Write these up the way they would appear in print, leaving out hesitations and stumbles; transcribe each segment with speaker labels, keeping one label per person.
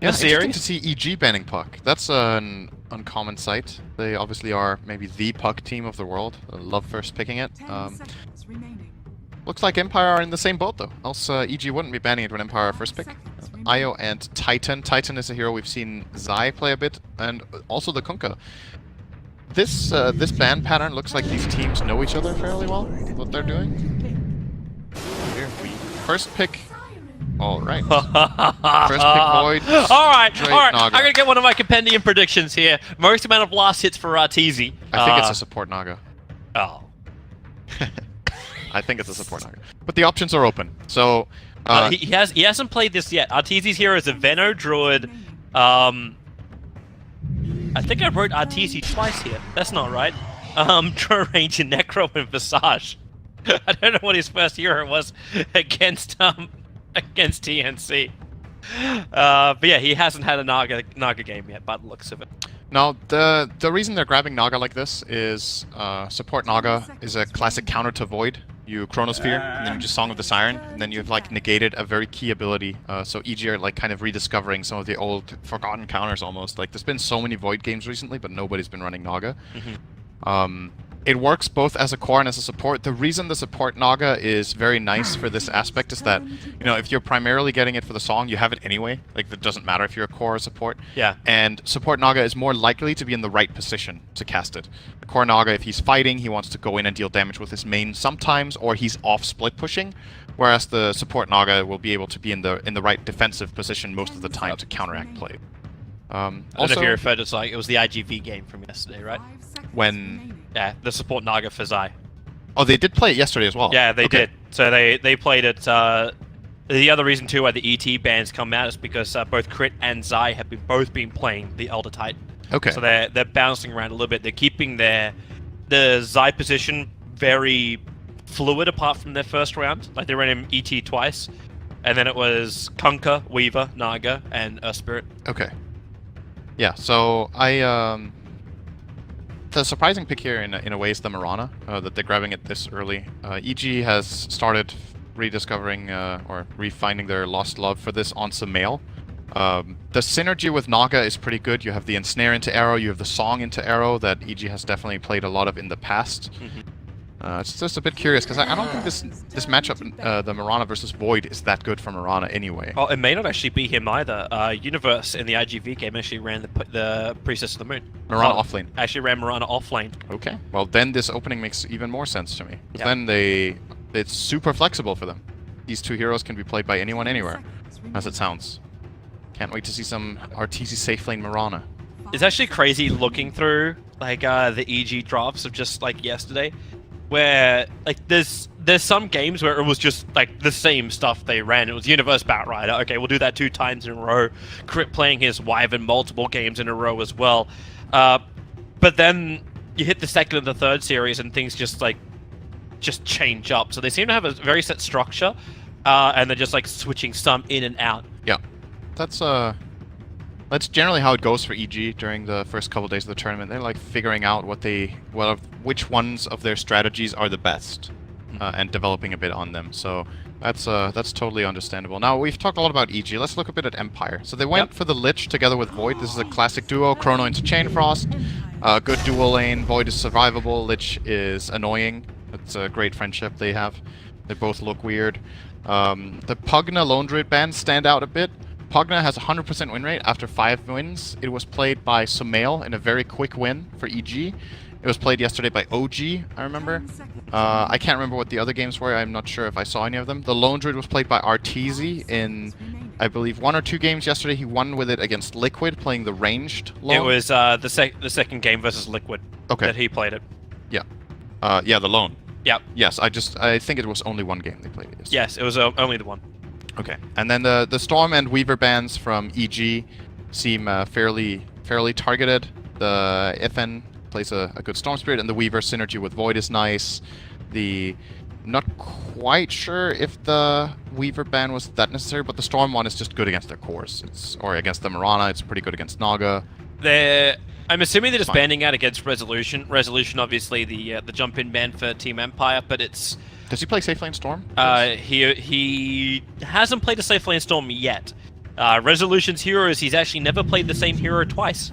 Speaker 1: Yeah,
Speaker 2: a series.
Speaker 1: interesting to see EG banning Puck. That's an uncommon sight. They obviously are maybe the Puck team of the world. I love first picking it. Looks like Empire are in the same boat though. Else EG wouldn't be banning it when Empire are first pick. Io and Titan. Titan is a hero we've seen Zai play a bit, and also the Kunkka. This ban pattern looks like these teams know each other fairly well. What they're doing. Here we first pick. All right. First pick Void.
Speaker 2: All right.
Speaker 1: Naga.
Speaker 2: I'm gonna get one of my compendium predictions here. Most amount of last hits for Arteezy.
Speaker 1: I think it's a support Naga.
Speaker 2: Oh.
Speaker 1: I think it's a support Naga. But the options are open. So
Speaker 2: he hasn't played this yet. Arteezy's hero is a Veno Druid. I think I wrote Arteezy twice here. That's not right. Draw Ranger, Necro, and Visage. I don't know what his first hero was against TNC. But yeah, he hasn't had a Naga game yet, by the looks of it.
Speaker 1: Now, the reason they're grabbing Naga like this is support Naga is a classic counter to Void. You Chronosphere, and then you just Song of the Siren, and then you've like negated a very key ability. So EG are like kind of rediscovering some of the old forgotten counters almost. Like there's been so many Void games recently, but nobody's been running Naga. It works both as a core and as a support. The reason the support Naga is very nice for this aspect is that, you know, if you're primarily getting it for the song, you have it anyway. Like, it doesn't matter if you're a core or support.
Speaker 2: Yeah.
Speaker 1: And support Naga is more likely to be in the right position to cast it. The core Naga, if he's fighting, he wants to go in and deal damage with his main sometimes, or he's off split pushing. Whereas the support Naga will be able to be in the right defensive position most of the time to counteract play.
Speaker 2: I don't know if you referred to it was the IGV game from yesterday, right?
Speaker 1: When...
Speaker 2: Yeah, the support Naga for Zai.
Speaker 1: Oh, they did play it yesterday as well.
Speaker 2: Yeah, they did. So they played it. The other reason too why the ET bans come out is because both Crit and Zai have both been playing the Elder Titan.
Speaker 1: Okay.
Speaker 2: So they're bouncing around a little bit. They're keeping the Zai position very fluid apart from their first round. Like they ran him ET twice, and then it was Kunkka, Weaver, Naga, and Spirit.
Speaker 1: Okay. Yeah. So the surprising pick here, in a way, is the Mirana, that they're grabbing it this early. EG has started rediscovering or refinding their lost love for this on Sumail. The synergy with Naga is pretty good. You have the Ensnare into Arrow, you have the Song into Arrow that EG has definitely played a lot of in the past. It's just a bit curious, because I don't think this matchup, the Mirana versus Void, is that good for Mirana anyway.
Speaker 2: Oh, it may not actually be him either. Universe in the IGV game actually ran the Priestess of the Moon.
Speaker 1: Mirana offlane.
Speaker 2: Actually ran Mirana offlane.
Speaker 1: Okay. Well, then this opening makes even more sense to me.
Speaker 2: Yep.
Speaker 1: Then it's super flexible for them. These two heroes can be played by anyone, anywhere, as it sounds. Can't wait to see some Arteezy safe lane Mirana.
Speaker 2: It's actually crazy looking through like the EG drops of just like yesterday, where like there's some games where it was just like the same stuff they ran. It was Universe Batrider. Okay, we'll do that 2 times in a row. Crit playing his Wyvern multiple games in a row as well. But then you hit the second and the third series and things just change up. So they seem to have a very set structure, and they're just like switching some in and out.
Speaker 1: Yeah, that's generally how it goes for EG during the first couple days of the tournament. They're like figuring out which ones of their strategies are the best, and developing a bit on them. So that's totally understandable. Now, we've talked a lot about EG. Let's look a bit at Empire. So they went for the Lich together with Void. This is a classic duo. Chrono into Chainfrost. Good dual lane. Void is survivable. Lich is annoying. It's a great friendship they have. They both look weird. The Pugna Lone Druid band stand out a bit. Pugna has 100% win rate after 5 wins. It was played by Sumail in a very quick win for EG. It was played yesterday by OG, I remember. I can't remember what the other games were. I'm not sure if I saw any of them. The Lone Druid was played by Arteezy in, I believe, 1 or 2 games yesterday. He won with it against Liquid, playing the ranged Lone.
Speaker 2: It was the second game versus Liquid that he played it.
Speaker 1: Yeah. Yeah, the Lone.
Speaker 2: Yep.
Speaker 1: Yes, I think it was only 1 game they played it.
Speaker 2: Yes, it was only the one.
Speaker 1: Okay, and then the Storm and Weaver bans from EG seem fairly targeted. The FN plays a good Storm Spirit, and the Weaver synergy with Void is nice. Not quite sure if the Weaver ban was that necessary, but the Storm one is just good against their cores. Or against the Mirana, it's pretty good against Naga.
Speaker 2: I'm assuming they're just banning out against Resolution. Resolution, obviously, the jump-in ban for Team Empire, but it's...
Speaker 1: Does he play safe lane Storm?
Speaker 2: He hasn't played a safe lane Storm yet. Resolution's hero is he's actually never played the same hero twice.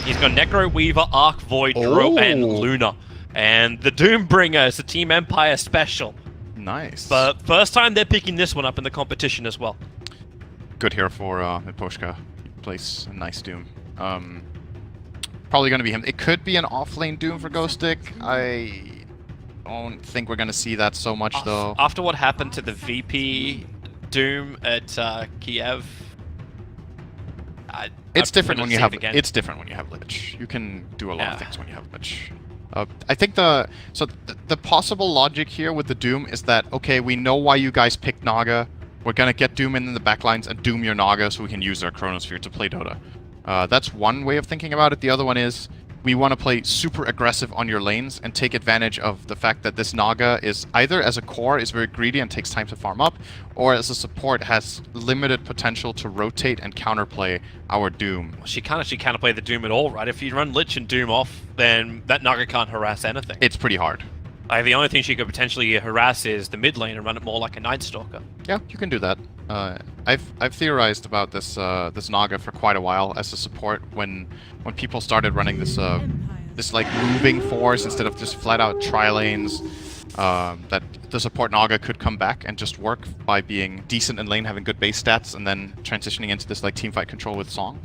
Speaker 2: He's got Necro Weaver, Arc Void, Dro, and Luna. And the Doombringer is a Team Empire special.
Speaker 1: Nice.
Speaker 2: But first time they're picking this one up in the competition as well.
Speaker 1: Good hero for Miposhka. He plays a nice Doom. Probably going to be him. It could be an off-lane Doom for Ghostic. I don't think we're going to see that so much, though.
Speaker 2: After what happened to the VP Doom at Kiev,
Speaker 1: it's different when you have Lich. You can do a lot of things when you have Lich. I think the possible logic here with the Doom is that, okay, we know why you guys picked Naga. We're gonna get Doom in the backlines and Doom your Naga so we can use our Chronosphere to play Dota. That's one way of thinking about it. The other one is we want to play super aggressive on your lanes and take advantage of the fact that this Naga is either as a core is very greedy and takes time to farm up, or as a support has limited potential to rotate and counterplay our Doom.
Speaker 2: Well, she can't actually counterplay the Doom at all, right? If you run Lich and Doom off, then that Naga can't harass anything.
Speaker 1: It's pretty hard.
Speaker 2: Like, the only thing she could potentially harass is the mid lane and run it more like a Night Stalker.
Speaker 1: Yeah, you can do that. I've theorized about this this Naga for quite a while as a support when people started running this like moving force instead of just flat out tri-lanes. That the support Naga could come back and just work by being decent in lane, having good base stats, and then transitioning into this like teamfight control with Song.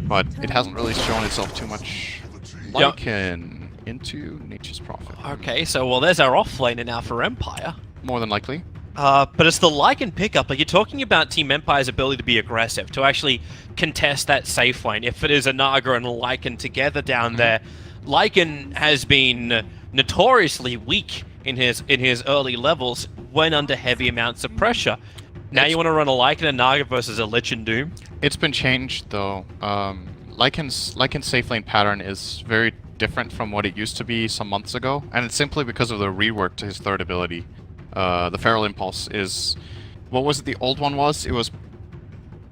Speaker 1: But it hasn't really shown itself too much. Lycan into Nature's Prophet.
Speaker 2: Okay, so well, there's our offlaner now for Empire.
Speaker 1: More than likely.
Speaker 2: But it's the Lycan pickup. Like, you're talking about Team Empire's ability to be aggressive, to actually contest that safe lane. If it is a Naga and a Lycan together down there, Lycan has been notoriously weak in his early levels when under heavy amounts of pressure. Now you want to run a Lycan and Naga versus a Lich and Doom?
Speaker 1: It's been changed though. Lycan's safe lane pattern is very different from what it used to be some months ago, and it's simply because of the rework to his third ability. The Feral Impulse is... What was it the old one was? It was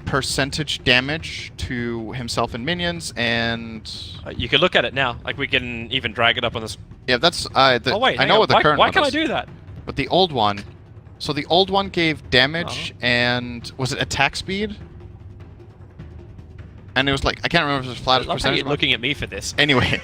Speaker 1: percentage damage to himself and minions, and...
Speaker 2: you can look at it now. Like, we can even drag it up on this...
Speaker 1: Yeah, that's...
Speaker 2: oh wait,
Speaker 1: I know what the current
Speaker 2: why
Speaker 1: one
Speaker 2: can't
Speaker 1: is.
Speaker 2: I do that?
Speaker 1: But the old one... So the old one gave damage and... Was it attack speed? And it was like... I can't remember if it was flat percentage.
Speaker 2: You're looking at me for this.
Speaker 1: Anyway...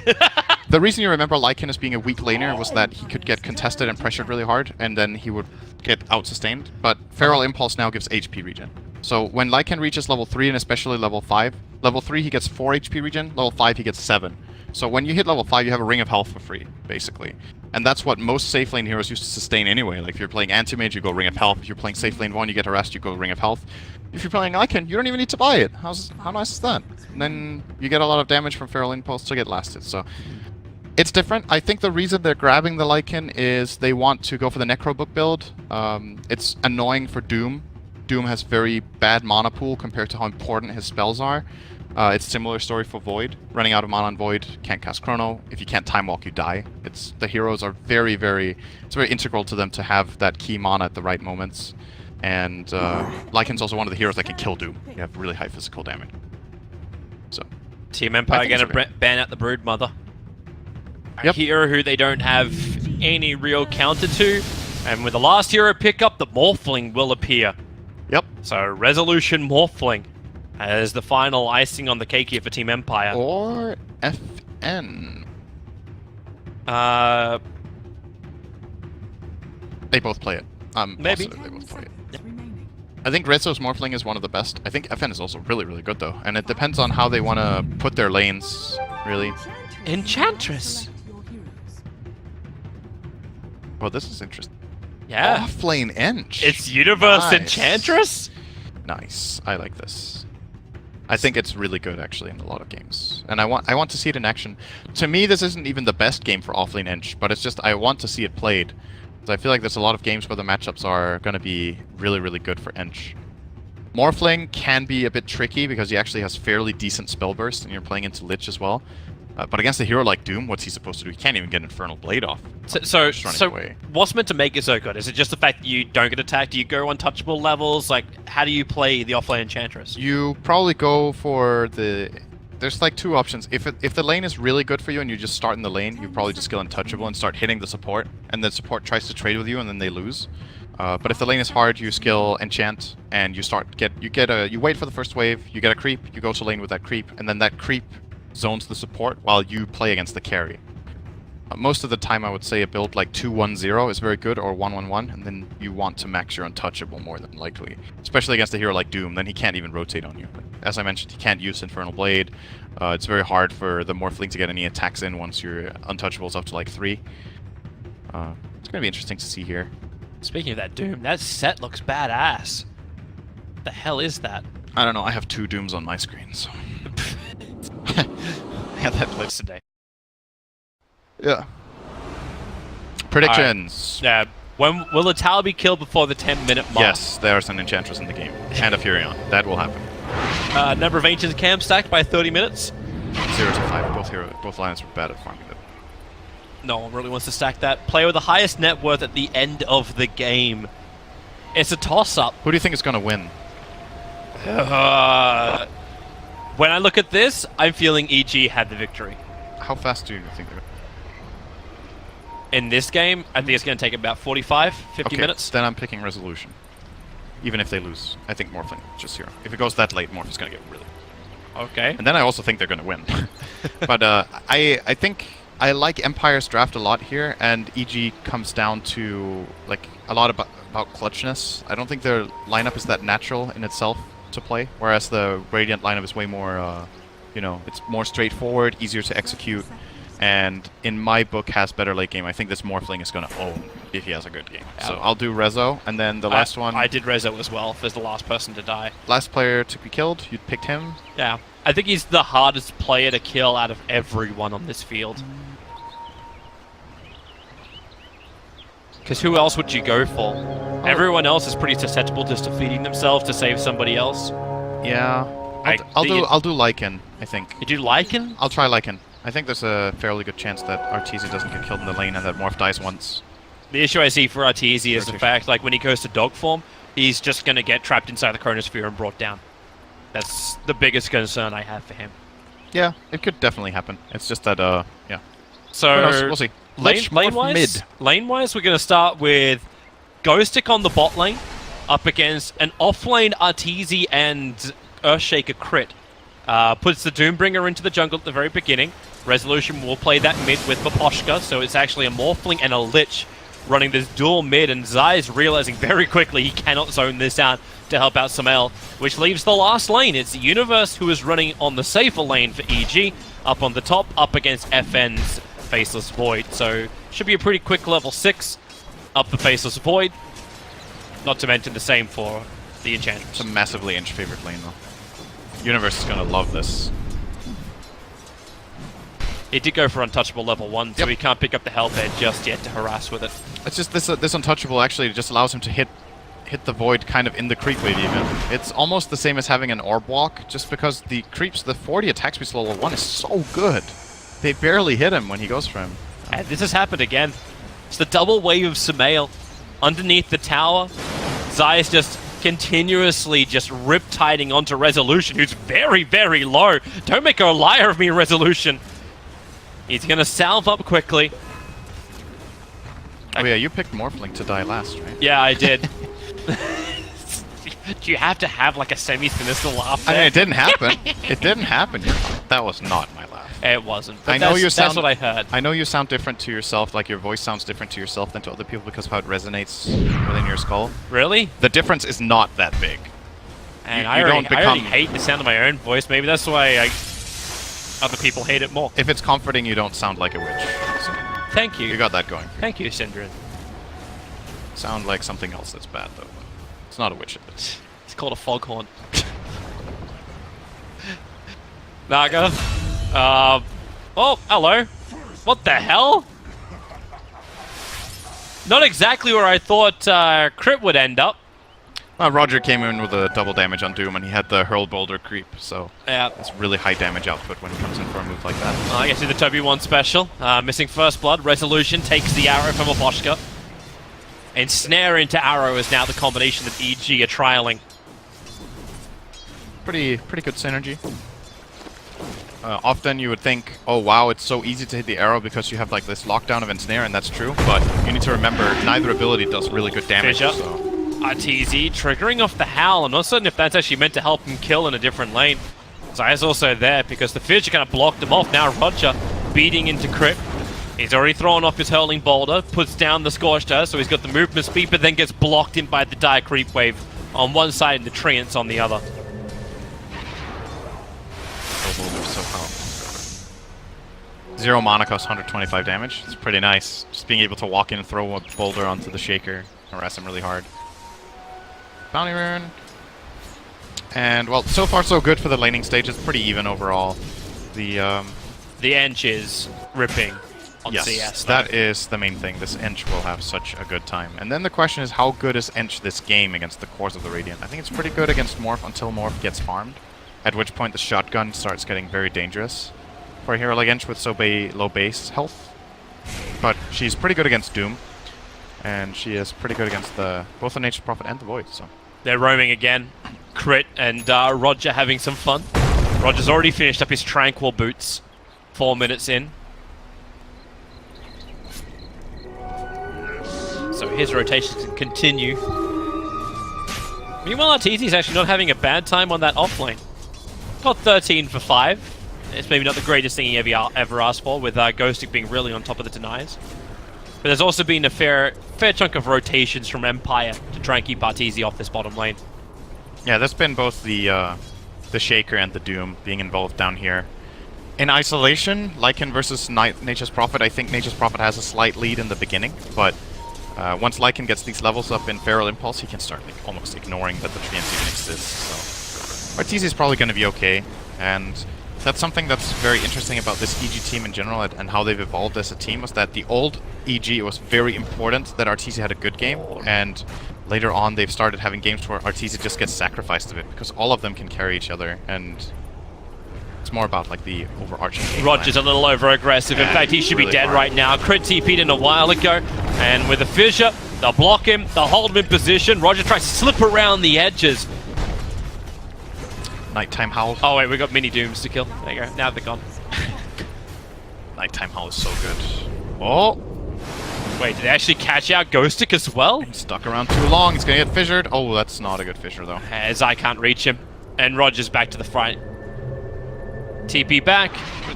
Speaker 1: The reason you remember Lycan as being a weak laner was that he could get contested and pressured really hard, and then he would get out-sustained. But Feral Impulse now gives HP regen. So when Lycan reaches level 3, and especially level 5, level 3 he gets 4 HP regen, level 5 he gets 7. So when you hit level 5, you have a Ring of Health for free, basically. And that's what most safe lane heroes used to sustain anyway. Like, if you're playing Anti-Mage, you go Ring of Health. If you're playing safe lane 1, you get harassed, you go Ring of Health. If you're playing Lycan, you don't even need to buy it. How nice is that? And then you get a lot of damage from Feral Impulse to get lasted, so... It's different. I think the reason they're grabbing the Lycan is they want to go for the Necrobook build. It's annoying for Doom. Doom has very bad mana pool compared to how important his spells are. It's a similar story for Void. Running out of mana on Void, can't cast Chrono. If you can't Time Walk, you die. The heroes are very, very... It's very integral to them to have that key mana at the right moments. And Lycan's also one of the heroes that can kill Doom. You have really high physical damage. So...
Speaker 2: Team Empire gonna ban out the Broodmother.
Speaker 1: Yep.
Speaker 2: A hero who they don't have any real counter to, and with the last hero pickup, the Morphling will appear.
Speaker 1: Yep.
Speaker 2: So Resolution Morphling as the final icing on the cake here for Team Empire.
Speaker 1: Or FN. They both play it.
Speaker 2: Maybe.
Speaker 1: They both play it. I think Rezzo's Morphling is one of the best. I think FN is also really, really good though, and it depends on how they want to put their lanes, really.
Speaker 2: Enchantress.
Speaker 1: Well, this is interesting.
Speaker 2: Yeah.
Speaker 1: Offlane Ench.
Speaker 2: It's Universe
Speaker 1: Nice.
Speaker 2: Enchantress?
Speaker 1: Nice. I like this. I think it's really good actually in a lot of games. And I want to see it in action. To me, this isn't even the best game for Offlane Ench, but it's just I want to see it played. Because I feel like there's a lot of games where the matchups are going to be really, really good for Ench. Morphling can be a bit tricky because he actually has fairly decent spell burst and you're playing into Lich as well. But against a hero like Doom, what's he supposed to do? He can't even get Infernal Blade off.
Speaker 2: So what's meant to make it so good? Is it just the fact that you don't get attacked? Do you go untouchable levels? Like, how do you play the offlane Enchantress?
Speaker 1: You probably go for the there's like two options. If the lane is really good for you and you just start in the lane, you probably just skill untouchable and start hitting the support, and the support tries to trade with you and then they lose. But if the lane is hard, you skill enchant and you you wait for the first wave, you get a creep, you go to lane with that creep, and then that creep zones the support while you play against the carry. Most of the time, I would say a build like 2-1-0 is very good, or 1-1-1, and then you want to max your untouchable more than likely. Especially against a hero like Doom, then he can't even rotate on you. As I mentioned, he can't use Infernal Blade. It's very hard for the Morphling to get any attacks in once your untouchable's up to like 3. It's going to be interesting to see here.
Speaker 2: Speaking of that Doom, that set looks badass. What the hell is that?
Speaker 1: I don't know, I have 2 Dooms on my screen, so...
Speaker 2: Yeah, that lives today.
Speaker 1: Yeah. Predictions.
Speaker 2: Yeah. When will the tower be killed before the 10-minute mark?
Speaker 1: Yes, there's an Enchantress in the game. And a Furion. That will happen.
Speaker 2: Number of Ancients camp stacked by 30 minutes.
Speaker 1: 0 to 5. Both lines were bad at farming it.
Speaker 2: No one really wants to stack that. Player with the highest net worth at the end of the game. It's a toss-up.
Speaker 1: Who do you think is going to win?
Speaker 2: When I look at this, I'm feeling EG had the victory.
Speaker 1: How fast do you think they're going to...
Speaker 2: In this game, I think it's going to take about 45, 50 minutes.
Speaker 1: Then I'm picking Resolution. Even if they lose, I think Morphling just 0. If it goes that late, Morph is going to get really...
Speaker 2: Okay.
Speaker 1: And then I also think they're going to win. But I think I like Empire's draft a lot here, and EG comes down to like a lot about clutchness. I don't think their lineup is that natural in itself to play, whereas the Radiant lineup is way more, you know, it's more straightforward, easier to execute, and in my book has better late game. I think this Morphling is going to own if he has a good game. Yeah. So I'll do Rezo, and then the last one...
Speaker 2: I did Rezo as well, as the last person to die.
Speaker 1: Last player to be killed, you picked him?
Speaker 2: Yeah. I think he's the hardest player to kill out of everyone on this field. Because who else would you go for? Everyone else is pretty susceptible just to feeding themselves to save somebody else.
Speaker 1: Yeah. I'll do Lycan, I think.
Speaker 2: You do Lycan?
Speaker 1: I'll try Lycan. I think there's a fairly good chance that Arteezy doesn't get killed in the lane and that Morph dies once.
Speaker 2: The issue I see for Arteezy is the fact, like, when he goes to dog form, he's just going to get trapped inside the Chronosphere and brought down. That's the biggest concern I have for him.
Speaker 1: Yeah, it could definitely happen. It's just that, yeah.
Speaker 2: So,
Speaker 1: we'll see.
Speaker 2: Lane-wise, we're going to start with Ghostic on the bot lane, up against an off-lane Arteezy and Earthshaker crit. Puts the Doombringer into the jungle at the very beginning. Resolution will play that mid with Baposhka, so it's actually a Morphling and a Lich running this dual mid, and Zai is realizing very quickly he cannot zone this out to help out Samel, which leaves the last lane. It's the Universe who is running on the safer lane for EG, up on the top, up against FN's Faceless Void. So, should be a pretty quick level 6 up the Faceless Void. Not to mention the same for the Enchantress.
Speaker 1: It's a massively inch-favored lane, though. Universe is going to love this.
Speaker 2: He did go for untouchable level 1, so he can't pick up the Hellbed just yet to harass with it.
Speaker 1: It's just this untouchable actually just allows him to hit the Void kind of in the creep wave even. It's almost the same as having an orb walk, just because the creeps, the 40 attack speed level 1 is so good. They barely hit him when he goes for him.
Speaker 2: And this has happened again. It's the double wave of Sumail underneath the tower. Zai is just continuously just riptiding onto Resolution, who's very, very low. Don't make a liar of me, Resolution. He's going to salve up quickly.
Speaker 1: Oh yeah, you picked Morphling to die last, right?
Speaker 2: Yeah, I did. Do you have to have like a semi-sinister laugh there?
Speaker 1: I mean, it didn't happen. It didn't happen. That was not my laugh.
Speaker 2: It wasn't. But
Speaker 1: I know
Speaker 2: that's what I heard.
Speaker 1: I know you sound different to yourself, like your voice sounds different to yourself than to other people because of how it resonates within your skull.
Speaker 2: Really?
Speaker 1: The difference is not that big.
Speaker 2: And I already hate the sound of my own voice. Maybe that's why other people hate it more.
Speaker 1: If it's comforting, you don't sound like a witch. So
Speaker 2: thank you.
Speaker 1: You got that going.
Speaker 2: Thank you, Syndrin.
Speaker 1: Sound like something else that's bad, though. It's not a witch.
Speaker 2: It's called a foghorn. Naga. Oh, hello. What the hell? Not exactly where I thought Crit would end up.
Speaker 1: Well, Roger came in with a double damage on Doom, and he had the Hurl Boulder creep, so
Speaker 2: yeah,
Speaker 1: it's really high damage output when he comes in for a move like that.
Speaker 2: I guess the Toby 1 special. Missing First Blood. Resolution takes the arrow from Aposhka. And Snare into arrow is now the combination that EG are trialing.
Speaker 1: Pretty good synergy. Often you would think, oh wow, it's so easy to hit the arrow because you have like this lockdown of ensnare, and that's true, but you need to remember neither ability does really good damage.
Speaker 2: Fissure.
Speaker 1: So.
Speaker 2: RTZ triggering off the Howl. I'm not certain if that's actually meant to help him kill in a different lane. Zaya's also there because the Fissure kind of blocked him off. Now Roger beating into Crit. He's already thrown off his Hurling Boulder, puts down the Scorched Earth, so he's got the movement speed, but then gets blocked in by the Dire Creep Wave on one side and the Treants on the other.
Speaker 1: So powerful. 0 mana costs 125 damage. It's pretty nice. Just being able to walk in and throw a boulder onto the Shaker, harass him really hard. Bounty Rune. And, well, so far so good for the laning stage. It's pretty even overall. The
Speaker 2: Ench is ripping on
Speaker 1: yes,
Speaker 2: CS.
Speaker 1: That is the main thing. This Ench will have such a good time. And then the question is, how good is Ench this game against the cores of the Radiant? I think it's pretty good against Morph until Morph gets farmed. At which point the shotgun starts getting very dangerous for a hero like Ench with so low base health. But she's pretty good against Doom. And she is pretty good against both the Nature's Prophet and the Void. So
Speaker 2: they're roaming again. Crit and Roger having some fun. Roger's already finished up his Tranquil Boots. 4 minutes in. So his rotations can continue. Meanwhile, Arteezy's actually not having a bad time on that offlane. Got 13 for 5. It's maybe not the greatest thing he ever asked for, with Ghostic being really on top of the denies. But there's also been a fair chunk of rotations from Empire to try and keep Arteezy off this bottom lane.
Speaker 1: yeah, there's been both the Shaker and the Doom being involved down here. In isolation, Lycan versus Nature's Prophet, I think Nature's Prophet has a slight lead in the beginning, but once Lycan gets these levels up in Feral Impulse, he can start like, almost ignoring that the Treants even exist. So Arteezy is probably going to be okay, and that's something that's very interesting about this EG team in general and how they've evolved as a team, was that the old EG, it was very important that Arteezy had a good game, and later on they've started having games where Arteezy just gets sacrificed a bit, because all of them can carry each other, and it's more about like the overarching game
Speaker 2: Roger's
Speaker 1: plan.
Speaker 2: a little over-aggressive. In fact, he should be dead right now. Crit TP'd in a while ago, and with a Fissure, they'll block him, they'll hold him in position. Roger tries to slip around the edges.
Speaker 1: Nighttime Howl.
Speaker 2: Oh wait, we got mini Dooms to kill. There you go, now they're gone.
Speaker 1: Nighttime Howl is so good. Oh!
Speaker 2: Wait, did they actually catch out Ghostic as well?
Speaker 1: He's stuck around too long, he's gonna get fissured. Oh, that's not a good fissure though.
Speaker 2: As I can't reach him. And Roger's back to the front. TP back.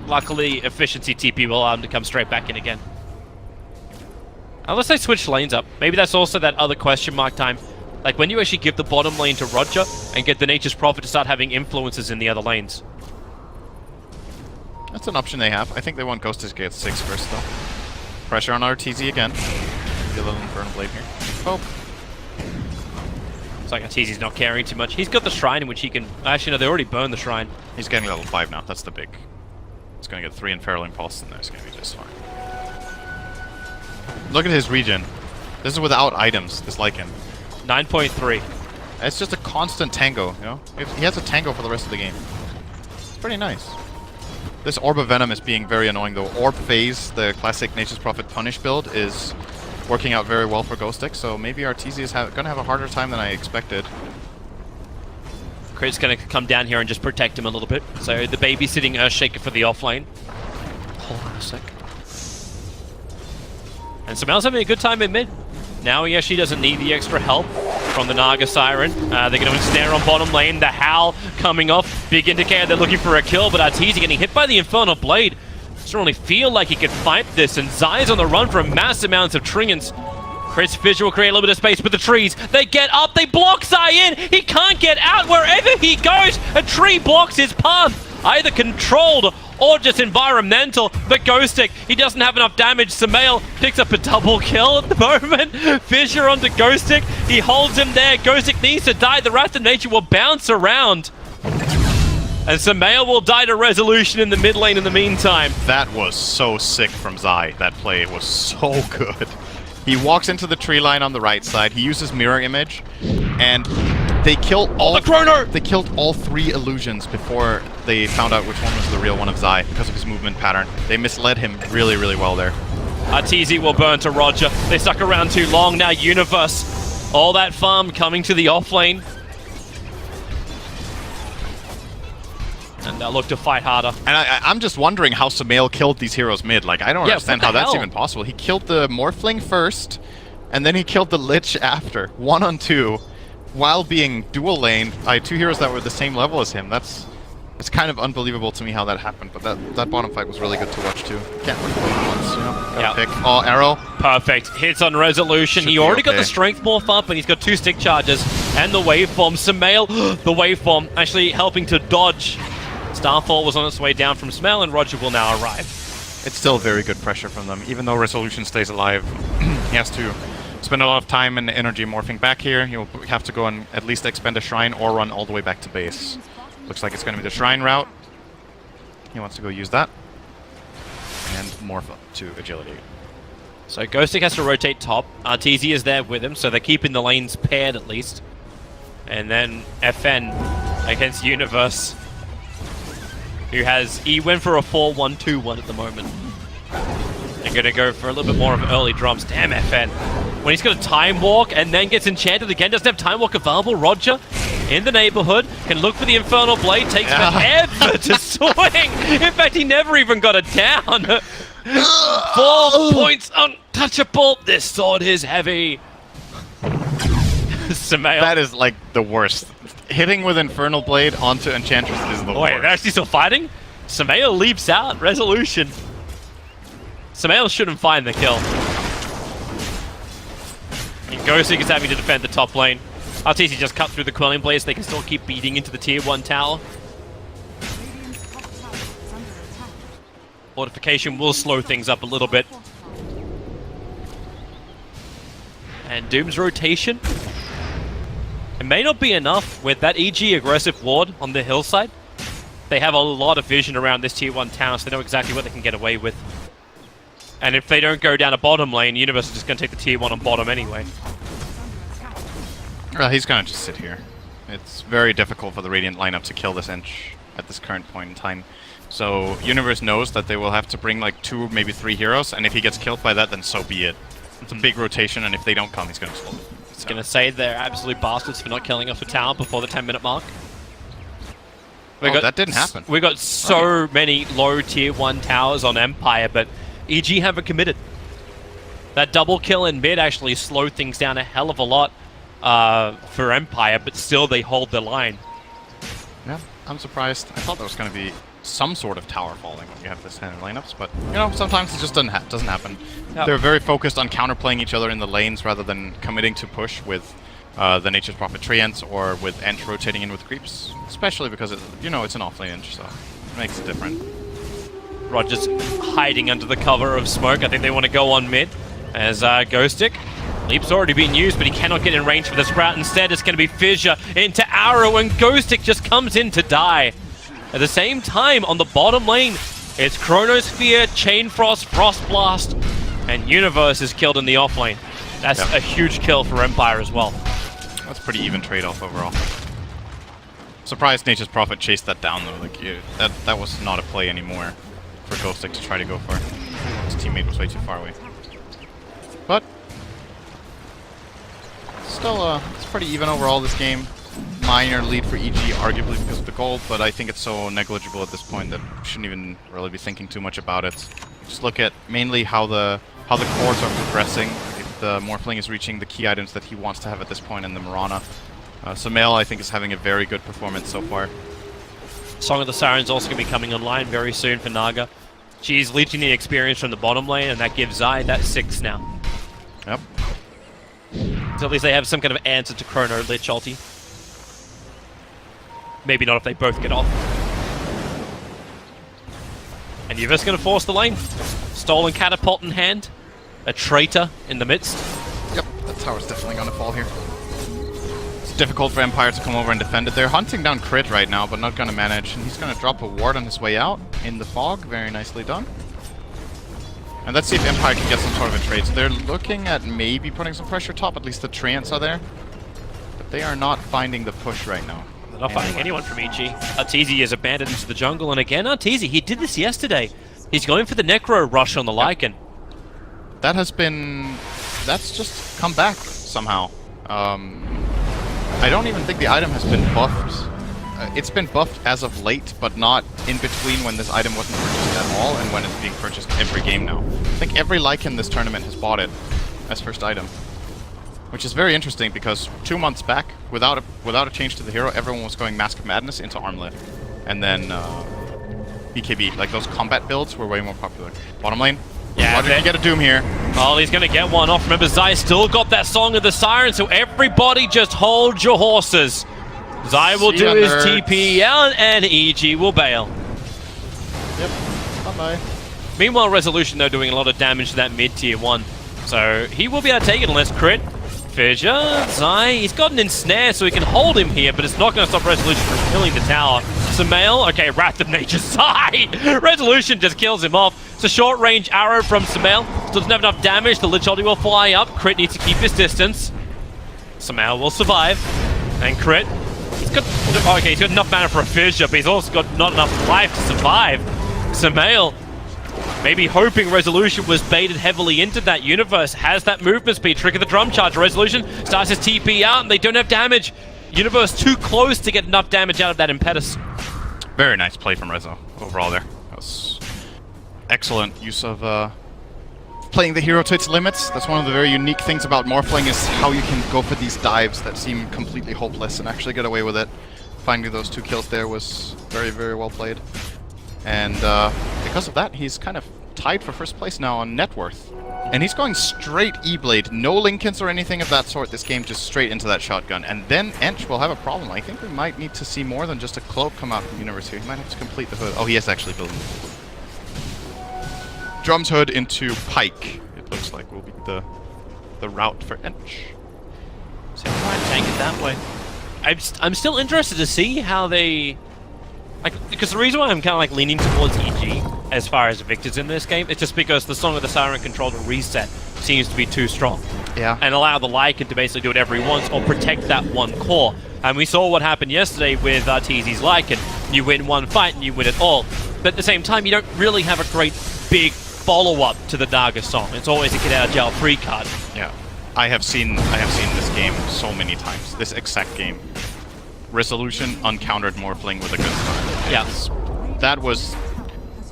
Speaker 2: Luckily, efficiency TP will allow him to come straight back in again. Unless they switch lanes up. Maybe that's also that other question mark time. Like when you actually give the bottom lane to Roger and get the Nature's Prophet to start having influences in the other lanes.
Speaker 1: That's an option they have. I think they want Ghost to get 6 first though. Pressure on RTZ again. Maybe a little Infernal Blade here. Oh.
Speaker 2: It's like Arteezy's not carrying too much. He's got the Shrine in which he can... Actually, no, they already burned the Shrine.
Speaker 1: He's getting level 5 now. That's the big... He's gonna get 3 in Feral Impulse and there's gonna be just fine. Look at his regen. This is without items, this Lycan.
Speaker 2: 9.3.
Speaker 1: It's just a constant tango, you know? He has a tango for the rest of the game. It's pretty nice. This Orb of Venom is being very annoying though. Orb phase, the classic Nature's Prophet punish build, is working out very well for Ghostic, so maybe Arteezy is gonna have a harder time than I expected.
Speaker 2: Crit's gonna come down here and just protect him a little bit. So the babysitting Earthshaker for the offlane. Hold on a sec. And Samel's having a good time in mid. Now he actually doesn't need the extra help from the Naga Siren. They're going to ensnare on bottom lane. The Howl coming off. Big indicator they're looking for a kill, but Arteezy getting hit by the Infernal Blade. Doesn't really feel like he can fight this, and Zai's on the run for mass amounts of Treants. Crit's Fissure will create a little bit of space with the trees. They get up, they block Zai in. He can't get out. Wherever he goes, a tree blocks his path. Either controlled or just environmental. But Ghostic, he doesn't have enough damage. Samael picks up a double kill at the moment. Fissure onto Ghostic. He holds him there. Ghostic needs to die. The Wrath of Nature will bounce around. And Samael will die to Resolution in the mid lane in the meantime.
Speaker 1: That was so sick from Zai. That play was so good. He walks into the tree line on the right side. He uses Mirror Image, and they kill all
Speaker 2: the Chrono!
Speaker 1: They killed all 3 illusions before they found out which one was the real one of Zai because of his movement pattern. They misled him really, really well there.
Speaker 2: Arteezy will burn to Roger. They stuck around too long. Now Universe. All that farm coming to the offlane. and look to fight harder.
Speaker 1: And I'm just wondering how Sumail killed these heroes mid. Like, I don't understand how that's even possible. He killed the Morphling first, and then he killed the Lich after. 1-on-2, while being dual laned by 2 heroes that were the same level as him. It's kind of unbelievable to me how that happened, but that bottom fight was really good to watch too. Can't work both once, you know? Gotta pick. Oh, arrow.
Speaker 2: Perfect. Hits on resolution. He already got the strength morph up, and he's got 2 stick charges. And the waveform. Sumail, the waveform, actually helping to dodge. Starfall was on its way down from Sumail, and Roger will now arrive.
Speaker 1: It's still very good pressure from them. Even though resolution stays alive, he has to spend a lot of time and energy morphing back here. He'll have to go and at least expend a shrine or run all the way back to base. Looks like it's going to be the shrine route. He wants to go use that. And morph up to agility.
Speaker 2: So Ghostic has to rotate top. Arteezy is there with him, so they're keeping the lanes paired at least. And then FN against Universe, he went for a 4-1-2-1 at the moment. They're going to go for a little bit more of early drums. Damn FN. When he's got a Time Walk and then gets enchanted again, doesn't have Time Walk available. Roger, in the neighborhood, can look for the Infernal Blade, takes forever to swing. In fact, he never even got it down. 4 points untouchable. This sword is heavy. Sumail.
Speaker 1: That is like the worst. Hitting with Infernal Blade onto Enchantress is the worst.
Speaker 2: Wait, they're actually still fighting? Sumail leaps out. Resolution. Sumail shouldn't find the kill. And Ghostic is having to defend the top lane. Arteezy just cut through the Quelling Blades. They can still keep beating into the tier 1 tower. Fortification will slow things up a little bit. And Doom's rotation. It may not be enough with that EG aggressive ward on the hillside. They have a lot of vision around this tier 1 tower, so they know exactly what they can get away with. And if they don't go down a bottom lane, Universe is just going to take the tier 1 on bottom anyway.
Speaker 1: Well, he's going to just sit here. It's very difficult for the Radiant lineup to kill this Ench at this current point in time. So Universe knows that they will have to bring like 2, maybe 3 heroes, and if he gets killed by that, then so be it. It's a big rotation, and if they don't come, he's going to slow it.
Speaker 2: I was going to say they're absolute bastards for not killing off a tower before the 10-minute mark.
Speaker 1: That didn't happen.
Speaker 2: We got so many low tier 1 towers on Empire, but EG haven't committed. That double kill in mid actually slowed things down a hell of a lot for Empire, but still they hold the line.
Speaker 1: Yeah, I'm surprised. I thought there was going to be some sort of tower falling when you have this kind of lineups, but you know, sometimes it just doesn't happen. Yep. They're very focused on counterplaying each other in the lanes rather than committing to push with the Nature's Prophet Treants or with Ench rotating in with creeps, especially because it's an offlane Ench, so it makes it different.
Speaker 2: Roger's hiding under the cover of smoke. I think they want to go on mid as Ghostic. Leap's already been used, but he cannot get in range for the Sprout. Instead, it's going to be Fissure into Arrow, and Ghostic just comes in to die. At the same time, on the bottom lane, it's Chronosphere, Chain Frost, Frost Blast, and Universe is killed in the off lane. That's a huge kill for Empire as well.
Speaker 1: That's pretty even trade-off overall. Surprised Nature's Prophet chased that down though. Like that was not a play anymore for Ghostic to try to go for. His teammate was way too far away. But still, it's pretty even overall this game. Minor lead for EG, arguably because of the gold, but I think it's so negligible at this point that we shouldn't even really be thinking too much about it. Just look at mainly how the cores are progressing. If the Morphling is reaching the key items that he wants to have at this point in the Mirana. Sumail, I think, is having a very good performance so far.
Speaker 2: Song of the Siren's also going to be coming online very soon for Naga. She's leeching the experience from the bottom lane, and that gives Zai that 6 now.
Speaker 1: Yep.
Speaker 2: So at least they have some kind of answer to Chrono Lich ulti. Maybe not if they both get off. And you're just going to force the lane. Stolen Catapult in hand. A traitor in the midst.
Speaker 1: Yep, that tower's definitely going to fall here. It's difficult for Empire to come over and defend it. They're hunting down Crit right now, but not going to manage. And he's going to drop a ward on his way out in the fog. Very nicely done. And let's see if Empire can get some sort of a trade. So they're looking at maybe putting some pressure top. At least the Treants are there. But they are not finding the push right now.
Speaker 2: They're not finding anyone from EG. Arteezy is abandoned into the jungle, and again, Arteezy, he did this yesterday. He's going for the Necro Rush on the Lycan.
Speaker 1: That's just come back somehow. I don't even think the item has been buffed it's been buffed as of late, but not in between when this item wasn't purchased at all and when it's being purchased every game now. I think every Lycan this tournament has bought it as first item, which is very interesting because 2 months back, without a change to the hero, everyone was going Mask of Madness into Armlet, and then BKB, like those combat builds, were way more popular. Bottom lane.
Speaker 2: Yeah,
Speaker 1: Roger, you get a Doom here.
Speaker 2: Oh, he's going to get one off. Remember, Zai still got that Song of the Siren, so everybody just hold your horses. Zai will do his TP out, and EG will bail.
Speaker 1: Yep. Bye-bye.
Speaker 2: Meanwhile, Resolution, though, doing a lot of damage to that mid-tier 1. So he will be able to take it unless crit. Fissure, Zai, he's got an ensnare, so he can hold him here, but it's not going to stop Resolution from killing the tower. Sumail, okay, Wrath of Nature, Zai! Resolution just kills him off. It's a short-range arrow from Sumail. Still doesn't have enough damage. The Lich Ulti will fly up. Crit needs to keep his distance. Sumail will survive. And Crit. He's got enough mana for a Fissure, but he's also got not enough life to survive. Sumail, maybe hoping Resolution was baited heavily into that universe, has that movement speed, trick of the drum charge. Resolution starts his TP out, and they don't have damage. Universe too close to get enough damage out of that Impetus.
Speaker 1: Very nice play from Rezo overall there. That was excellent use of playing the hero to its limits. That's one of the very unique things about Morphling, is how you can go for these dives that seem completely hopeless and actually get away with it. Finding those 2 kills there was very, very well played. And because of that, he's kind of tied for first place now on net worth. And he's going straight E-Blade. No Linkins or anything of that sort this game, just straight into that shotgun. And then Ench will have a problem. I think we might need to see more than just a cloak come out from Universe here. He might have to complete the hood. Oh, he is actually building the hood. Drums hood into Pike, it looks like, will be the route for Ench.
Speaker 2: So try and tank it that way. I'm still interested to see how they... because the reason why I'm kind of leaning towards EG as far as victors in this game, it's just because the Song of the Siren control to reset seems to be too strong.
Speaker 1: Yeah.
Speaker 2: And allow the Lycan to basically do whatever he wants or protect that one core. And we saw what happened yesterday with TZ's Lycan. You win one fight and you win it all. But at the same time, you don't really have a great big follow-up to the Naga song. It's always a get out of jail free card.
Speaker 1: Yeah. I have seen this game so many times. This exact game. Resolution uncountered Morphling with a good start.
Speaker 2: Yeah.
Speaker 1: That was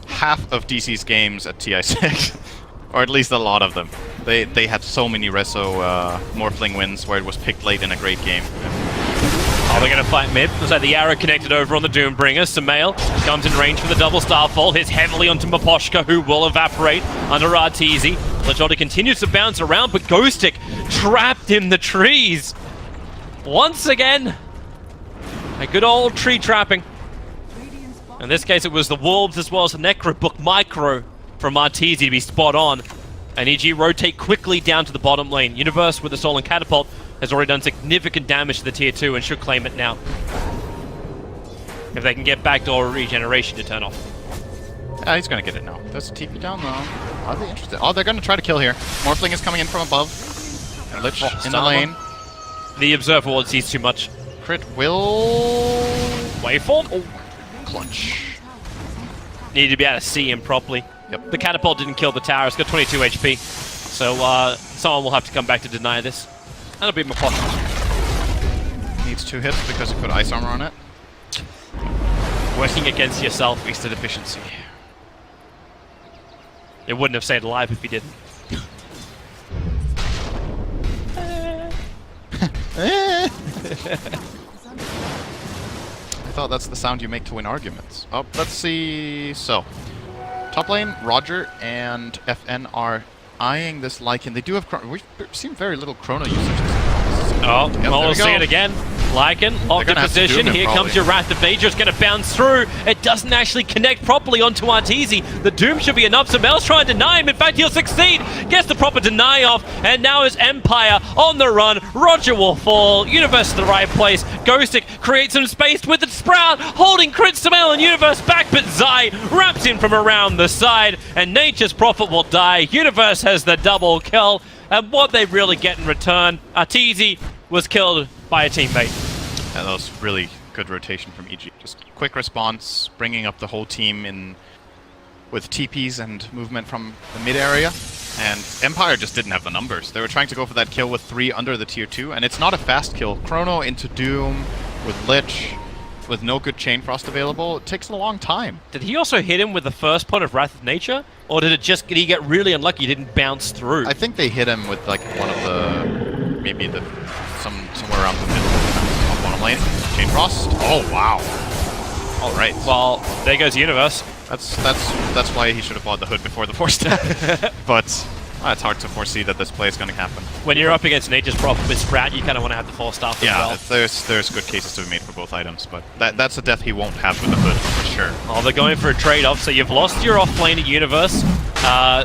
Speaker 1: half of DC's games at TI6. Or at least a lot of them. They had so many Reso Morphling wins where it was picked late in a great game.
Speaker 2: Oh, they're going to fight mid. Looks like the arrow connected over on the Doombringer. Sumail comes in range for the double starfall. Hits heavily onto Maposhka, who will evaporate under Arteezy. Lich Ulti continues to bounce around, but Ghostic trapped in the trees. Once again, a good old tree trapping. In this case, it was the Wolves as well as the Necrobook Micro from Arteezy to be spot on. And EG rotate quickly down to the bottom lane. Universe with the Soul and Catapult has already done significant damage to the tier 2 and should claim it now. If they can get backdoor regeneration to turn off.
Speaker 1: Yeah, he's gonna get it now. There's a TP down though. Are they interested? Oh, they're gonna try to kill here. Morphling is coming in from above. And Lich in the lane.
Speaker 2: The Observer Ward sees too much.
Speaker 1: Crit will...
Speaker 2: Waveform? Oh.
Speaker 1: Clutch.
Speaker 2: Needed to be able to see him properly.
Speaker 1: Yep.
Speaker 2: The Catapult didn't kill the tower. It's got 22 HP. So someone will have to come back to deny this. That'll be Maposhka.
Speaker 1: Needs 2 hits because he put ice armor on it.
Speaker 2: Working against yourself.
Speaker 1: Wasted efficiency.
Speaker 2: It wouldn't have stayed alive if he didn't.
Speaker 1: I thought that's the sound you make to win arguments. Oh, let's see. So, top lane, Roger and FN are eyeing this Lycan. They do have Chrono. We've seen very little Chrono usage.
Speaker 2: Oh, yep, well, we'll see it again. Lycan, locked in position. Here comes your Wrath of Nature. It's going to bounce through. It doesn't actually connect properly onto Arteezy. The Doom should be enough. Sumail's trying to deny him. In fact, he'll succeed. Gets the proper deny off. And now is Empire on the run. Roger will fall. Universe to the right place. Ghostic creates some space with the Sprout. Holding crit Sumail and Universe back. But Zai wraps in from around the side. And Nature's Prophet will die. Universe has the double kill. And what they really get in return, Arteezy was killed by a teammate.
Speaker 1: Yeah, that was really good rotation from EG. Just quick response, bringing up the whole team in with TPs and movement from the mid area. And Empire just didn't have the numbers. They were trying to go for that kill with 3 under the tier 2, and it's not a fast kill. Chrono into Doom with Lich. with no good Chain Frost available, it takes a long time.
Speaker 2: Did he also hit him with the first point of Wrath of Nature? Or did he get really unlucky, he didn't bounce through?
Speaker 1: I think they hit him with like one of the, maybe somewhere around the middle of bottom lane. Chain Frost. Oh wow. All right.
Speaker 2: Well, there goes Universe.
Speaker 1: That's why he should have bought the hood before the force step. But it's hard to foresee that this play is going to happen.
Speaker 2: When you're up against Nature's Prophet with Sprout, you kind of want to have the force staff as well.
Speaker 1: Yeah, there's good cases to be made for both items, but that's a death he won't have with the hood for sure.
Speaker 2: Oh, they're going for a trade-off, so you've lost your off-lane at Universe.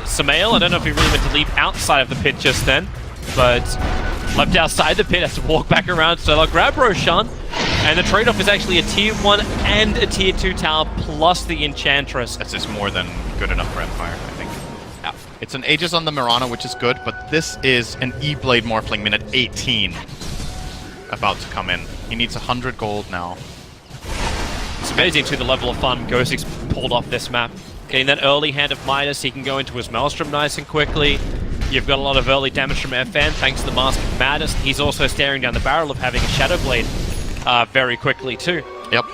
Speaker 2: Samael, I don't know if he really meant to leap outside of the pit just then, but left outside the pit, has to walk back around, so they'll grab Roshan. And the trade-off is actually a tier 1 and a tier 2 tower plus the Enchantress.
Speaker 1: That's just more than good enough for Empire, I think. Yeah. It's an Aegis on the Mirana, which is good, but this is an E-Blade Morphling minute 18 about to come in. He needs 100 gold now.
Speaker 2: It's amazing to the level of fun Ghostix pulled off this map. Getting that early hand of Midas, he can go into his Maelstrom nice and quickly. You've got a lot of early damage from FN thanks to the Mask of Madness. He's also staring down the barrel of having a Shadow Blade very quickly too.
Speaker 1: Yep.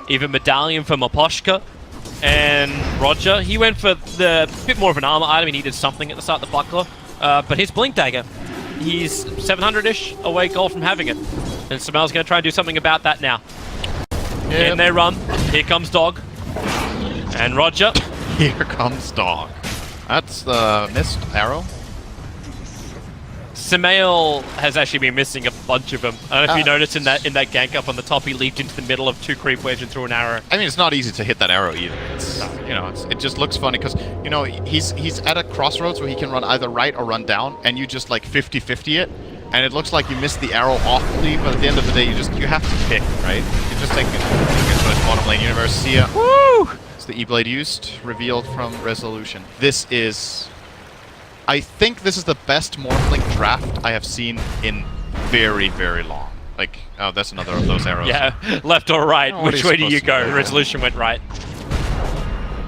Speaker 2: Even Medallion for Maposhka. And Roger, he went for the bit more of an armor item. He needed something at the start of the buckler. But his Blink Dagger, he's 700-ish away gold from having it. And Smel's going to try and do something about that now.
Speaker 1: Yep.
Speaker 2: In they run. Here comes Dog. And Roger.
Speaker 1: Here comes Dog. That's the missed arrow.
Speaker 2: Samael has actually been missing a bunch of them. I don't know if you noticed in that gank up on the top, he leaped into the middle of 2 creep waves and threw an arrow.
Speaker 1: I mean, it's not easy to hit that arrow either. It's, you know, it just looks funny because, you know, he's at a crossroads where he can run either right or run down, and you just like 50-50 it, and it looks like you missed the arrow awfully, but at the end of the day, you have to pick, right? You just take it bottom lane Universe. See ya.
Speaker 2: Woo!
Speaker 1: It's the E-Blade used, revealed from Resolution. This is... I think this is the best Morphling draft I have seen in very, very long. Like, oh, that's another of those arrows.
Speaker 2: Yeah, left or right?
Speaker 1: Oh,
Speaker 2: Which way do you go?
Speaker 1: do?
Speaker 2: Resolution went right.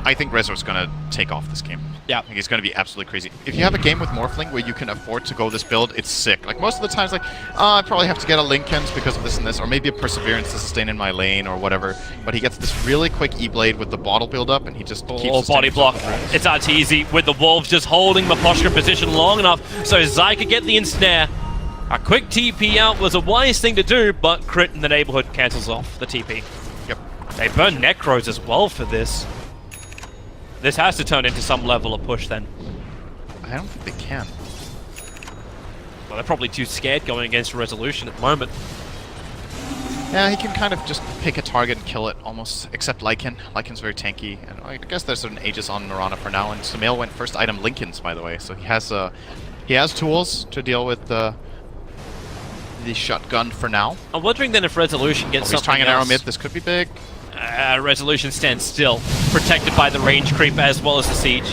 Speaker 1: I think Rezo's gonna take off this game.
Speaker 2: Yeah.
Speaker 1: I think he's gonna be absolutely crazy. If you have a game with Morphling where you can afford to go this build, it's sick. Like, most of the times, like, I probably have to get a Linkens because of this and this, or maybe a Perseverance to sustain in my lane or whatever. But he gets this really quick E-Blade with the bottle build-up, and he just keeps
Speaker 2: body block. It's Arteezy with the Wolves just holding Maposhka position long enough so Zai could get the ensnare. A quick TP out was a wise thing to do, but crit in the neighborhood cancels off the TP.
Speaker 1: Yep.
Speaker 2: They burn Necros as well for this. This has to turn into some level of push then.
Speaker 1: I don't think they can.
Speaker 2: Well, they're probably too scared going against Resolution at the moment.
Speaker 1: Yeah, he can kind of just pick a target and kill it, almost, except Lycan. Lycan's very tanky, and I guess there's an Aegis on Mirana for now, and Samael went first item Linkens, by the way, so he has tools to deal with the shotgun for now.
Speaker 2: I'm wondering then if Resolution gets something
Speaker 1: he's trying an
Speaker 2: else.
Speaker 1: arrow mid, this could be big.
Speaker 2: Resolution stands still, protected by the range creep as well as the siege.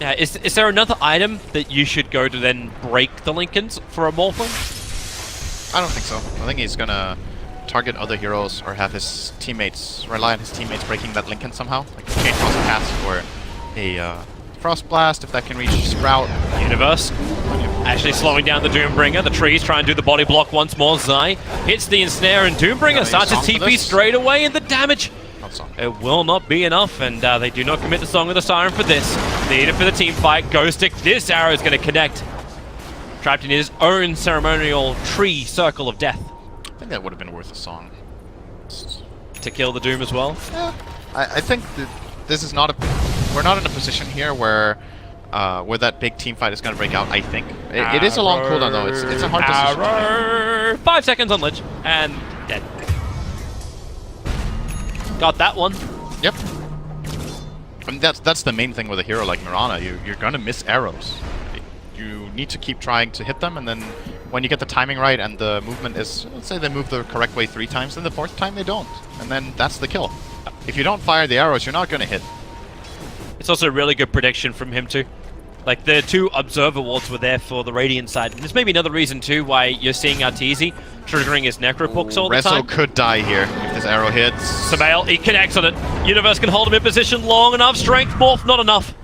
Speaker 2: Yeah, is there another item that you should go to then break the Linkens for a Morphling?
Speaker 1: I don't think so. I think he's gonna target other heroes or have his teammates, rely on his teammates breaking that Linken somehow. Like Chain Frost Cast or a Frost Blast if that can reach Sprout.
Speaker 2: Universe. Actually slowing down the Doombringer. The trees try and do the body block once more. Zai hits the ensnare and Doombringer starts to TP straight away, and the damage, it will not be enough, and they do not commit the Song of the Siren for this. They need it for the team fight. Ghostic, this arrow is going to connect. Trapped in his own ceremonial tree circle of death.
Speaker 1: I think that would have been worth a song.
Speaker 2: To kill the Doom as well?
Speaker 1: Yeah. I think that this is not we're not in a position here where that big team fight is going to break out, I think. It is a long cooldown, though. It's a hard decision.
Speaker 2: 5 seconds on Lich, and dead. Got that one.
Speaker 1: Yep. I mean, that's the main thing with a hero like Mirana. You're going to miss arrows. You need to keep trying to hit them, and then when you get the timing right and the movement is, let's say they move the correct way 3 times, then the 4th time they don't. And then that's the kill. If you don't fire the arrows, you're not going to hit.
Speaker 2: It's also a really good prediction from him too. Like, the 2 Observer Wards were there for the Radiant side. And there's maybe another reason too why you're seeing Arteezy triggering his Necropooks all the time.
Speaker 1: Rezo could die here if this arrow hits.
Speaker 2: Samael, he connects on it. Universe can hold him in position long enough. Strength Morph, not enough.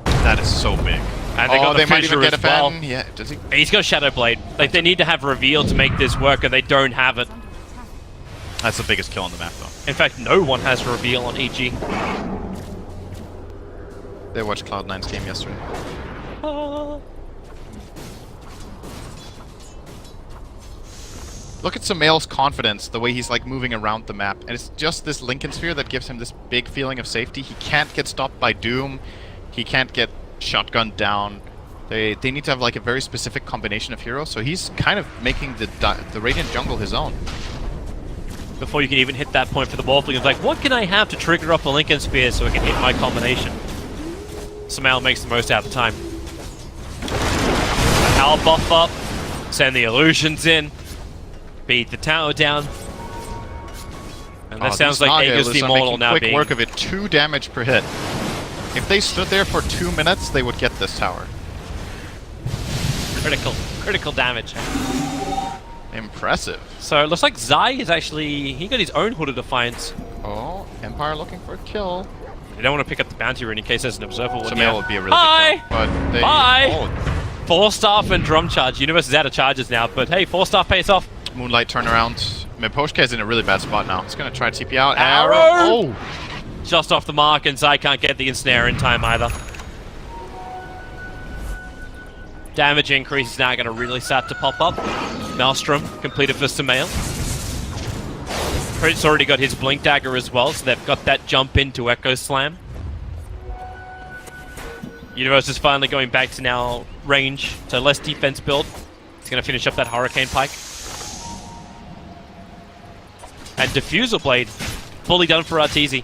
Speaker 1: That is so big.
Speaker 2: And they got the
Speaker 1: they might even
Speaker 2: fissure
Speaker 1: get a
Speaker 2: as well.
Speaker 1: fan. Yeah, does he?
Speaker 2: He's got Shadow Blade. Like, they need to have reveal to make this work, and they don't have it.
Speaker 1: That's the biggest kill on the map, though.
Speaker 2: In fact, no one has reveal on EG.
Speaker 1: They watched Cloud9's game yesterday. Look at Sumail's confidence, the way he's like moving around the map. And it's just this Lincoln Sphere that gives him this big feeling of safety. He can't get stopped by Doom. He can't get shotgunned down. They need to have like a very specific combination of heroes. So he's kind of making the Radiant jungle his own.
Speaker 2: Before you can even hit that point for the Morphling, it's like, what can I have to trigger up a Lincoln Sphere so I can hit my combination? Sumail makes the most out of the time. Power buff up, send the illusions in, beat the tower down. And that sounds like Aegis the Immortal now being...
Speaker 1: quick work of it, 2 damage per hit. If they stood there for 2 minutes, they would get this tower.
Speaker 2: Critical damage.
Speaker 1: Impressive.
Speaker 2: So it looks like Zai is actually... he got his own Hood of Defiance.
Speaker 1: Oh, Empire looking for a kill.
Speaker 2: You don't want to pick up the bounty rune in case there's an observer.
Speaker 1: Sumail would be a really good kill, but they...
Speaker 2: Bye!
Speaker 1: Oh.
Speaker 2: 4 staff and drum charge. Universe is out of charges now, but hey, 4 staff pays off.
Speaker 1: Moonlight turnaround. Miposhka is in a really bad spot now. He's going to try to TP out.
Speaker 2: Arrow!
Speaker 1: Oh!
Speaker 2: Just off the mark, and Zai can't get the ensnare in time either. Damage increase is now going to really start to pop up. Maelstrom completed for Sumail. Crit's already got his Blink Dagger as well, so they've got that jump into Echo Slam. Universe is finally going back to now range, to less defense build. He's going to finish up that Hurricane Pike. And Diffusal Blade, fully done for Arteezy.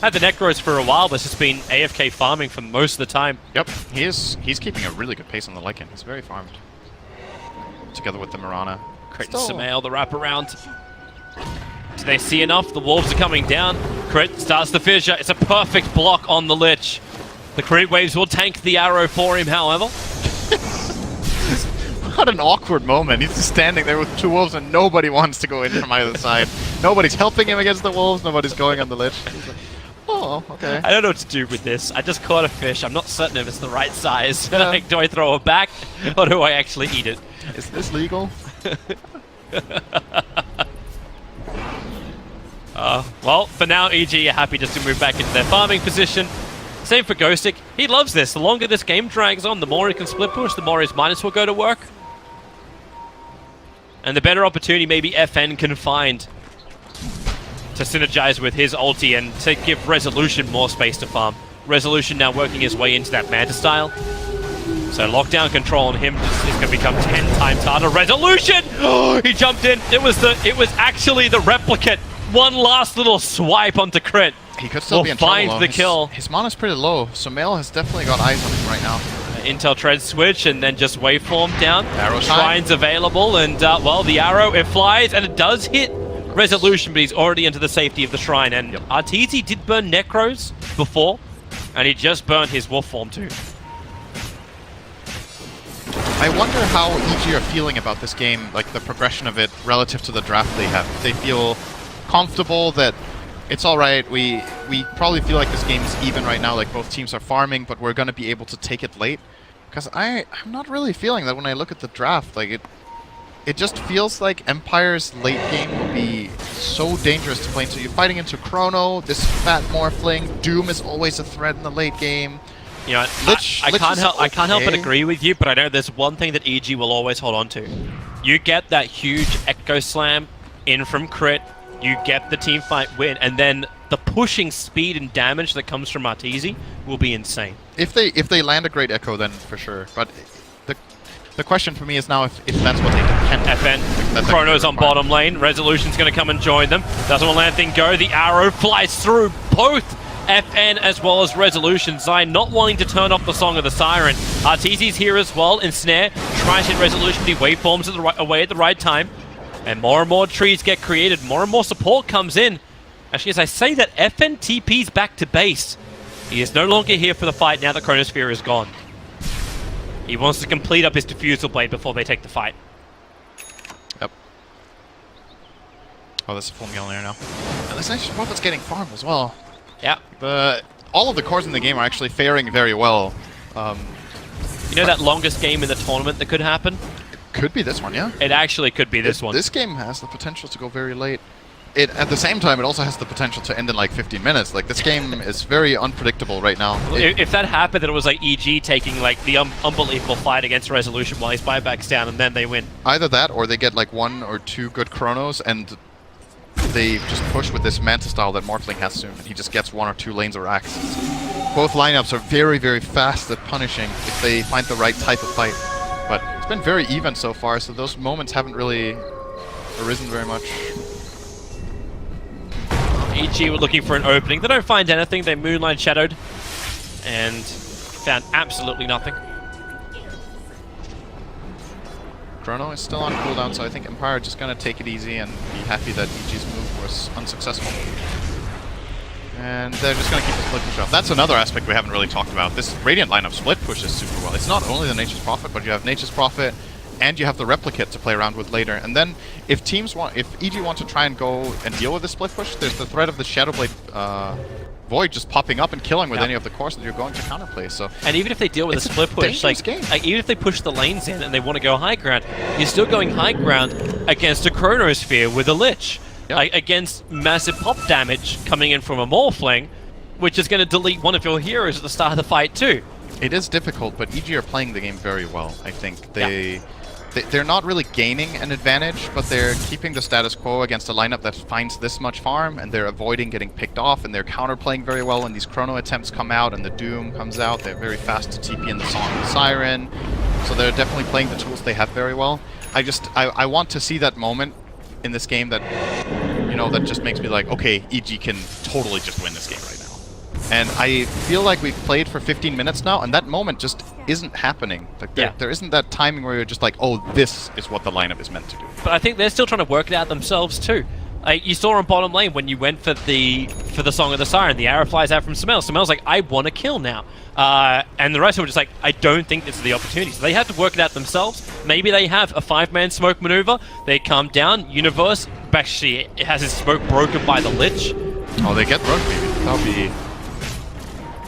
Speaker 2: Had the Necros for a while, but has been AFK farming for most of the time.
Speaker 1: Yep, he's keeping a really good pace on the Lycan. He's very farmed. Together with the Mirana.
Speaker 2: Crit and Sumail, the wraparound. Do they see enough? The Wolves are coming down. Crit starts the fissure. It's a perfect block on the Lich. The Crit Waves will tank the arrow for him, however.
Speaker 1: What an awkward moment. He's just standing there with 2 wolves and nobody wants to go in from either side. Nobody's helping him against the wolves. Nobody's going on the Lich. He's like, oh, okay.
Speaker 2: I don't know what to do with this. I just caught a fish. I'm not certain if it's the right size. Yeah. Like, do I throw it back or do I actually eat it?
Speaker 1: Is this legal?
Speaker 2: Well, for now, EG are happy just to move back into their farming position. Same for Ghostic. He loves this. The longer this game drags on, the more he can split push, the more his minus will go to work. And the better opportunity maybe FN can find to synergize with his ulti and to give Resolution more space to farm. Resolution now working his way into that Manta style. So lockdown control on him is going to become 10 times harder. Resolution! Oh, he jumped in. It was actually the replicant. One last little swipe onto Crit.
Speaker 1: He could still be in trouble,
Speaker 2: find the kill.
Speaker 1: His mana's pretty low. Sumail has definitely got eyes on him right now.
Speaker 2: Intel tread switch and then just waveform down.
Speaker 1: Arrow
Speaker 2: Shrine's available and well, the arrow, it flies and it does hit Resolution, but he's already into the safety of the Shrine. And Arteezy did burn Necros before, and he just burned his Wolf form too.
Speaker 1: I wonder how EG are feeling about this game, like the progression of it relative to the draft they have. If they feel comfortable that it's alright, we probably feel like this game is even right now, like both teams are farming, but we're going to be able to take it late. Because I'm not really feeling that when I look at the draft. Like it just feels like Empire's late game will be so dangerous to play into. You're fighting into Chrono, this fat Morphling, Doom is always a threat in the late game.
Speaker 2: You know, I can't help but agree with you, but I know there's one thing that EG will always hold on to. You get that huge Echo Slam in from Crit, you get the team fight win, and then the pushing speed and damage that comes from Arteezy will be insane.
Speaker 1: If they land a great Echo, then for sure. But the question for me is now if that's what they can do.
Speaker 2: FN, Chrono's on bottom lane, Resolution's going to come and join them. Doesn't want to let anything go, the arrow flies through both FN as well as Resolution. Zai not wanting to turn off the Song of the Siren. Arteezy's here as well, Ensnare, tries to hit Resolution, he waveforms away at the right time. And more trees get created, more and more support comes in. Actually, as I say that, FN TP's back to base. He is no longer here for the fight now that Chronosphere is gone. He wants to complete up his Diffusal Blade before they take the fight.
Speaker 1: Yep. Oh, there's a full Mjolnir now. And this actually Prophet's getting farmed as well.
Speaker 2: Yeah.
Speaker 1: All of the cores in the game are actually faring very well.
Speaker 2: You know that longest game in the tournament that could happen?
Speaker 1: It could be this one, yeah.
Speaker 2: It actually could be this one.
Speaker 1: This game has the potential to go very late. at the same time, it also has the potential to end in like 15 minutes. Like, this game is very unpredictable right now.
Speaker 2: If that happened, then it was like EG taking like the unbelievable fight against Resolution while his buyback's down, and then they win.
Speaker 1: Either that, or they get like 1 or 2 good chronos, and they just push with this Manta style that Morphling has soon, and he just gets 1 or 2 lanes or axes. Both lineups are very, very fast at punishing if they find the right type of fight. But it's been very even so far, so those moments haven't really arisen very much.
Speaker 2: EG were looking for an opening. They don't find anything. They moonlight shadowed and found absolutely nothing.
Speaker 1: Chrono is still on cooldown, so I think Empire are just going to take it easy and be happy that EG's move was unsuccessful. And they're just going to keep the split push up. That's another aspect we haven't really talked about. This Radiant lineup split pushes super well. It's not only the Nature's Prophet, but you have Nature's Prophet, and you have the Replicate to play around with later. And then if EG want to try and go and deal with the split push, there's the threat of the Shadowblade Void just popping up and killing with any of the cores that you're going to counterplay. So,
Speaker 2: and even if they deal with a split push, like even if they push the lanes in and they want to go high ground, you're still going high ground against a Chronosphere with a Lich. Like, against massive pop damage coming in from a Morphling, which is going to delete one of your heroes at the start of the fight too.
Speaker 1: It is difficult, but EG are playing the game very well, I think. They're not really gaining an advantage, but they're keeping the status quo against a lineup that finds this much farm, and they're avoiding getting picked off, and they're counterplaying very well when these Chrono attempts come out and the Doom comes out. They're very fast to TP in the Song and the Siren, so they're definitely playing the tools they have very well. I want to see that moment in this game that, you know, that just makes me like, okay, EG can totally just win this game right now. And I feel like we've played for 15 minutes now, and that moment just isn't happening. Like there isn't that timing where you're just like, oh, this is what the lineup is meant to do.
Speaker 2: But I think they're still trying to work it out themselves too. You saw on bottom lane when you went for the Song of the Siren, the arrow flies out from Samel. Samel's like, I want to kill now. And the rest of them were just like, I don't think this is the opportunity. So they had to work it out themselves. Maybe they have a 5-man smoke maneuver. They come down. Universe, actually, it has his smoke broken by the Lich.
Speaker 1: Oh, they get broke, maybe. That'll be...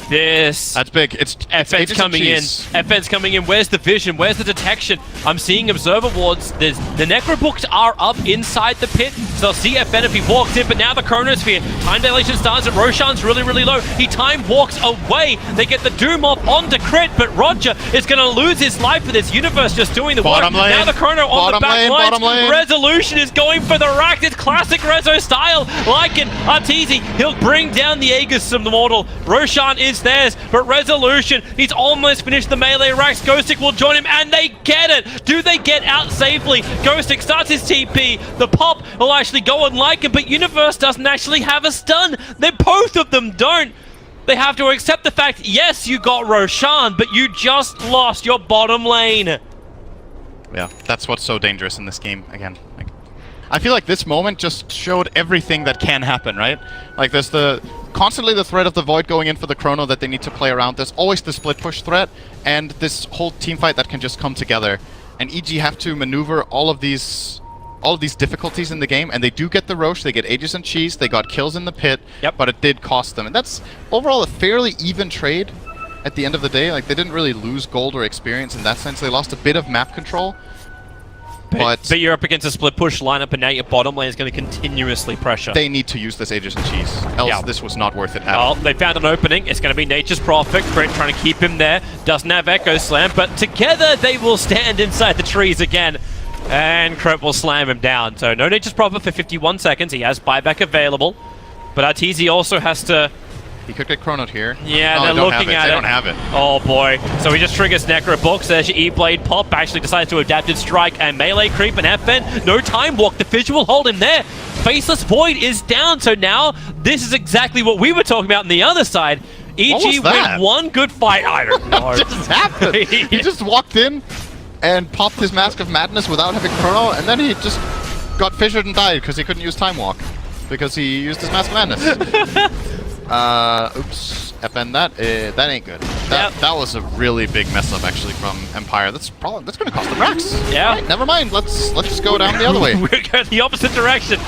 Speaker 2: This.
Speaker 1: That's big. It's
Speaker 2: FN's coming in. FN's coming in. Where's the vision? Where's the detection? I'm seeing observer wards. The necrobooks are up inside the pit, so they'll see FN if he walks in. But now the Chronosphere. Time dilation starts, and Roshan's really, really low. He time walks away. They get the Doom off onto crit, but Roger is going to lose his life for this. Universe just doing the work. Now the Chrono on the back lines. Resolution is going for the rack. It's classic Rezo style. Lycan, Arteezy, he'll bring down the Aegis Immortal. Roshan is theirs, but Resolution, he's almost finished the melee racks. Ghostic will join him, and they get it. Do they get out safely? Ghostic starts his TP. The pop will actually go on Lycan, but Universe doesn't actually have a stun. Both of them don't. They have to accept the fact, yes, you got Roshan, but you just lost your bottom lane.
Speaker 1: Yeah, that's what's so dangerous in this game, again. Like, I feel like this moment just showed everything that can happen, right? Like, there's constantly the threat of the Void going in for the Chrono that they need to play around. There's always the split push threat, and this whole team fight that can just come together. And EG have to maneuver all of these difficulties in the game, and they do get the Roche, they get Aegis and Cheese, they got kills in the pit, but it did cost them. And that's overall a fairly even trade at the end of the day. Like, they didn't really lose gold or experience in that sense. They lost a bit of map control. But
Speaker 2: you're up against a split push lineup, and now your bottom lane is going to continuously pressure.
Speaker 1: They need to use this Aegis and Cheese, else this was not worth it at all.
Speaker 2: They found an opening. It's going to be Nature's Prophet. Crit trying to keep him there. Doesn't have Echo Slam, but together they will stand inside the trees again. And Crit will slam him down. So no Nature's Prophet for 51 seconds. He has buyback available. But Arteezy also has to...
Speaker 1: He could get chronoed here.
Speaker 2: Yeah, they're looking at it.
Speaker 1: They don't have it.
Speaker 2: Oh boy. So he just triggers Necro Books. There's your E-Blade pop. Actually decides to Adapted Strike and Melee Creep and FN. No Time Walk. The Fissure will hold him there. Faceless Void is down. So now this is exactly what we were talking about on the other side. EG with one good fight. I don't know.
Speaker 1: What just happened? He just walked in and popped his Mask of Madness without having chrono, and then he just got fissured and died because he couldn't use Time Walk because he used his Mask of Madness. Oops. FN, that ain't good. That was a really big mess up actually from Empire. That's going to cost them racks.
Speaker 2: Yeah.
Speaker 1: Right, never mind. Let's just go down the other way.
Speaker 2: We're going the opposite direction.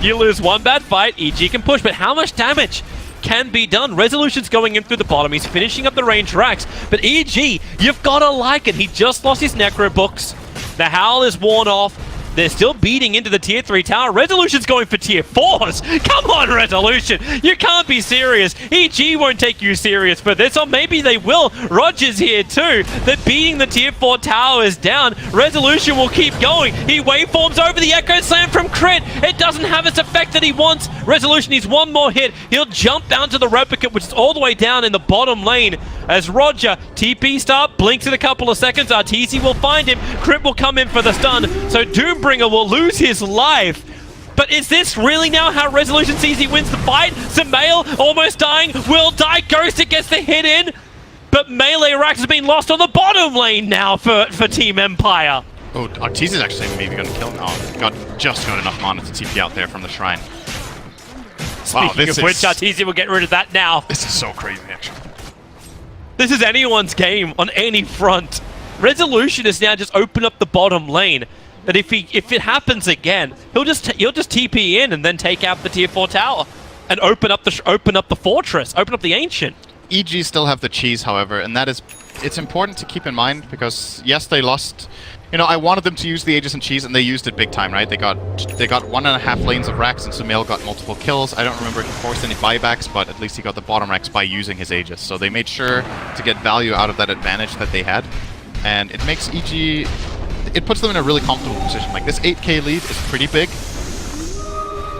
Speaker 2: You lose one bad fight, EG can push, but how much damage can be done? Resolution's going in through the bottom. He's finishing up the range racks, but EG, you've got to like it. He just lost his Necro Books. The Howl is worn off. They're still beating into the tier 3 tower. Resolution's going for tier 4s. Come on, Resolution. You can't be serious. EG won't take you serious for this, or maybe they will. Roger's here too. They're beating the tier 4 towers down. Resolution will keep going. He waveforms over the Echo Slam from Crit. It doesn't have its effect that he wants. Resolution needs one more hit. He'll jump down to the Replicant, which is all the way down in the bottom lane. As Roger, TP start, blinks in a couple of seconds. Arteezy will find him. Crit will come in for the stun. So Doombringer will lose his life. But is this really now how Resolution sees he wins the fight? Samael almost dying, will die. Ghosted gets the hit in. But Melee Rax has been lost on the bottom lane now for Team Empire.
Speaker 1: Oh, Arteezy is actually maybe going to kill him. Oh, just got enough mana to TP out there from the shrine.
Speaker 2: Speaking of which, Arteezy will get rid of that now.
Speaker 1: This is so crazy, actually.
Speaker 2: This is anyone's game on any front. Resolution is now just open up the bottom lane. That if it happens again, he'll just TP in and then take out the tier 4 tower and open up the fortress, open up the ancient.
Speaker 1: EG still have the cheese, however, and it's important to keep in mind because yes, they lost. You know, I wanted them to use the Aegis and cheese, and they used it big time, right? They got 1.5 lanes of racks, and Sumail got multiple kills. I don't remember if he forced any buybacks, but at least he got the bottom racks by using his Aegis. So they made sure to get value out of that advantage that they had, and it makes EG. It puts them in a really comfortable position. Like this 8k lead is pretty big.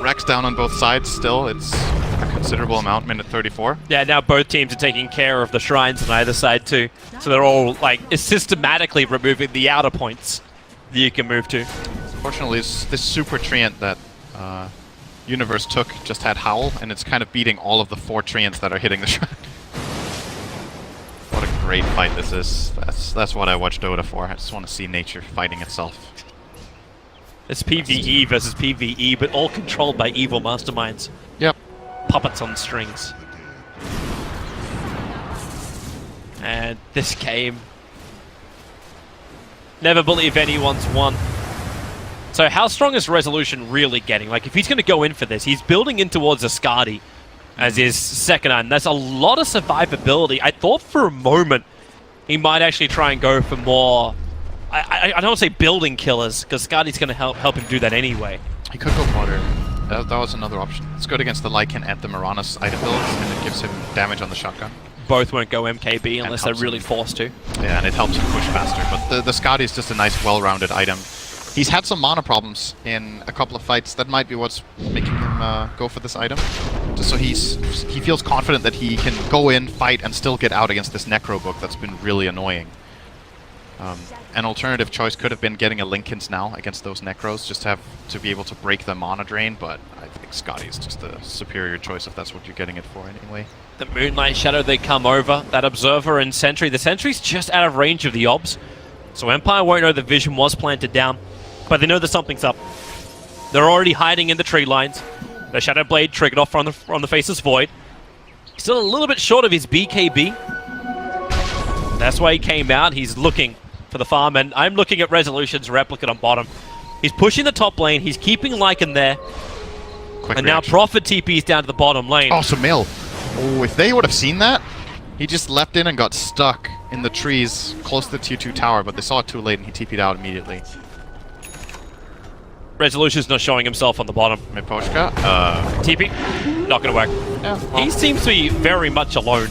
Speaker 1: Racks down on both sides still. It's a considerable amount, minute 34.
Speaker 2: Yeah, now both teams are taking care of the shrines on either side too. So they're all like systematically removing the outer points that you can move to.
Speaker 1: Fortunately, this super treant that Universe took just had Howl, and it's kind of beating all of the 4 treants that are hitting the shrine. What a great fight this is. That's what I watch Dota for. I just want to see nature fighting itself.
Speaker 2: It's PvE versus PvE, but all controlled by evil masterminds.
Speaker 1: Yep.
Speaker 2: Puppets on strings. And this game... Never believe anyone's won. So how strong is Resolution really getting? Like, if he's going to go in for this, he's building in towards Ascari as his second item. That's a lot of survivability. I thought for a moment he might actually try and go for more... I don't want to say building killers, because Ascari's going to help him do that anyway.
Speaker 1: He could go water. That was another option. It's good against the Lycan and the Maranas item builds, and it gives him damage on the shotgun.
Speaker 2: Both won't go MKB unless they're really forced to.
Speaker 1: Yeah, and it helps him push faster. But the Scotty is just a nice, well-rounded item. He's had some mana problems in a couple of fights. That might be what's making him go for this item. Just so he feels confident that he can go in, fight, and still get out against this Necro book that's been really annoying. An alternative choice could have been getting a Linken's now against those Necros, just to be able to break the mana drain, but I think Scotty is just a superior choice if that's what you're getting it for anyway.
Speaker 2: The Moonlight Shadow, they come over. That Observer and Sentry. The Sentry's just out of range of the Obs, so Empire won't know the vision was planted down, but they know that something's up. They're already hiding in the tree lines. The Shadow Blade triggered off on the Faceless Void. He's still a little bit short of his BKB. That's why he came out. He's looking for the farm, and I'm looking at Resolution's Replicant on bottom. He's pushing the top lane, he's keeping Lycan there,
Speaker 1: Quick
Speaker 2: and
Speaker 1: reaction.
Speaker 2: now Prophet TP's down to the bottom lane.
Speaker 1: Oh, Sumail. Oh, if they would have seen that, he just leapt in and got stuck in the trees close to the tier 2 tower, but they saw it too late and he TP'd out immediately.
Speaker 2: Resolution's not showing himself on the bottom.
Speaker 1: Miposhka,
Speaker 2: TP, not gonna work.
Speaker 1: yeah, well,
Speaker 2: He seems to be very much alone.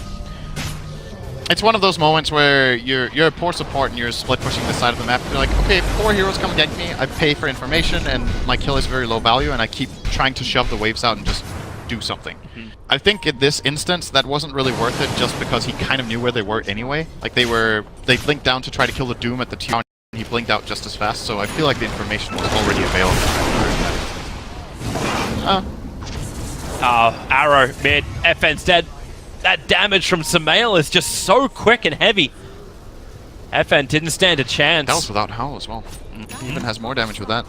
Speaker 1: it's one of those moments where you're a poor support and you're split pushing this side of the map. You're like, okay, 4 heroes come get me, I pay for information, and my kill is very low value, and I keep trying to shove the waves out and just do something. I think in this instance, that wasn't really worth it just because he kind of knew where they were anyway. Like, they blinked down to try to kill the Doom at the tower, and he blinked out just as fast, so I feel like the information was already available.
Speaker 2: Arrow, mid, FN's dead. That damage from Sumail is just so quick and heavy. FN didn't stand a chance.
Speaker 1: That was without Howl as well. He even has more damage with that.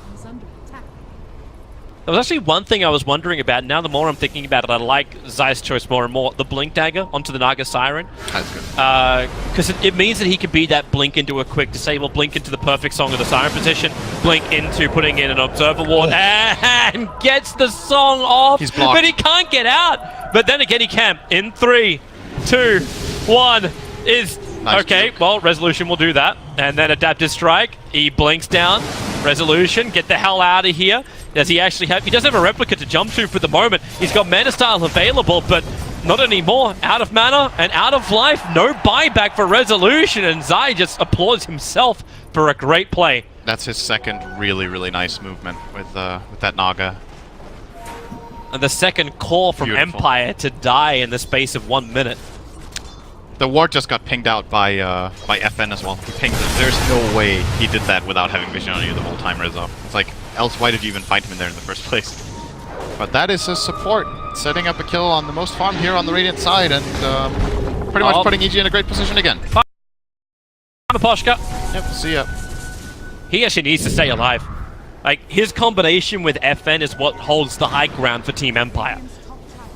Speaker 2: There was actually one thing I was wondering about. Now the more I'm thinking about it, I like Zai's choice more and more. The Blink Dagger onto the Naga Siren.
Speaker 1: That's good.
Speaker 2: Because it means that he can be that blink into a quick disable, blink into the perfect Song of the Siren position, blink into putting in an Observer Ward, and gets the song off.
Speaker 1: He's blocked.
Speaker 2: But he can't get out. But then again, he can. In 3, 2, 1 is...
Speaker 1: Nice
Speaker 2: okay,
Speaker 1: juke.
Speaker 2: well, Resolution will do that. And then Adaptive Strike. He blinks down. Resolution, get the hell out of here. Does he actually have... He does have a replica to jump to for the moment. He's got Mana Style available, but not anymore. Out of mana and out of life. No buyback for Resolution, and Zai just applauds himself for a great play.
Speaker 1: That's his second really, really nice movement with that Naga.
Speaker 2: And the second call from
Speaker 1: Beautiful.
Speaker 2: Empire to die in the space of 1 minute.
Speaker 1: The ward just got pinged out by FN as well. He pinged it. There's no way he did that without having vision on you the whole time, Rizzo. It's like, else why did you even fight him in there in the first place? But that is his support, setting up a kill on the most farm here on the Radiant side, and pretty much putting EG in a great position again.
Speaker 2: Poshka.
Speaker 1: Yep, see ya.
Speaker 2: He actually needs to stay alive. Like, his combination with FN is what holds the high ground for Team Empire.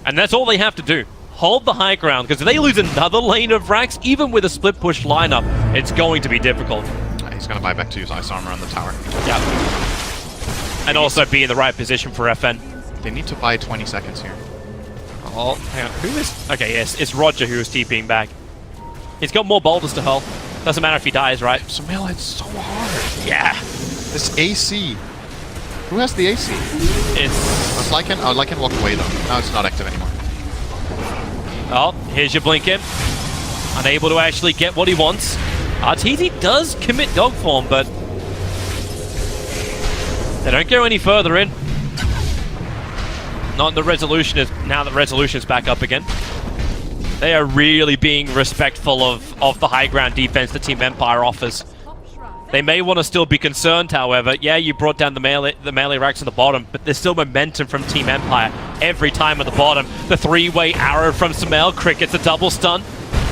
Speaker 2: And that's all they have to do. Hold the high ground, because if they lose another lane of racks, even with a split push lineup, it's going to be difficult.
Speaker 1: He's going to buy back to use Ice Armor on the tower.
Speaker 2: Yeah. And also be in the right position for FN.
Speaker 1: They need to buy 20 seconds here.
Speaker 2: Oh, hang on. Who is... Okay, yes, it's Roger who is TPing back. He's got more boulders to hurl. Doesn't matter if he dies, right?
Speaker 1: Sumail hits so hard.
Speaker 2: Yeah.
Speaker 1: This AC. Who has the AC?
Speaker 2: It's...
Speaker 1: Lycan? Oh, Lycan walked away though. Now it's not active anymore.
Speaker 2: Oh, here's your Blinken. Unable to actually get what he wants. Arteezy does commit dog form, but they don't go any further in. Not the Resolution is now that Resolution's back up again. They are really being respectful of the high ground defense that Team Empire offers. They may want to still be concerned, however. Yeah, you brought down the melee racks at the bottom, but there's still momentum from Team Empire every time at the bottom. The three-way arrow from Sumail. Crit gets a double stun.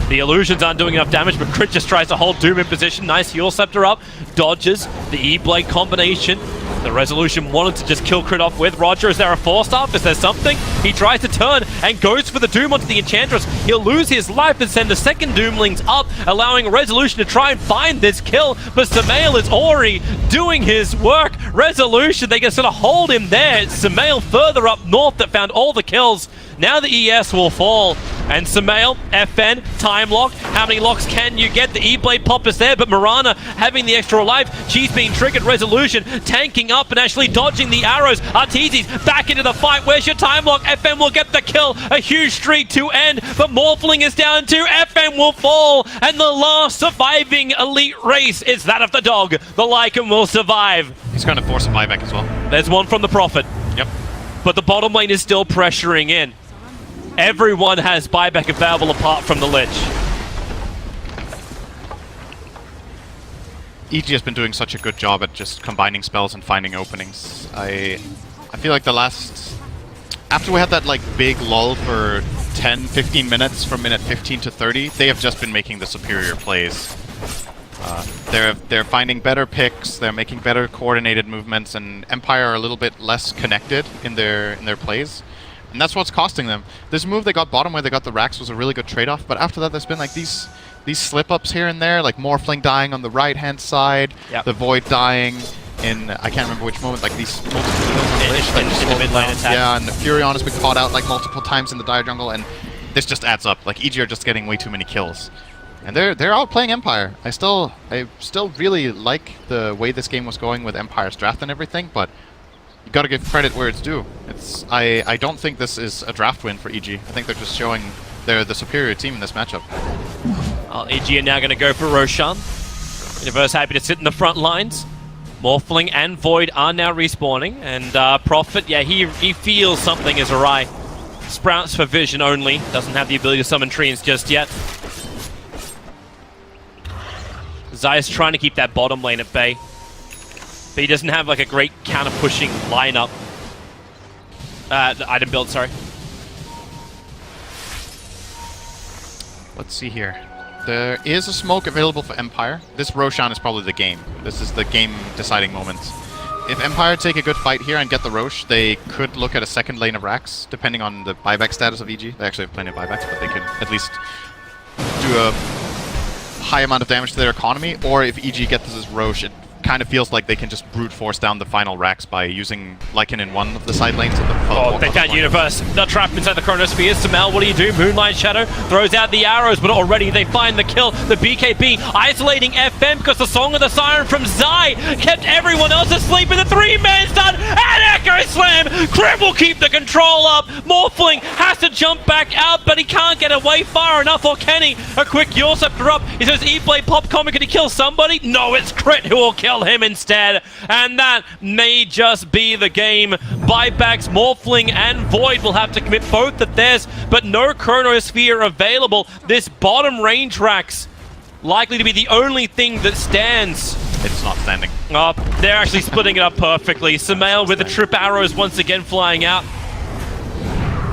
Speaker 2: The illusions aren't doing enough damage, but Crit just tries to hold Doom in position. Nice heal scepter up. Dodges the E-Blade combination. The Resolution wanted to just kill Crit off with. Roger, is there a force off? Is there something? He tries to turn and goes for the Doom onto the Enchantress. He'll lose his life and send the second Doomlings up, allowing Resolution to try and find this kill. But Sumail is already doing his work. Resolution, they can sort of hold him there. It's Sumail further up north that found all the kills. Now the ES will fall. And Sumail, FN, time lock. How many locks can you get? The E-Blade pop is there, but Mirana having the extra life. She's being triggered. Resolution tanking up and actually dodging the arrows. Arteezy's back into the fight. Where's your time lock? FN will get the kill. A huge streak to end, but Morphling is down too. FN will fall, and the last surviving elite race is that of the dog. The Lycan will survive.
Speaker 1: He's going to force a buyback as well.
Speaker 2: There's one from the Prophet.
Speaker 1: Yep. But
Speaker 2: the bottom lane is still pressuring in. Everyone has buyback available apart from the Lich.
Speaker 1: EG has been doing such a good job at just combining spells and finding openings. I feel like the last... After we had that like big lull for 10-15 minutes from minute 15 to 30, they have just been making the superior plays. They're finding better picks, they're making better coordinated movements, and Empire are a little bit less connected in their plays. And that's what's costing them. This move they got bottom where they got the racks was a really good trade-off, but after that there's been like these slip-ups here and there, like Morphling dying on the right-hand side, the Void dying in, I can't remember which moment, like these multiple kills on the Lich that just
Speaker 2: in the mid lane attack.
Speaker 1: Yeah, and the Furion has been caught out like multiple times in the Dire Jungle, and this just adds up. Like EG are just getting way too many kills. And they're outplaying Empire. I still really like the way this game was going with Empire's draft and everything, but you gotta give credit where it's due. I don't think this is a draft win for EG. I think they're just showing they're the superior team in this matchup.
Speaker 2: Well, EG are now going to go for Roshan. Universe happy to sit in the front lines. Morphling and Void are now respawning, and Prophet, yeah, he feels something is awry. Sprouts for vision only, doesn't have the ability to summon treants just yet. Zaya's trying to keep that bottom lane at bay, but he doesn't have like a great counter-pushing lineup. Item build, sorry.
Speaker 1: Let's see here. There is a smoke available for Empire. This Roshan is probably the game. This is the game-deciding moment. If Empire take a good fight here and get the Rosh, they could look at a second lane of racks, depending on the buyback status of EG. They actually have plenty of buybacks, but they could at least do a high amount of damage to their economy. Or if EG gets this Rosh, it kind of feels like they can just brute force down the final racks by using Lycan in one of the side lanes. And
Speaker 2: they found Universe. They're trapped inside the Chronosphere. Samel, what do you do? Moonlight Shadow throws out the arrows, but already they find the kill. The BKB isolating FM because the Song of the Siren from Zai kept everyone else asleep in the 3-man stun and Echo Slam. Crib will keep the control up. Morphling has to jump back out, but he can't get away far enough, or can he? A quick Yaw Scepter up. He says, E-Blade Pop Comic, can he kill somebody? No, it's Crit who will kill him instead. And that may just be the game. Buybacks, Morphling, and Void will have to commit both of theirs, but no Chronosphere available. This bottom range rack's likely to be the only thing that stands.
Speaker 1: It's not standing.
Speaker 2: Oh, they're actually splitting it up perfectly. Samael with the trip arrows once again flying out.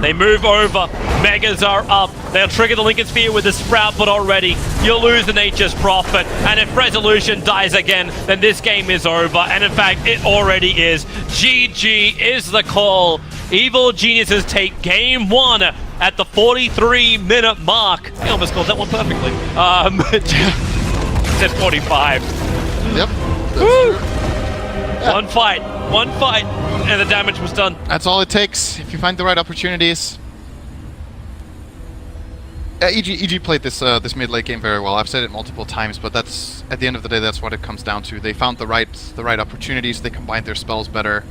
Speaker 2: They move over. Megas are up. They'll trigger the Lincoln Sphere with the Sprout, but already you'll lose the Nature's Prophet. And if Resolution dies again, then this game is over. And in fact, it already is. GG is the call. Evil Geniuses take game 1 at the 43-minute mark. I almost called that one perfectly. Said 45.
Speaker 1: Yep.
Speaker 2: Woo! Yeah. One fight, and the damage was done.
Speaker 1: That's all it takes if you find the right opportunities. EG played this mid late game very well. I've said it multiple times, but that's at the end of the day, that's what it comes down to. They found the right opportunities. They combined their spells better,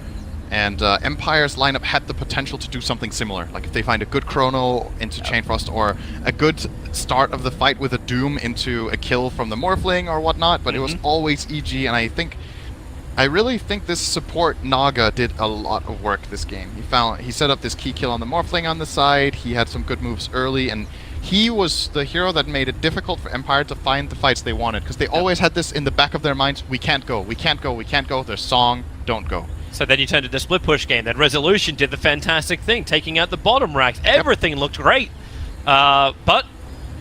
Speaker 1: and Empire's lineup had the potential to do something similar. Like if they find a good Chrono into Chainfrost, or a good start of the fight with a Doom into a kill from the Morphling or whatnot. But it was always EG, and I really think this support Naga did a lot of work this game. He set up this key kill on the Morphling on the side. He had some good moves early, and he was the hero that made it difficult for Empire to find the fights they wanted, because they always had this in the back of their minds: we can't go, we can't go, we can't go. Their song, don't go.
Speaker 2: So then you turned to the split push game. Then Resolution did the fantastic thing, taking out the bottom racks. Everything looked great, but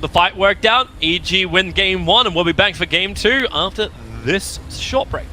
Speaker 2: the fight worked out. EG win game 1, and we'll be back for game 2 after this short break.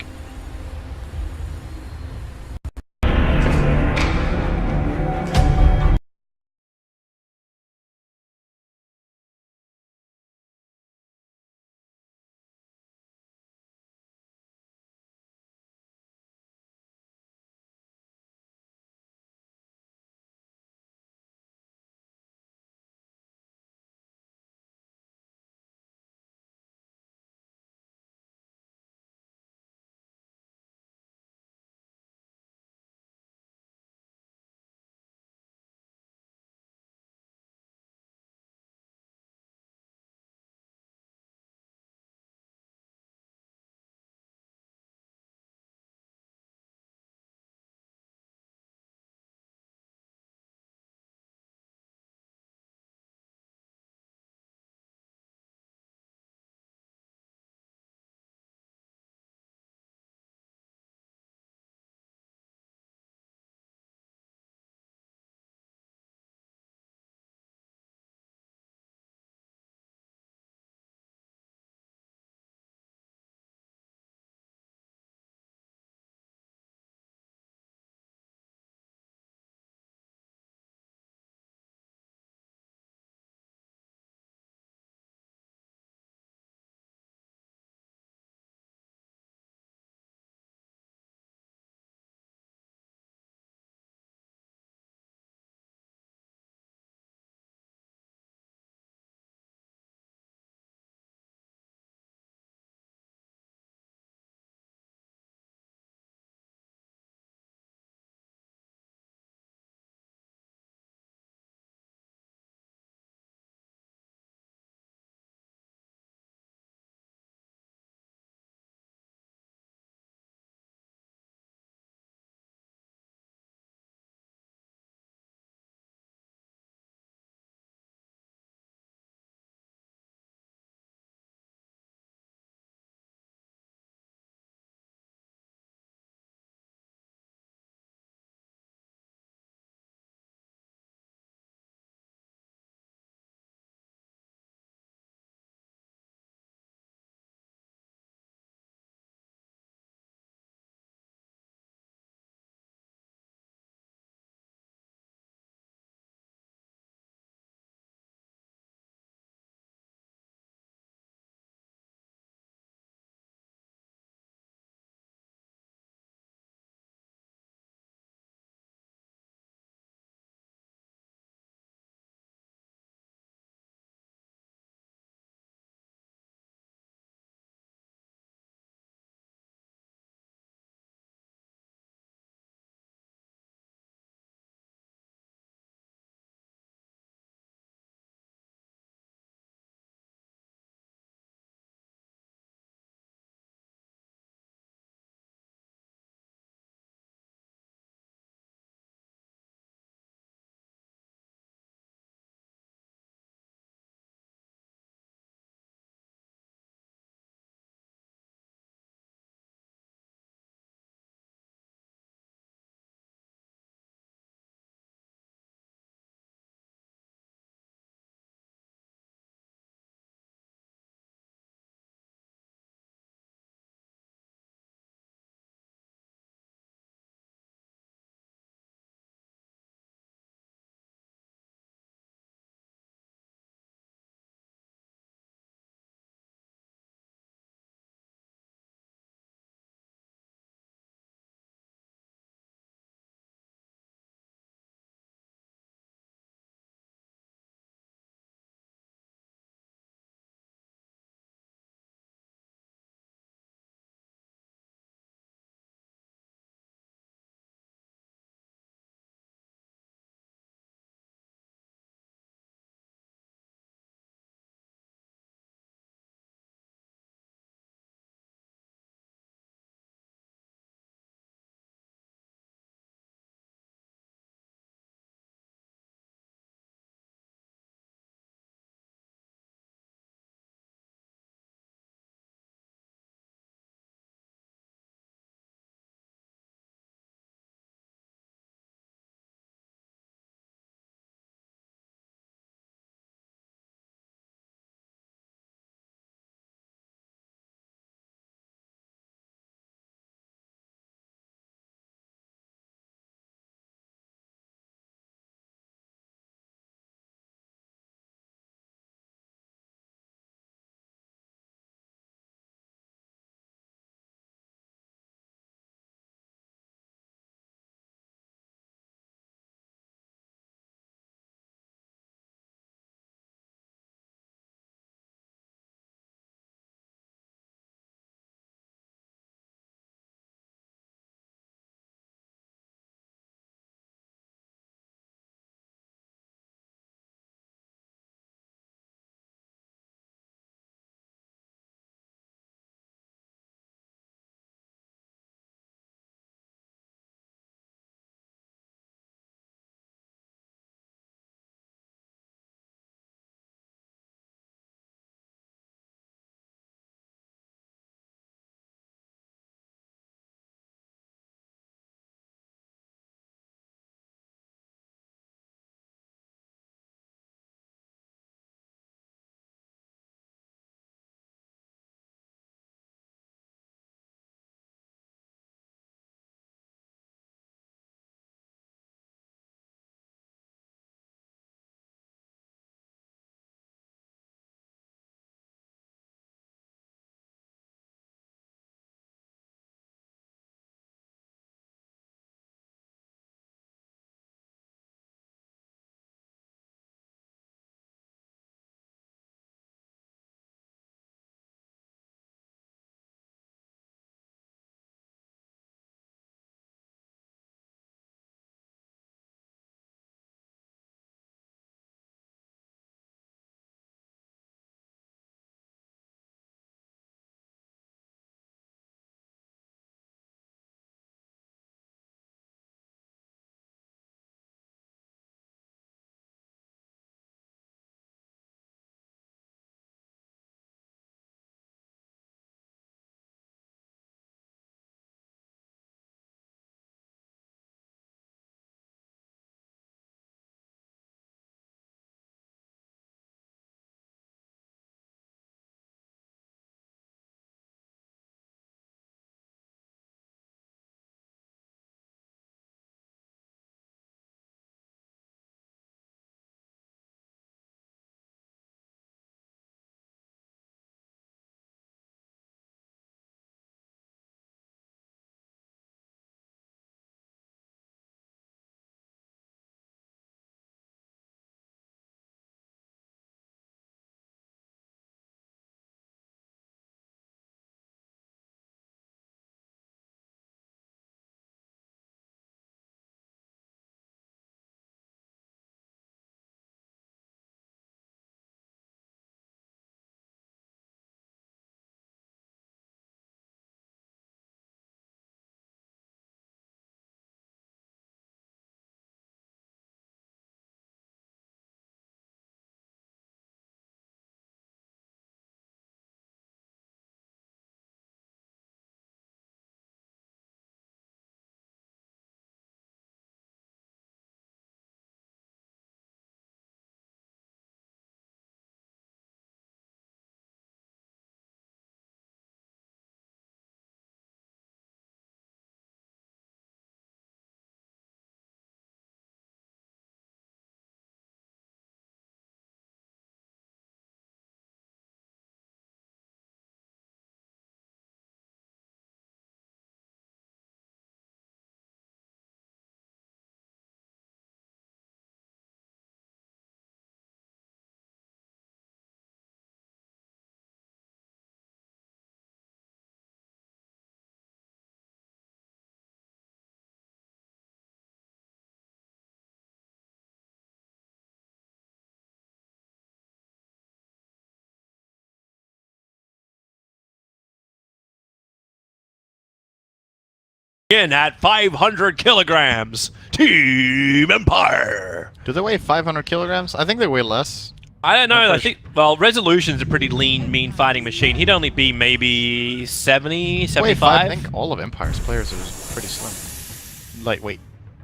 Speaker 2: in at 500 kilograms, Team Empire.
Speaker 1: Do they weigh 500 kilograms? I think they weigh less.
Speaker 2: I don't know.
Speaker 1: I'm
Speaker 2: I think, well, Resolution's a pretty lean, mean fighting machine. He'd only be maybe 70, 75.
Speaker 1: I think all of Empire's players are pretty slim. Lightweight.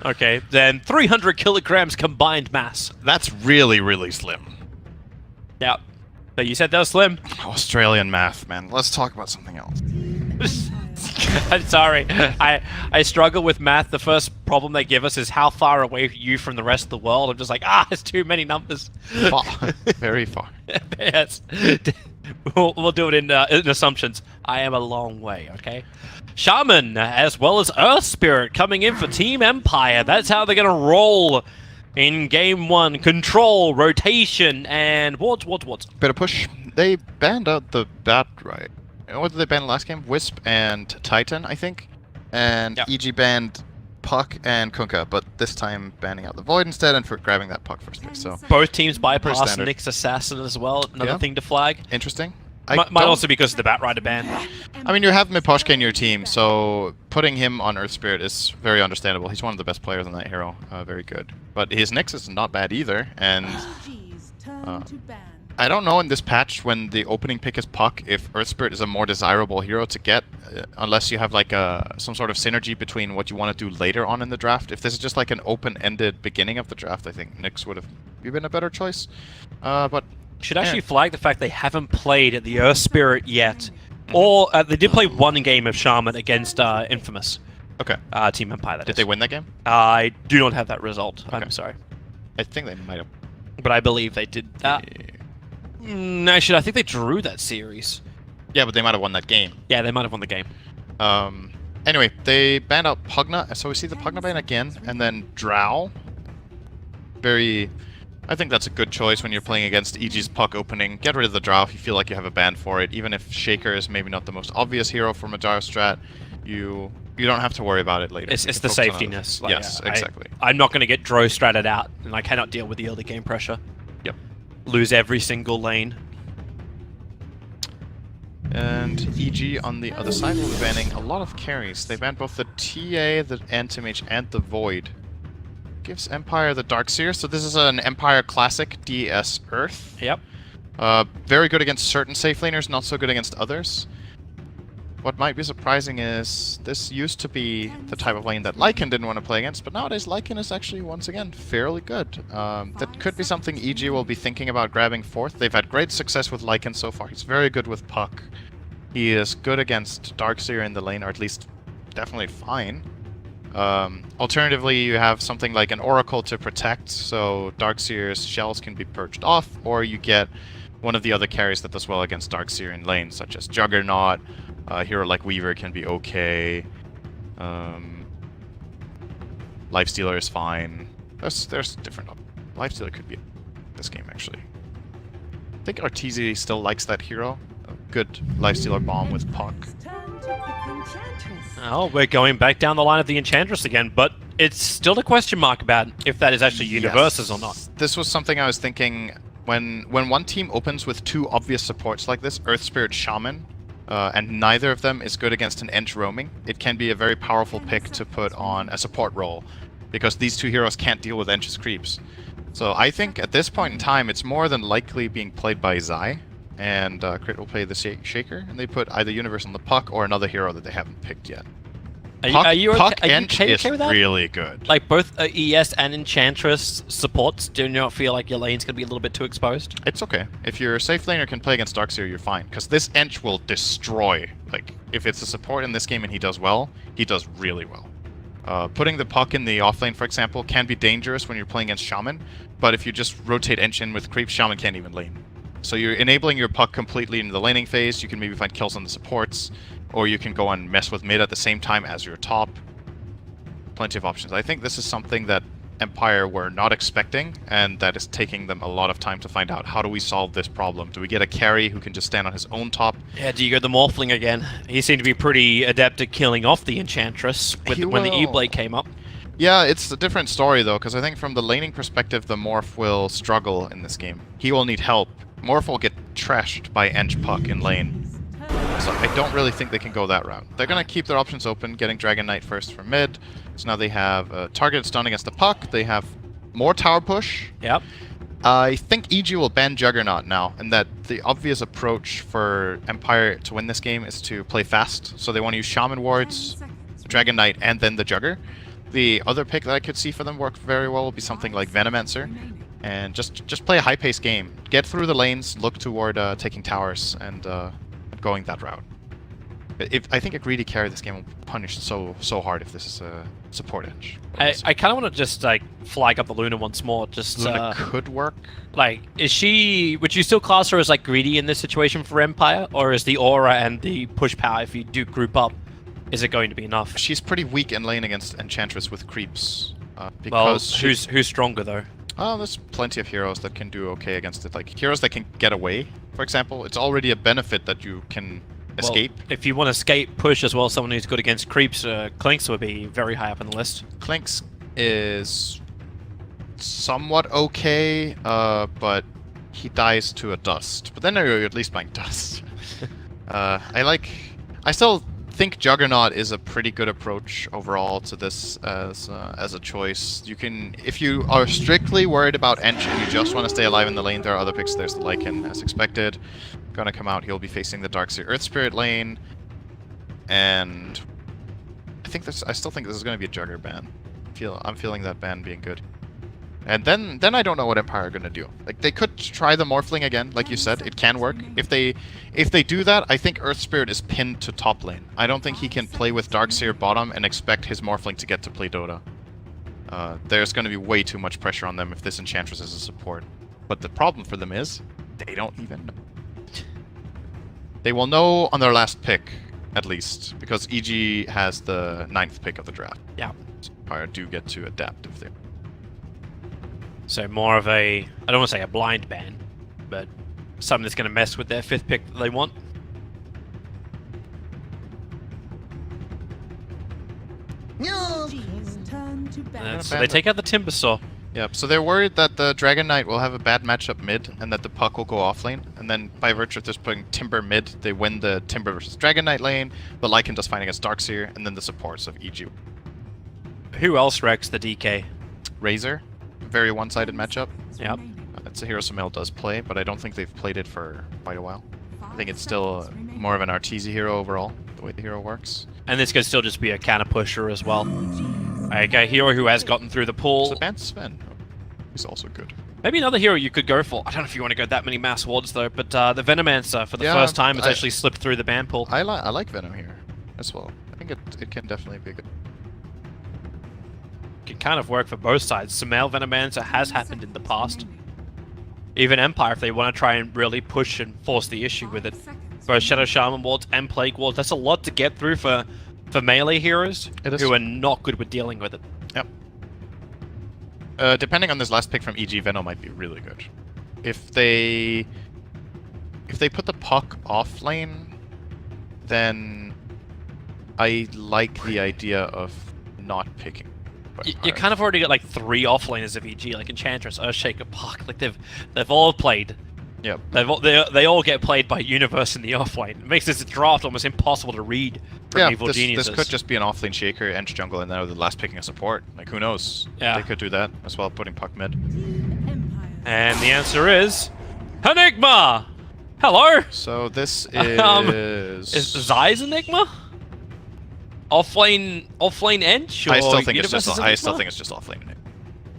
Speaker 2: Okay, then 300 kilograms combined mass.
Speaker 1: That's really, really slim.
Speaker 2: Yeah. So you said that was slim.
Speaker 1: Australian math, man. Let's talk about something else.
Speaker 2: I'm sorry. I struggle with math. The first problem they give us is how far away are you from the rest of the world. I'm just like, it's too many numbers.
Speaker 1: Far. Very far.
Speaker 2: Yes. We'll do it in assumptions. I am a long way, okay? Shaman, as well as Earth Spirit, coming in for Team Empire. That's how they're going to roll in Game 1. Control, rotation, and what?
Speaker 1: Bit of push. They banned out the bat, right? What did they ban last game? Wisp and Titan, I think. And
Speaker 2: Yep.
Speaker 1: EG banned Puck and Kunkka, but this time banning out the Void instead and for grabbing that Puck first pick. So
Speaker 2: Both teams bypass
Speaker 1: standard.
Speaker 2: Nyx Assassin as well. Another
Speaker 1: Yeah.
Speaker 2: thing to flag.
Speaker 1: interesting.
Speaker 2: Might
Speaker 1: don't-
Speaker 2: also be because of the Batrider ban.
Speaker 1: I mean, you have Miposhka in your team, so putting him on Earth Spirit is very understandable. He's one of the best players on that hero. Very good. But his Nyx is not bad either, and I don't know in this patch when the opening pick is Puck if Earth Spirit is a more desirable hero to get, unless you have like some sort of synergy between what you want to do later on in the draft. If this is just like an open-ended beginning of the draft, I think Nyx would have been a better choice. But
Speaker 2: Should actually flag the fact they haven't played at the Earth Spirit yet. Or they did play one game of Shaman against Infamous.
Speaker 1: okay,
Speaker 2: Team Empire, that
Speaker 1: did
Speaker 2: is.
Speaker 1: they win that game?
Speaker 2: I do not have that result.
Speaker 1: Okay.
Speaker 2: I'm sorry.
Speaker 1: I think they might have.
Speaker 2: But I believe they did. Actually, I think they drew that series.
Speaker 1: Yeah, but they might have won that game.
Speaker 2: Yeah, they might have won the game.
Speaker 1: Anyway, they banned out Pugna, so we see the Pugna ban again, and then Drow. I think that's a good choice when you're playing against EG's Puck opening. Get rid of the Drow if you feel like you have a ban for it. Even if Shaker is maybe not the most obvious hero for Majaro strat, you don't have to worry about it later.
Speaker 2: It's
Speaker 1: You
Speaker 2: the
Speaker 1: can focus on
Speaker 2: safetiness.
Speaker 1: others.
Speaker 2: Like,
Speaker 1: Yes, exactly.
Speaker 2: I'm not going to get Dro stratted out, and I cannot deal with the early game pressure.
Speaker 1: Yep.
Speaker 2: Lose every single lane.
Speaker 1: And EG on the other side will be banning a lot of carries. They banned both the TA, the Anti-Mage, and the Void. Gives Empire the Darkseer, so this is an Empire Classic DS Earth.
Speaker 2: Yep.
Speaker 1: Very good against certain safe laners, not so good against others. What might be surprising is this used to be the type of lane that Lycan didn't want to play against, but nowadays Lycan is actually, once again, fairly good. That could be something EG will be thinking about grabbing fourth. They've had great success with Lycan so far. He's very good with Puck. He is good against Darkseer in the lane, or at least definitely fine. Alternatively, you have something like an Oracle to protect, so Darkseer's shells can be purged off, or you get one of the other carries that does well against Darkseer in lane, such as Juggernaut. A hero like Weaver can be okay. Lifestealer is fine. There's different options. Lifestealer could be this game, actually. I think Arteezy still likes that hero. A good Lifestealer bomb with Puck.
Speaker 2: Oh, we're going back down the line of the Enchantress again, but it's still a question mark about if that is actually universes or not.
Speaker 1: This was something I was thinking when one team opens with two obvious supports like this, Earth Spirit Shaman, and neither of them is good against an Ench roaming. It can be a very powerful pick to put on a support role, because these two heroes can't deal with Ench's creeps. So I think at this point in time, it's more than likely being played by Zai, and Crit will play the Shaker, and they put either Universe on the Puck or another hero that they haven't picked yet.
Speaker 2: Are you
Speaker 1: Puck
Speaker 2: okay
Speaker 1: Ench
Speaker 2: with that?
Speaker 1: is really good.
Speaker 2: Like both ES and Enchantress supports, do you not feel like your lane's gonna be a little bit too exposed?
Speaker 1: It's okay. If your safe laner can play against Darkseer, you're fine. Because this Ench will destroy. Like, if it's a support in this game and he does well, he does really well. Putting the Puck in the offlane, for example, can be dangerous when you're playing against Shaman. But if you just rotate Ench in with creep, Shaman can't even lane. So you're enabling your Puck completely in the laning phase. You can maybe find kills on the supports. Or you can go and mess with mid at the same time as your top. Plenty of options. I think this is something that Empire were not expecting, and that is taking them a lot of time to find out. How do we solve this problem? Do we get a carry who can just stand on his own top?
Speaker 2: Yeah, do you go the Morphling again? He seemed to be pretty adept at killing off the Enchantress when the E-Blade came up.
Speaker 1: Yeah, it's a different story though, because I think from the laning perspective, the Morph will struggle in this game. He will need help. Morph will get trashed by Ench Puck in lane. So I don't really think they can go that route. They're going to keep their options open, getting Dragon Knight first for mid. So now they have a targeted stun against the puck. They have more tower push.
Speaker 2: Yep.
Speaker 1: I think EG will ban Juggernaut now, and that the obvious approach for Empire to win this game is to play fast. So they want to use Shaman Wards, Dragon Knight, and then the Jugger. The other pick that I could see for them work very well would be something like Venomancer, and just play a high-paced game. Get through the lanes, look toward taking towers, and going that route. I think a greedy carry this game will punish so hard if this is a support edge.
Speaker 2: I kind of want to just like flag up the Luna once more. Just
Speaker 1: Luna could work.
Speaker 2: Like, would you still class her as like greedy in this situation for Empire, or is the aura and the push power, if you do group up, is it going to be enough?
Speaker 1: She's pretty weak in lane against Enchantress with creeps. Because
Speaker 2: well, who's stronger though?
Speaker 1: Oh, there's plenty of heroes that can do okay against it. Like heroes that can get away, for example. It's already a benefit that you can escape.
Speaker 2: Well, if you want to escape push as well, someone who's good against creeps, Clinks would be very high up on the list.
Speaker 1: Clinks is somewhat okay, but he dies to a dust. But then you're at least buying dust. I still think Juggernaut is a pretty good approach overall to this as a choice. You can, if you are strictly worried about Ench and you just want to stay alive in the lane, there are other picks. There's the Lycan as expected. Gonna come out, he'll be facing the Darkseer Earth Spirit lane, and I still think this is gonna be a Jugger ban. I'm feeling that ban being good. And then I don't know what Empire are gonna do. Like they could try the Morphling again, like you said, it can work. If they do that, I think Earth Spirit is pinned to top lane. I don't think he can play with Darkseer bottom and expect his Morphling to get to play Dota. There's gonna be way too much pressure on them if this Enchantress is a support. But the problem for them is they don't even know. They will know on their last pick, at least, because EG has the 9th pick of the draft.
Speaker 2: Yeah.
Speaker 1: So Empire do get to adapt if they...
Speaker 2: So more of a, I don't want to say a blind ban, but something that's going to mess with their 5th pick that they want. So they take out the Timber Saw.
Speaker 1: Yep, so they're worried that the Dragon Knight will have a bad matchup mid, and that the puck will go off lane, and then by virtue of just putting Timber mid, they win the Timber versus Dragon Knight lane, the Lycan does fine against Darkseer, and then the supports of EG.
Speaker 2: Who else wrecks the DK?
Speaker 1: Razor, very one-sided matchup.
Speaker 2: Yep.
Speaker 1: It's a hero Sumail does play, but I don't think they've played it for quite a while. I think it's still more of an Arteezy hero overall, the way the hero works.
Speaker 2: And this could still just be a counter pusher as well. Like a hero who has gotten through the pool.
Speaker 1: So ban Sven. He's also good.
Speaker 2: Maybe another hero you could go for. I don't know if you want to go that many mass wards though, but the Venomancer for the first time has actually slipped through the ban pool.
Speaker 1: I like Venom here as well. I think it can definitely be good.
Speaker 2: Can kind of work for both sides. Sumail Venomancer has happened in the past. Even Empire, if they want to try and really push and force the issue with it. Both Shadow Shaman wards and Plague wards, that's a lot to get through for melee heroes who are not good with dealing with it.
Speaker 1: Yep. Depending on this last pick from EG, Venom might be really good. If they put the puck off lane, then I like the idea of not picking.
Speaker 2: You kind of already got like 3 offlaners of EG, like Enchantress, Earthshaker, Puck. Like they've all played.
Speaker 1: Yep.
Speaker 2: They all get played by Universe in the offlane. It makes this draft almost impossible to read from Evil Geniuses.
Speaker 1: This could just be an offlane Shaker, Ench jungle, and then the last picking a support. Like who knows?
Speaker 2: Yeah.
Speaker 1: They could do that as well, putting Puck mid.
Speaker 2: And the answer is Enigma. Hello.
Speaker 1: So this is
Speaker 2: Zai's Enigma? Offlane Ench?
Speaker 1: I still think it's just offlane Enigma.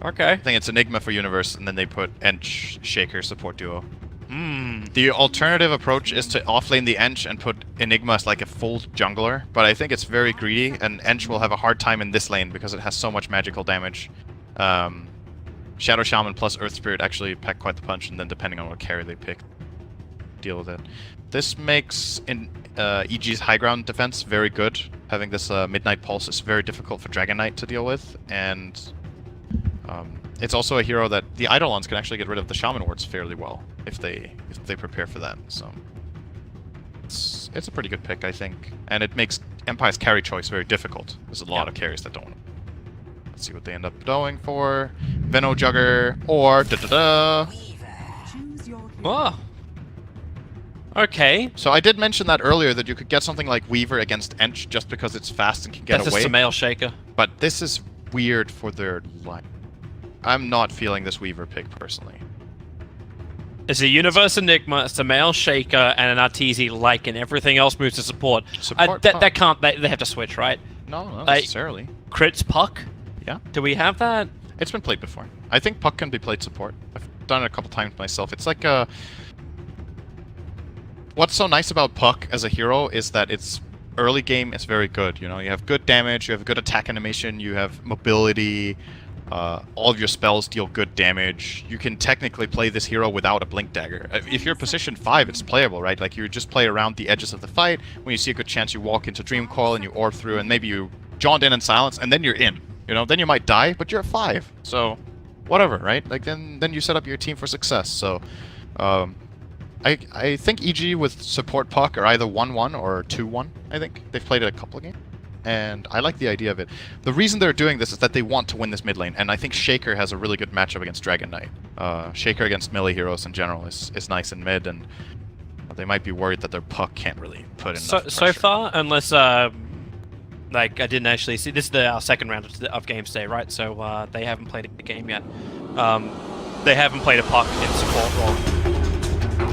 Speaker 2: Okay.
Speaker 1: I think it's Enigma for Universe, and then they put Ench Shaker support duo.
Speaker 2: Hmm.
Speaker 1: The alternative approach is to offlane the Ench and put Enigma as like a full jungler, but I think it's very greedy, and Ench will have a hard time in this lane because it has so much magical damage. Shadow Shaman plus Earth Spirit actually pack quite the punch, and then depending on what carry they pick, deal with it. This makes EG's high ground defense very good. Having this Midnight Pulse is very difficult for Dragon Knight to deal with, and it's also a hero that the Eidolons can actually get rid of the Shaman wards fairly well if they prepare for that. So it's a pretty good pick, I think, and it makes Empire's carry choice very difficult. There's a lot of carries that don't. Let's see what they end up going for. Veno Jugger or da da da.
Speaker 2: Oh. Okay.
Speaker 1: So I did mention that earlier, that you could get something like Weaver against Ench just because it's fast and can get
Speaker 2: That's
Speaker 1: away.
Speaker 2: a Samael Shaker.
Speaker 1: But this is weird for their line. I'm not feeling this Weaver pick personally.
Speaker 2: It's a Universe Enigma, Samael Shaker, and an Arteezy like, and everything else moves to support. That can't. They have to switch, right?
Speaker 1: No, not
Speaker 2: Like,
Speaker 1: necessarily.
Speaker 2: Crits Puck?
Speaker 1: Yeah.
Speaker 2: Do we have that?
Speaker 1: It's been played before. I think Puck can be played support. I've done it a couple times myself. It's like a... What's so nice about Puck as a hero is that its early game is very good. You know, you have good damage, you have good attack animation, you have mobility, all of your spells deal good damage. You can technically play this hero without a Blink Dagger. If you're position 5, it's playable, right? Like, you just play around the edges of the fight. When you see a good chance, you walk into Dream Coil and you orb through, and maybe you jaunt in silence, and then you're in. You know, then you might die, but you're at 5. So, whatever, right? Like, then you set up your team for success. So, I think EG with support Puck are either 1-1 or 2-1, I think. They've played it a couple of games. And I like the idea of it. The reason they're doing this is that they want to win this mid lane, and I think Shaker has a really good matchup against Dragon Knight. Shaker against melee heroes in general is nice in mid, and they might be worried that their Puck can't really put in enough
Speaker 2: So
Speaker 1: pressure.
Speaker 2: far, unless like I didn't actually see, this is our second round of games today, right? So they haven't played a game yet. They haven't played a Puck in support role.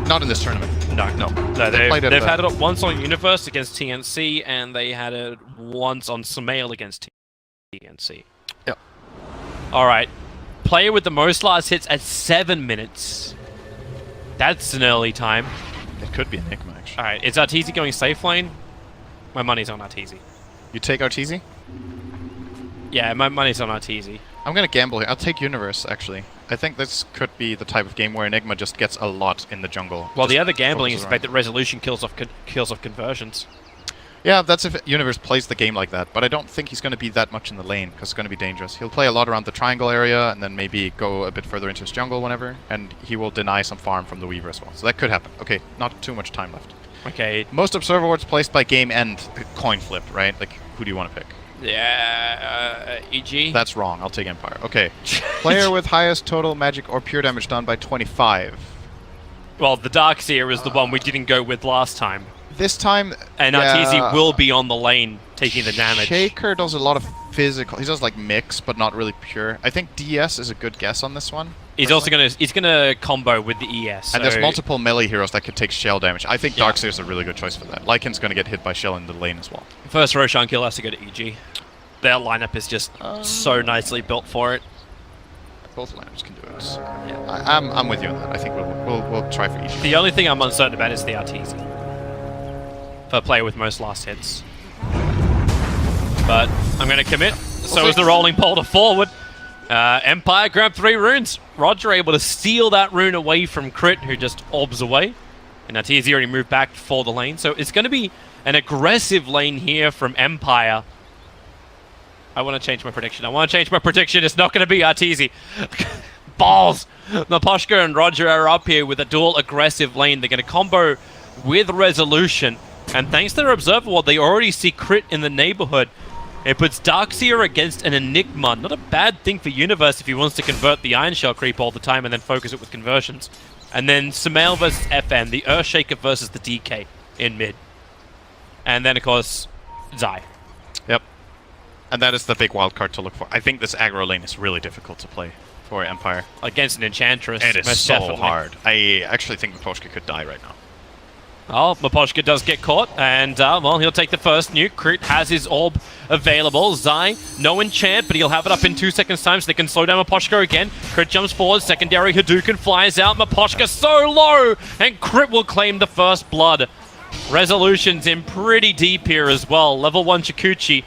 Speaker 1: Not in this tournament.
Speaker 2: No.
Speaker 1: They've
Speaker 2: had it once on Universe against TNC, and they had it once on Samael against TNC.
Speaker 1: Yep.
Speaker 2: Alright. Player with the most last hits at 7 minutes. That's an early time.
Speaker 1: It could be Enigma, actually.
Speaker 2: Alright, is Arteezy going safe lane? My money's on Arteezy.
Speaker 1: You take Arteezy?
Speaker 2: Yeah, my money's on Arteezy.
Speaker 1: I'm gonna gamble here. I'll take Universe, actually. I think this could be the type of game where Enigma just gets a lot in the jungle.
Speaker 2: Well,
Speaker 1: Just
Speaker 2: the other gambling is
Speaker 1: focuses
Speaker 2: the
Speaker 1: around.
Speaker 2: fact that Resolution kills off conversions.
Speaker 1: Yeah, that's if Universe plays the game like that, but I don't think he's going to be that much in the lane, because it's going to be dangerous. He'll play a lot around the triangle area, and then maybe go a bit further into his jungle whenever, and he will deny some farm from the Weaver as well. So that could happen. Okay, not too much time left.
Speaker 2: Okay.
Speaker 1: Most observer wards placed by game end, coin flip, right? Like, who do you want to pick?
Speaker 2: Yeah, EG?
Speaker 1: That's wrong. I'll take Empire. Okay. Player with highest total magic or pure damage done by 25.
Speaker 2: Well, the Darkseer is the one we didn't go with last time.
Speaker 1: This time...
Speaker 2: And
Speaker 1: yeah,
Speaker 2: Arteezy will be on the lane taking the damage.
Speaker 1: Shaker does a lot of physical... He does, like, mix, but not really pure. I think DS is a good guess on this one.
Speaker 2: He's also gonna combo with the ES.
Speaker 1: And there's
Speaker 2: so-
Speaker 1: multiple melee heroes that could take shell damage. I think Darkseer is a really good choice for that. Lycan's going to get hit by shell in the lane as well.
Speaker 2: First Roshan kill has to go to EG. Their lineup is just so nicely built for it.
Speaker 1: Both lineups can do it.
Speaker 2: Yeah.
Speaker 1: I'm with you on that. I think we'll try for each.
Speaker 2: The only thing I'm uncertain about is the Arteezy. For a player with most last hits. But I'm going to commit. So is the rolling boulder forward. Empire grabbed 3 runes. Roger able to steal that rune away from Crit, who just orbs away. And Arteezy already moved back for the lane. So it's going to be an aggressive lane here from Empire. I want to change my prediction. It's not going to be Arteezy. Balls! Naposhka and Roger are up here with a dual aggressive lane. They're going to combo with Resolution. And thanks to their Observer Ward, they already see Crit in the neighborhood. It puts Darkseer against an Enigma. Not a bad thing for Universe if he wants to convert the Iron Shell creep all the time and then focus it with conversions. And then Samael versus FN, the Earthshaker versus the DK in mid. And then, of course, Zai.
Speaker 1: Yep. And that is the big wild card to look for. I think this aggro lane is really difficult to play for Empire.
Speaker 2: Against an Enchantress.
Speaker 1: It is
Speaker 2: most
Speaker 1: so
Speaker 2: definitely.
Speaker 1: hard. I actually think Maposhka could die right now.
Speaker 2: Oh, Maposhka does get caught, and, well, he'll take the first nuke. Crit has his orb available. Zai, no enchant, but he'll have it up in 2 seconds' time, so they can slow down Maposhka again. Crit jumps forward, secondary Hadouken flies out. Maposhka so low, and Crit will claim the first blood. Resolution's in pretty deep here as well. Level 1 Chikuchi.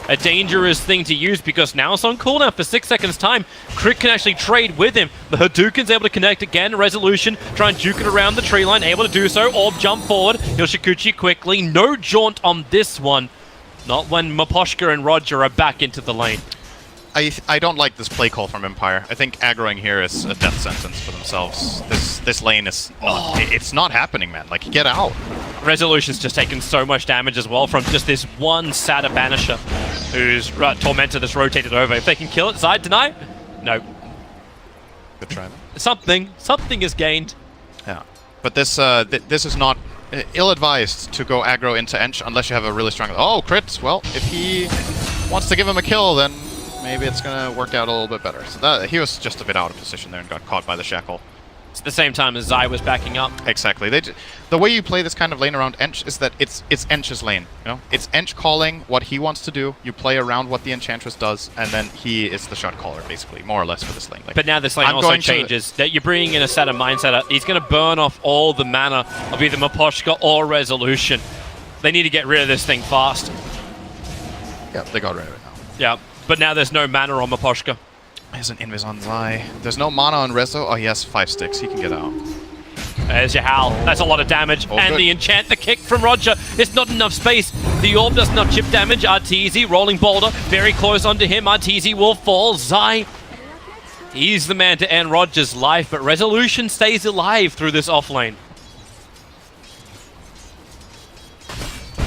Speaker 2: A dangerous thing to use because now it's on cooldown for 6 seconds time. Crit can actually trade with him. The Hadouken's able to connect again. Resolution, try and juke it around the tree line. Able to do so. Orb jump forward. He'll Shikuchi quickly. No jaunt on this one. Not when Maposhka and Roger are back into the lane.
Speaker 1: I don't like this play call from Empire. I think aggroing here is a death sentence for themselves. This lane is... It's not happening, man. Like, get out.
Speaker 2: Resolution's just taken so much damage as well from just this one Sada Banisher who's Tormentor that's rotated over. If they can kill it, Zai deny? No.
Speaker 1: Good try.
Speaker 2: Something is gained.
Speaker 1: Yeah. But this this is not ill-advised to go aggro into Ench unless you have a really strong... Oh, crit! Well, if he wants to give him a kill, then maybe it's going to work out a little bit better. So he was just a bit out of position there and got caught by the shackle.
Speaker 2: It's the same time as Zai was backing up.
Speaker 1: Exactly. The way you play this kind of lane around Ench is that it's Ench's lane. You know, it's Ench calling what he wants to do. You play around what the Enchantress does, and then he is the shot caller, basically, more or less for this lane. Like,
Speaker 2: but now this lane also changes. That you're bringing in a set of mindset. He's going to burn off all the mana of either Miposhka or Resolution. They need to get rid of this thing fast.
Speaker 1: Yeah, they got rid of it now.
Speaker 2: Yeah, but now there's no mana on Miposhka.
Speaker 1: There's an Invis on Zai. There's no mana on Rezo. Oh, he has 5 sticks. He can get out.
Speaker 2: There's your Howl. That's a lot of damage.
Speaker 1: Oh,
Speaker 2: and
Speaker 1: good.
Speaker 2: the enchant, the kick from Roger. There's not enough space. The orb does not chip damage. Arteezy, rolling boulder, very close onto him. Arteezy will fall. Zai, he's the man to end Roger's life, but Resolution stays alive through this offlane.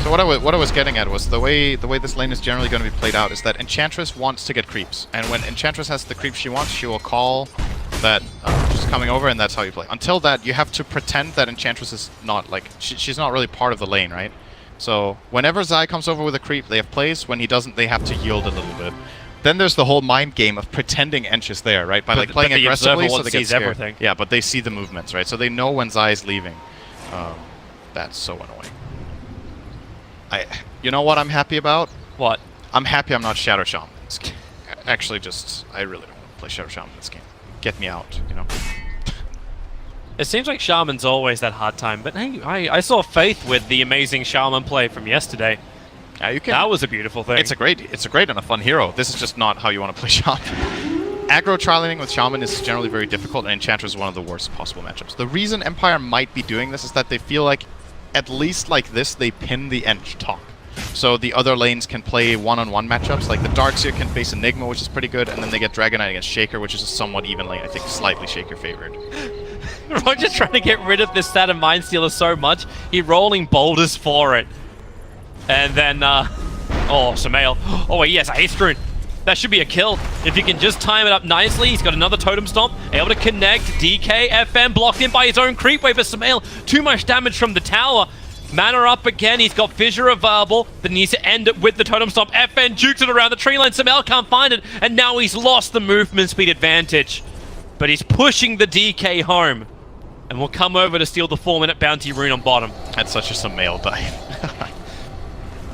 Speaker 1: So what I was getting at was the way this lane is generally going to be played out is that Enchantress wants to get creeps, and when Enchantress has the creeps she wants, she will call that she's coming over, and that's how you play. Until that, you have to pretend that Enchantress is not, like, she's not really part of the lane, right? So whenever Zai comes over with a creep, they have plays. When he doesn't, they have to yield a little bit. Then there's the whole mind game of pretending Ench is there, right? By like playing aggressively, so they get scared.
Speaker 2: Everything.
Speaker 1: Yeah, but they see the movements, right? So they know when Zai is leaving. That's so annoying. You know what I'm happy about?
Speaker 2: What?
Speaker 1: I'm happy I'm not Shadow Shaman in this game. Actually, I really don't want to play Shadow Shaman in this game. Get me out, you know?
Speaker 2: It seems like Shaman's always that hard time, but hey, I saw Faith with the amazing Shaman play from yesterday.
Speaker 1: Yeah, you can.
Speaker 2: That was a beautiful thing.
Speaker 1: It's a great and a fun hero. This is just not how you want to play Shaman. Aggro trialing with Shaman is generally very difficult, and Enchantress is one of the worst possible matchups. The reason Empire might be doing this is that they feel like, at least like this, they pin the Ench top. So the other lanes can play one-on-one matchups, like the Darkseer can face Enigma, which is pretty good, and then they get Dragon Knight against Shaker, which is a somewhat even lane. I think slightly Shaker favored.
Speaker 2: Roger's trying to get rid of this stat of Mindstealer so much, he's rolling boulders for it. And then, oh, Samael. Oh, wait, yes, a Haste Rune. That should be a kill. If you can just time it up nicely, he's got another Totem Stomp, able to connect. DK, FM blocked in by his own creep wave, but Samael, too much damage from the tower. Mana up again, he's got Fissure available, but needs to end it with the Totem Stomp. FN jukes it around the tree line, Samael can't find it, and now he's lost the movement speed advantage. But he's pushing the DK home, and will come over to steal the 4-minute bounty rune on bottom.
Speaker 1: That's such a Samael dive.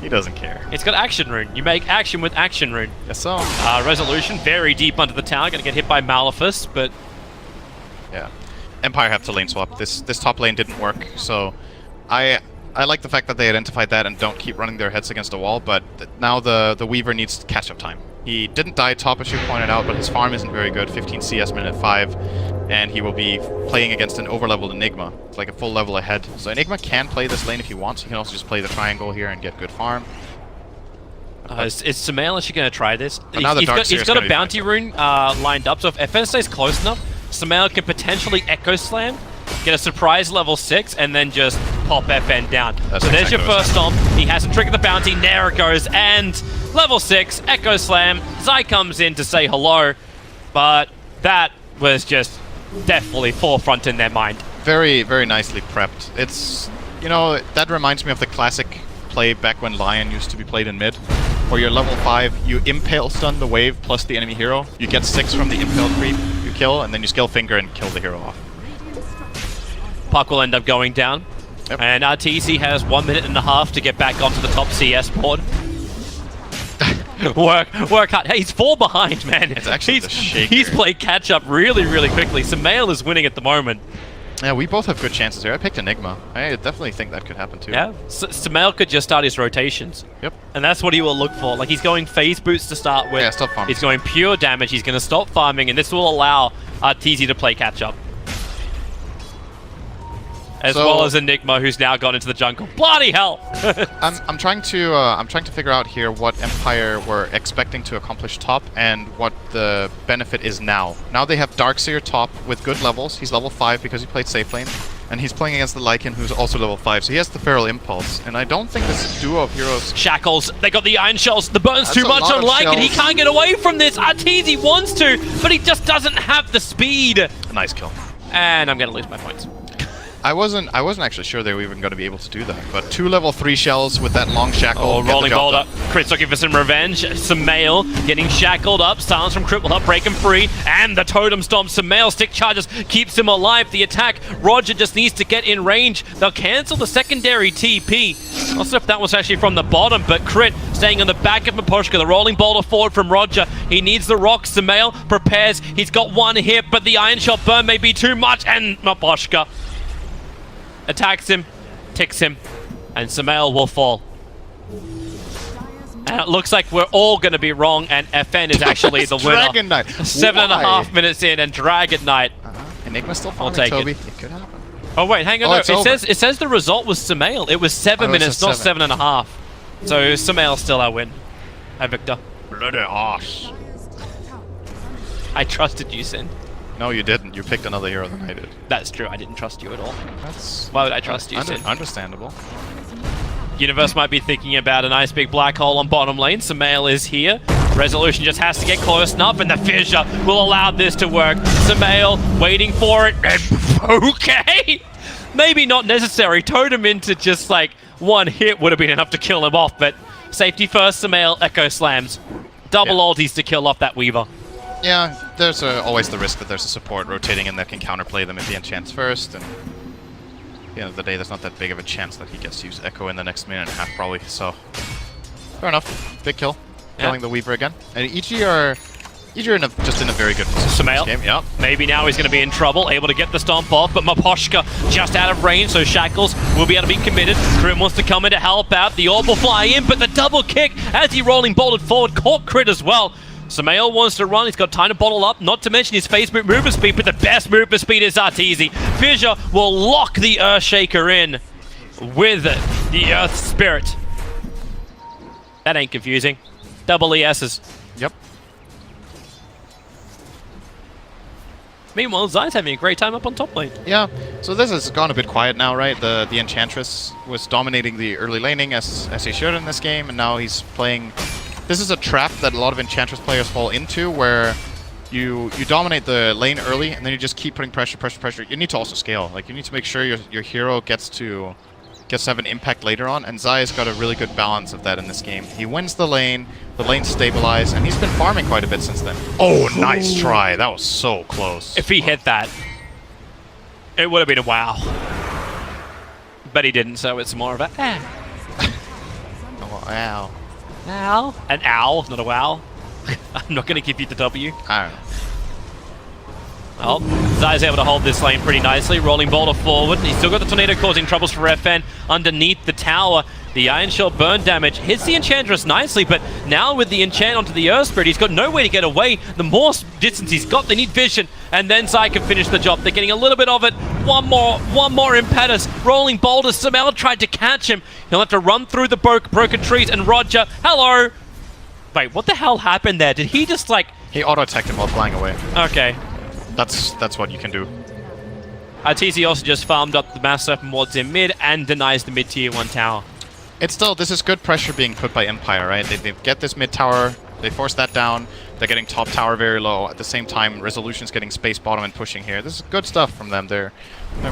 Speaker 1: He doesn't care.
Speaker 2: It's got Action Rune. You make action with Action Rune.
Speaker 1: Yes, so.
Speaker 2: Resolution, very deep under the tower, gonna get hit by Maleficus, but...
Speaker 1: Yeah. Empire have to lane swap. This top lane didn't work, so... I like the fact that they identified that and don't keep running their heads against a wall, but now the Weaver needs catch-up time. He didn't die top, as you pointed out, but his farm isn't very good, 15 CS minute 5, and he will be playing against an over-leveled Enigma. It's like a full level ahead. So Enigma can play this lane if he wants. He can also just play the triangle here and get good farm.
Speaker 2: Is Samael actually going to try this?
Speaker 1: He's
Speaker 2: got a bounty rune lined up, so if FN stays close enough, Samael can potentially Echo Slam, get a surprise level 6, and then just pop FN down. So there's your first stomp. He hasn't triggered the bounty. There it goes. And level 6, Echo Slam. Zai comes in to say hello, but that was just definitely forefront in their mind.
Speaker 1: Very, very nicely prepped. It's, you know, that reminds me of the classic play back when Lion used to be played in mid, where you're level 5, you impale stun the wave plus the enemy hero, you get 6 from the impale creep, you kill, and then you skill finger and kill the hero off.
Speaker 2: Puck will end up going down. Yep. And RTC has 1.5 minutes to get back onto the top CS board. work hard. Hey, he's 4 behind, man.
Speaker 1: It's actually the Shaker.
Speaker 2: He's played catch up really, really quickly. Samael is winning at the moment.
Speaker 1: Yeah, we both have good chances here. I picked Enigma. I definitely think that could happen too.
Speaker 2: Yeah, Samael could just start his rotations.
Speaker 1: Yep.
Speaker 2: And that's what he will look for. Like, he's going phase boots to start with.
Speaker 1: Yeah, stop farming.
Speaker 2: He's going pure damage. He's going to stop farming, and this will allow RTZ to play catch up. As well as Enigma, who's now gone into the jungle. Bloody hell!
Speaker 1: I'm trying to figure out here what Empire were expecting to accomplish top and what the benefit is now. Now they have Darkseer top with good levels. He's level 5 because he played safe lane, and he's playing against the Lycan, who's also level 5. So he has the Feral Impulse, and I don't think this duo of heroes.
Speaker 2: Shackles. They got the Iron Shells. The burn's
Speaker 1: That's
Speaker 2: too much on Lycan. He
Speaker 1: shells.
Speaker 2: can't get away from this. Arteezy wants to, but he just doesn't have the speed.
Speaker 1: Nice kill.
Speaker 2: And I'm gonna lose my points.
Speaker 1: I wasn't actually sure they were even going to be able to do that. But 2 level 3 shells with that long shackle.
Speaker 2: Oh, rolling bolt up. Crit's looking for some revenge. Sumail getting shackled up. Silence from Crit will help break him free. And the totem stomp. Sumail stick charges keeps him alive. The attack. Roger just needs to get in range. They'll cancel the secondary TP. Not sure if that was actually from the bottom, but Crit staying on the back of Miposhka. The rolling boulder forward from Roger. He needs the rock. Sumail prepares. He's got 1 hit, but the Iron Shot burn may be too much. And Miposhka attacks him, ticks him, and Sumail will fall. And it looks like we're all going to be wrong, and FN is actually the winner.
Speaker 1: Dragon Knight.
Speaker 2: 7.5 minutes in, and Dragon Knight.
Speaker 1: Enigma still
Speaker 2: I'll
Speaker 1: farming,
Speaker 2: take
Speaker 1: Toby.
Speaker 2: it.
Speaker 1: It could happen.
Speaker 2: Oh wait, hang on.
Speaker 1: Oh,
Speaker 2: No, it says the result was Sumail. It was 7 minutes, not 7.5. So Sumail's still our win. Hi, Victor.
Speaker 1: Bloody arse.
Speaker 2: I trusted you, Sin.
Speaker 1: No, you didn't. You picked another hero than I did.
Speaker 2: That's true. I didn't trust you at all.
Speaker 1: That's
Speaker 2: Why would I trust you, Sin?
Speaker 1: Understandable.
Speaker 2: Universe might be thinking about a nice big black hole on bottom lane. Sumail is here. Resolution just has to get close enough, and the fissure will allow this to work. Sumail waiting for it, and okay! Maybe not necessary. Totem into just like 1 hit would have been enough to kill him off, but safety first, Sumail, Echo slams. Double ultis to kill off that Weaver.
Speaker 1: Yeah, there's always the risk that there's a support rotating in that can counterplay them if he enchants first, and at the end of the day, there's not that big of a chance that he gets to use Echo in the next minute and a half, probably, so fair enough. Big kill. Killing the Weaver again. And EG are just in a very good position
Speaker 2: Sumail.
Speaker 1: in this game. Yep.
Speaker 2: Maybe now he's going to be in trouble, able to get the stomp off, but Miposhka just out of range, so Shackles will be able to be committed. Crit wants to come in to help out. The orb will fly in, but the double kick as he rolling bolted forward caught Crit as well. Sumail wants to run, he's got time to bottle up, not to mention his face movement speed, but the best movement speed is Arteezy. Fissure will lock the Earthshaker in with the Earth Spirit. That ain't confusing. Double ESs.
Speaker 1: Yep.
Speaker 2: Meanwhile, Zai's having a great time up on top lane.
Speaker 1: Yeah, so this has gone a bit quiet now, right? The Enchantress was dominating the early laning as he should in this game, and now he's playing... This is a trap that a lot of Enchantress players fall into, where you dominate the lane early, and then you just keep putting pressure. You need to also scale. Like, you need to make sure your hero gets to have an impact later on, and Zai's got a really good balance of that in this game. He wins the lane's stabilized, and he's been farming quite a bit since then. Oh, nice try. That was so close.
Speaker 2: If he hit that, it would have been a wow. But he didn't, so it's more of a
Speaker 1: Oh, ow.
Speaker 2: Ow. An owl, not a wow. I'm not going to give you the W.
Speaker 1: I don't know.
Speaker 2: Well, Zai's able to hold this lane pretty nicely. Rolling boulder forward. He's still got the tornado causing troubles for FN underneath the tower. The Iron Shell burn damage hits the Enchantress nicely, but now with the enchant onto the Earth Spirit, he's got no way to get away. The more distance he's got, they need vision, and then Zai can finish the job. They're getting a little bit of it. One more impetus. Rolling boulder. Sumail tried to catch him. He'll have to run through the broken trees, and Roger, hello! Wait, what the hell happened there? Did he just like...
Speaker 1: He auto-attacked him while flying away.
Speaker 2: Okay.
Speaker 1: That's what you can do.
Speaker 2: Arteezy also just farmed up the Mass Serpent wards in mid and denies the mid-tier 1 tower.
Speaker 1: It's still, this is good pressure being put by Empire, right? They get this mid tower, they force that down, they're getting top tower very low. At the same time, Resolution's getting space bottom and pushing here. This is good stuff from them. They're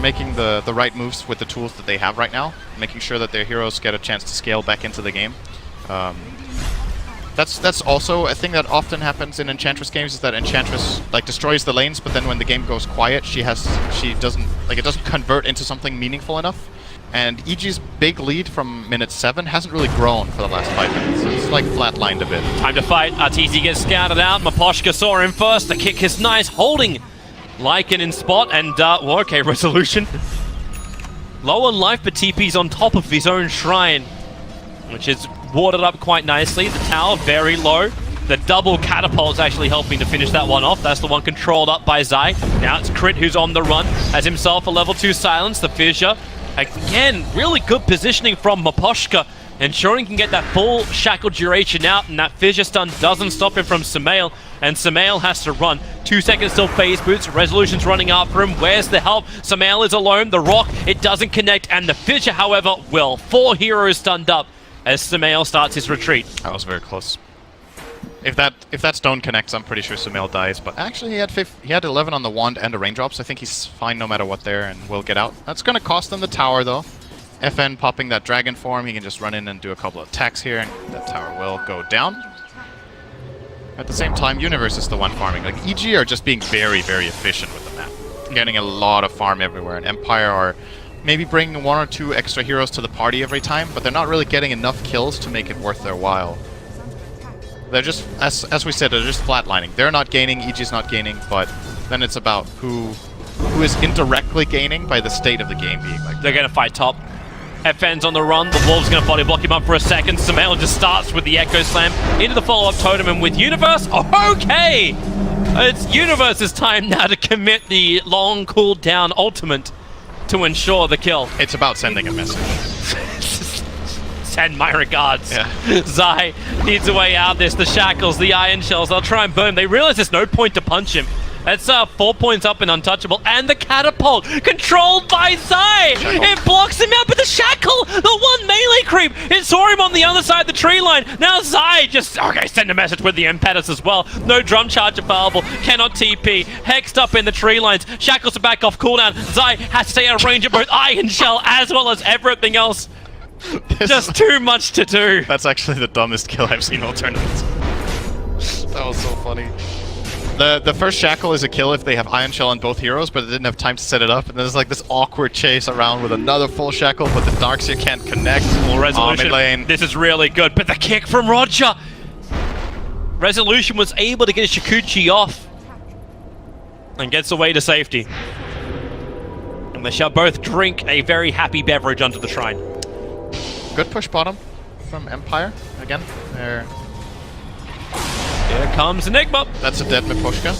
Speaker 1: making the right moves with the tools that they have right now, making sure that their heroes get a chance to scale back into the game. That's also a thing that often happens in Enchantress games, is that Enchantress like destroys the lanes, but then when the game goes quiet, it doesn't convert into something meaningful enough. And EG's big lead from minute 7 hasn't really grown for the last 5 minutes. It's like flatlined a bit.
Speaker 2: Time to fight. Arteezy gets scouted out. Miposhka saw him first. The kick is nice, holding Lycan in spot, and well, okay, Resolution. Low on life, but TP's on top of his own shrine, which is warded up quite nicely. The tower very low. The double catapult's actually helping to finish that one off. That's the one controlled up by Zai. Now it's Crit who's on the run. Has himself a level 2 silence. The fissure. Again, really good positioning from Miposhka, ensuring he can get that full shackle duration out, and that fissure stun doesn't stop him from Sumail, and Sumail has to run. 2 seconds till phase boots. Resolution's running after him. Where's the help? Sumail is alone. The rock, it doesn't connect, and the fissure, however, will. 4 heroes stunned up as Sumail starts his retreat.
Speaker 1: That was very close. If that stone connects, I'm pretty sure Sumail dies. But actually, he had 11 on the wand and the raindrops. I think he's fine no matter what there, and will get out. That's gonna cost him the tower though. FN popping that dragon form, he can just run in and do a couple of attacks here, and that tower will go down. At the same time, Universe is the one farming. Like, EG are just being very, very efficient with the map. Getting a lot of farm everywhere, and Empire are maybe bringing 1 or 2 extra heroes to the party every time, but they're not really getting enough kills to make it worth their while. They're just, as we said, they're just flatlining. They're not gaining, EG's not gaining, but then it's about who is indirectly gaining by the state of the game being like that.
Speaker 2: They're going to fight top. FN's on the run, the Wolves going to body block him up for a second. Sumail just starts with the Echo Slam into the follow-up totem, and with Universe, okay! It's Universe's time now to commit the long cooldown ultimate to ensure the kill.
Speaker 1: It's about sending a message.
Speaker 2: Send my regards.
Speaker 1: Yeah.
Speaker 2: Zai needs a way out of this. The shackles, the iron shells, they'll try and burn him. They realize there's no point to punch him. That's 4 points up and untouchable. And the catapult, controlled by Zai!
Speaker 1: Shackle.
Speaker 2: It blocks him out, but the shackle, the one melee creep, it saw him on the other side of the tree line. Now Zai just, okay, send a message with the impetus as well. No drum charge available, cannot TP. Hexed up in the tree lines. Shackles are back off cooldown. Zai has to stay out of range of both iron shell as well as everything else. Just too much to do.
Speaker 1: That's actually the dumbest kill I've seen all tournaments. That was so funny. The first shackle is a kill if they have Iron Shell on both heroes, but it didn't have time to set it up. And there's like this awkward chase around with another full shackle, but the Darkseer can't connect.
Speaker 2: Well, Resolution,
Speaker 1: mid lane.
Speaker 2: This is really good, but the kick from Roger! Resolution was able to get Shikuchi off and gets away to safety. And they shall both drink a very happy beverage under the shrine.
Speaker 1: Good push bottom from Empire. Again, they're...
Speaker 2: Here comes Enigma.
Speaker 1: That's a dead Miposhka.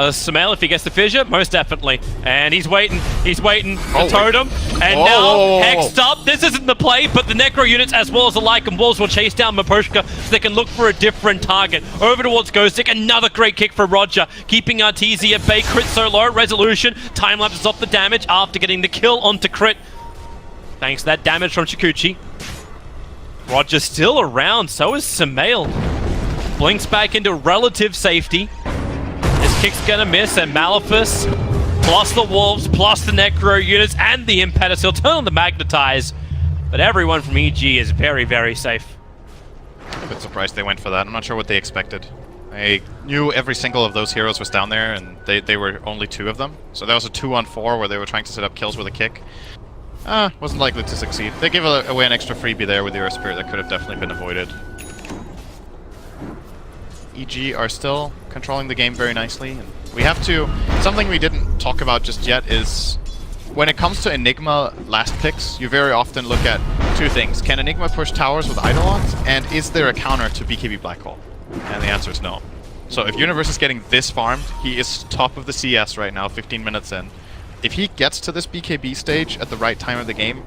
Speaker 2: Sumail, if he gets the fissure, most definitely. And he's waiting the
Speaker 1: Oh,
Speaker 2: totem. And
Speaker 1: Whoa,
Speaker 2: now,
Speaker 1: whoa, whoa, whoa.
Speaker 2: hexed up. This isn't the play, but the Necro units, as well as the Lycan Wolves, will chase down Miposhka so they can look for a different target. Over towards Ghostic, another great kick for Roger, keeping Arteezy at bay. Crit so low, Resolution, time lapses off the damage after getting the kill onto Crit. Thanks to that damage from Shikuchi. Roger's still around, so is Sumail. Blinks back into relative safety. His kick's gonna miss, and Maleficus, plus the Wolves, plus the Necro units, and the Impetus, he'll turn on the Magnetize. But everyone from EG is very, very safe.
Speaker 1: I'm a bit surprised they went for that. I'm not sure what they expected. I knew every single of those heroes was down there, and they were only 2 of them. So that was a 2-on-4 where they were trying to set up kills with a kick. Wasn't likely to succeed. They gave away an extra freebie there with Earth Spirit that could have definitely been avoided. EG are still controlling the game very nicely, and we have to... Something we didn't talk about just yet is when it comes to Enigma last picks, you very often look at 2 things. Can Enigma push towers with Eidolons, and is there a counter to BKB Black Hole? And the answer is no. So if Universe is getting this farmed, he is top of the CS right now, 15 minutes in. If he gets to this BKB stage at the right time of the game,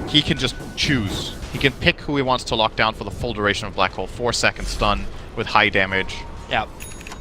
Speaker 1: he can just choose. He can pick who he wants to lock down for the full duration of Black Hole, 4-second stun with high damage.
Speaker 2: Yep.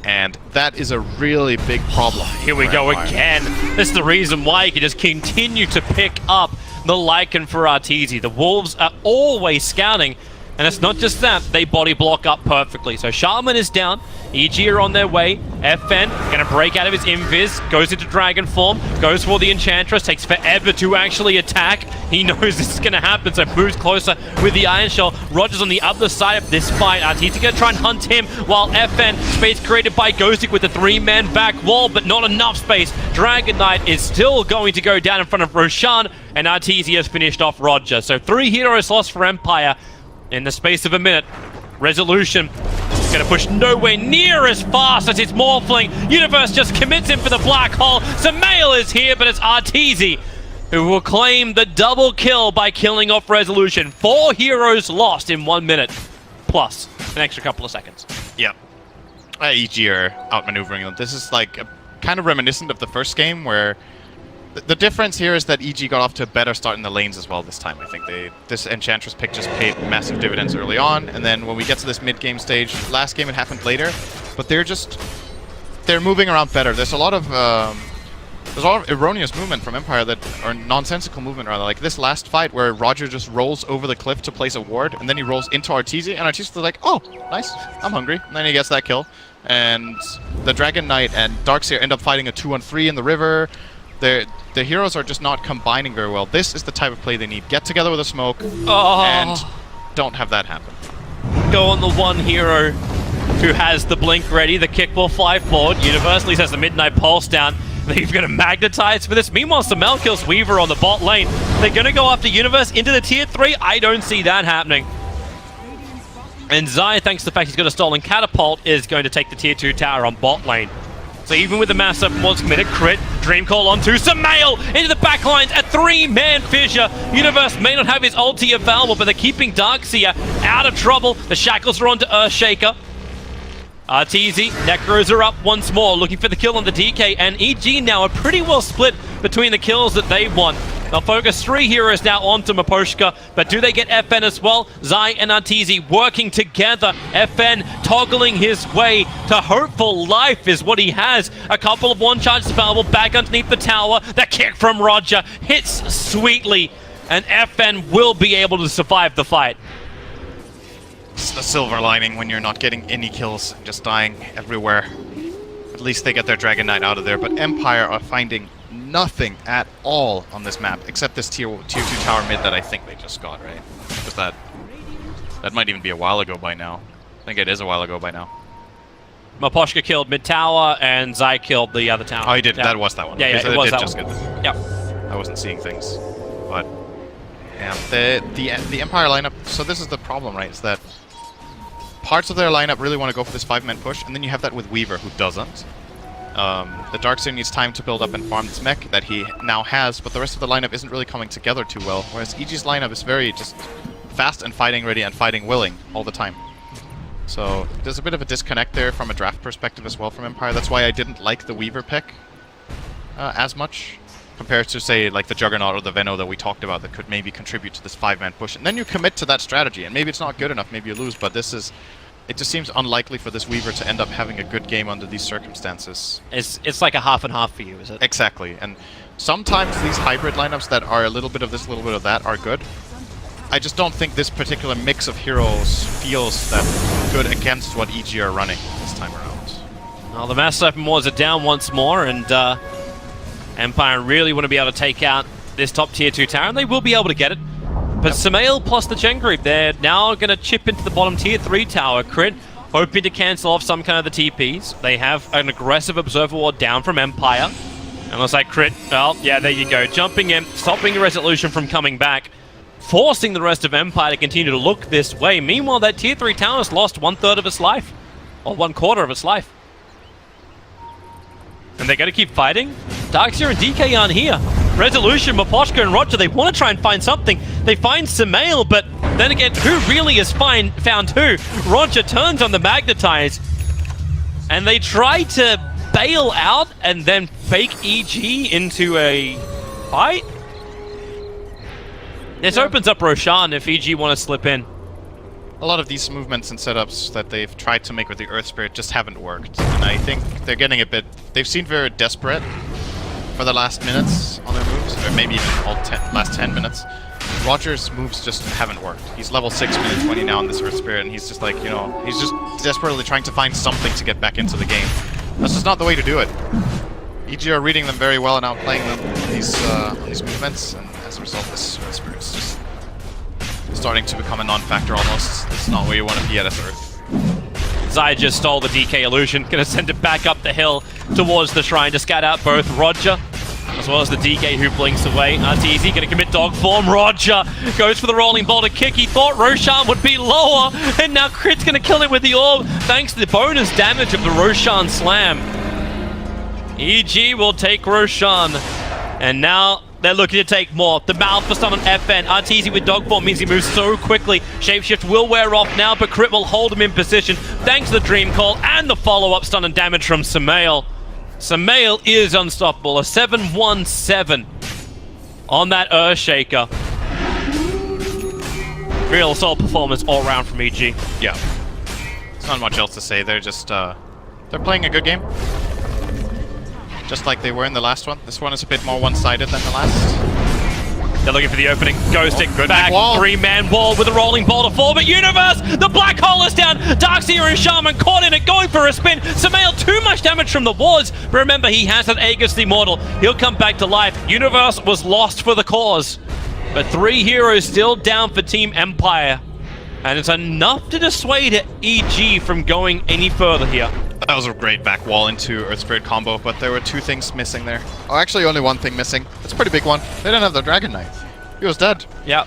Speaker 1: And that is a really big problem.
Speaker 2: Here we go
Speaker 1: Empire.
Speaker 2: again. This is the reason why you can just continue to pick up the Lycan for Arteezy. The Wolves are always scouting, and it's not just that, they body block up perfectly. So Shaman is down, EG are on their way, FN gonna break out of his invis, goes into dragon form, goes for the Enchantress, takes forever to actually attack. He knows this is gonna happen, so moves closer with the Iron Shell. Roger's on the other side of this fight. Arteezy gonna try and hunt him, while FN, space created by Ghostic with the 3-man back wall, but not enough space. Dragon Knight is still going to go down in front of Roshan, and Arteezy has finished off Roger. So 3 heroes lost for Empire in the space of a minute. Resolution gonna push nowhere near as fast as his Morphling. Universe just commits him for the Black Hole. Sumail is here, but it's Arteezy who will claim the double kill by killing off Resolution. 4 heroes lost in 1 minute, plus an extra couple of seconds.
Speaker 1: Yeah. EG are outmaneuvering them. This is like kind of reminiscent of the first game where the difference here is that EG got off to a better start in the lanes as well this time. I think this Enchantress pick just paid massive dividends early on, and then when we get to this mid-game stage, last game it happened later, but they're moving around better. There's a lot of There's a lot of erroneous movement from Empire or nonsensical movement rather. Like this last fight where Roger just rolls over the cliff to place a ward, and then he rolls into Arteezy, and Arteezy's like, oh, nice, I'm hungry. And then he gets that kill. And the Dragon Knight and Darkseer end up fighting a 2-on-3 in the river. The heroes are just not combining very well. This is the type of play they need. Get together with a smoke, and don't have that happen.
Speaker 2: Go on the one hero who has the blink ready. The kick will fly forward. Universally says the Midnight Pulse down. They're going to magnetize for this. Meanwhile, Samel kills Weaver on the bot lane. They're going to go after Universe into the tier 3. I don't see that happening. And Zai, thanks to the fact he's got a stolen catapult, is going to take the tier 2 tower on bot lane. So even with the mass open ward's committed, crit, Dream Call onto Samel into the back lines, a 3-man fissure. Universe may not have his ulti available, but they're keeping Darkseer out of trouble. The shackles are onto Earthshaker. Arteezy, Necros are up once more, looking for the kill on the DK, and EG now are pretty well split between the kills that they want. They'll focus 3 heroes now onto Miposhka, but do they get FN as well? Zai and Arteezy working together. FN toggling his way to hopeful life is what he has. A couple of one-charges available back underneath the tower. The kick from Roger hits sweetly, and FN will be able to survive the fight.
Speaker 1: It's the silver lining when you're not getting any kills and just dying everywhere. At least they get their Dragon Knight out of there, but Empire are finding nothing at all on this map, except this tier 2 tower mid that I think they just got, right? Because that might even be a while ago by now. I think it is a while ago by now.
Speaker 2: Miposhka killed mid tower, and Zai killed the other tower.
Speaker 1: Oh, he did.
Speaker 2: Yeah.
Speaker 1: That was that one.
Speaker 2: Yeah,
Speaker 1: okay,
Speaker 2: yeah,
Speaker 1: so
Speaker 2: it was
Speaker 1: did
Speaker 2: that
Speaker 1: just
Speaker 2: one.
Speaker 1: Get that.
Speaker 2: Yep.
Speaker 1: I wasn't seeing things, but yeah, the Empire lineup. So this is the problem, right? Is that parts of their lineup really want to go for this 5-man push, and then you have that with Weaver, who doesn't. The Darkseer needs time to build up and farm this mech that he now has, but the rest of the lineup isn't really coming together too well, whereas EG's lineup is very just fast and fighting ready and fighting willing all the time. So there's a bit of a disconnect there from a draft perspective as well from Empire. That's why I didn't like the Weaver pick as much, compared to, say, like the Juggernaut or the Venno that we talked about that could maybe contribute to this 5-man push. And then you commit to that strategy, and maybe it's not good enough, maybe you lose, but this is... It just seems unlikely for this Weaver to end up having a good game under these circumstances.
Speaker 2: It's like a half and half for you, is it?
Speaker 1: Exactly, and sometimes these hybrid lineups that are a little bit of this, a little bit of that are good. I just don't think this particular mix of heroes feels that good against what EG are running this time around.
Speaker 2: Well, the mass open wars are down once more, and Empire really want to be able to take out this top tier 2 tower, and they will be able to get it. But Samael plus the Gen group, they're now going to chip into the bottom tier 3 tower. Crit, hoping to cancel off some kind of the TPs. They have an aggressive Observer Ward down from Empire. And looks like Crit, well, yeah, there you go. Jumping in, stopping the Resolution from coming back, forcing the rest of Empire to continue to look this way. Meanwhile, that tier 3 tower has lost 1/3 of its life. Or 1/4 of its life. And they're going to keep fighting? Darkseer and DK aren't here. Resolution, Miposhka, and Roger, they want to try and find something. They find Samael, but then again, who really has found who? Roger turns on the Magnetize, and they try to bail out and then fake EG into a fight? This opens up Roshan if EG want to slip in.
Speaker 1: A lot of these movements and setups that they've tried to make with the Earth Spirit just haven't worked. And I think they're getting a bit... They've seemed very desperate for the last minutes on their moves, or maybe even all last 10 minutes. Roger's moves just haven't worked. He's level 6, minute 20 now in this Earth Spirit, and he's just like, you know, he's just desperately trying to find something to get back into the game. That's just not the way to do it. EG are reading them very well and outplaying them on these movements, and as a result, this Earth Spirit's just starting to become a non-factor almost. It's not where you want to be at Earth.
Speaker 2: Zai just stole the DK illusion, gonna send it back up the hill towards the shrine to scat out both Roger as well as the DK who blinks away. Arteezy gonna commit dog form. Roger goes for the rolling boulder kick. He thought Roshan would be lower, and now Crit's gonna kill him with the orb thanks to the bonus damage of the Roshan slam. EG will take Roshan, and now they're looking to take more. The Malphite stun on FN. Arteezy with dog form means he moves so quickly. Shapeshift will wear off now, but Crit will hold him in position thanks to the Dream Call and the follow-up stun and damage from Samael. Samael is unstoppable. A 7-1-7 on that Earthshaker. Real solid performance all around from EG.
Speaker 1: Yeah. There's not much else to say. They're just, they're playing a good game. just like they were in the last one. This one is a bit more one-sided than the last.
Speaker 2: They're looking for the opening. Ghostic
Speaker 1: good
Speaker 2: back,
Speaker 1: wall.
Speaker 2: 3-man wall with a rolling ball to fall, but Universe, the black hole is down. Darkseer and Shaman caught in it, going for a spin. Samael, too much damage from the wards. But remember, he has that Aegis the Immortal. He'll come back to life. Universe was lost for the cause. But 3 heroes still down for Team Empire. And it's enough to dissuade EG from going any further here.
Speaker 1: That was a great back wall into Earth Spirit combo, but there were 2 things missing there. Oh, actually only 1 thing missing. It's a pretty big one. They didn't have the Dragon Knight. He was dead.
Speaker 2: Yeah.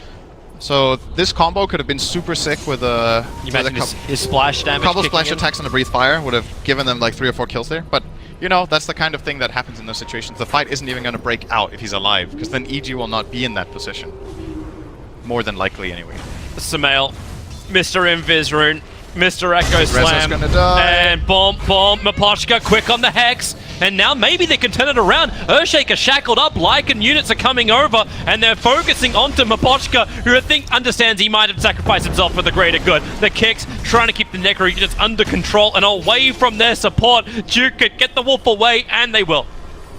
Speaker 1: So this combo could have been super sick with a...
Speaker 2: You imagine his splash damage
Speaker 1: couple
Speaker 2: kicking
Speaker 1: splash
Speaker 2: in.
Speaker 1: attacks on the Breathe Fire would have given them like 3 or 4 kills there. But, you know, that's the kind of thing that happens in those situations. The fight isn't even going to break out if he's alive, because then EG will not be in that position. More than likely, anyway.
Speaker 2: Samael, Mr. Invis Rune, Mr. Echo Slam,
Speaker 1: gonna die.
Speaker 2: and bomb, Mapochka quick on the Hex, and now maybe they can turn it around. Earthshaker shackled up, Lycan units are coming over, and they're focusing onto Mapochka, who I think understands he might have sacrificed himself for the greater good. The kicks, trying to keep the Necro units under control and away from their support. Duke could get the Wolf away, and they will.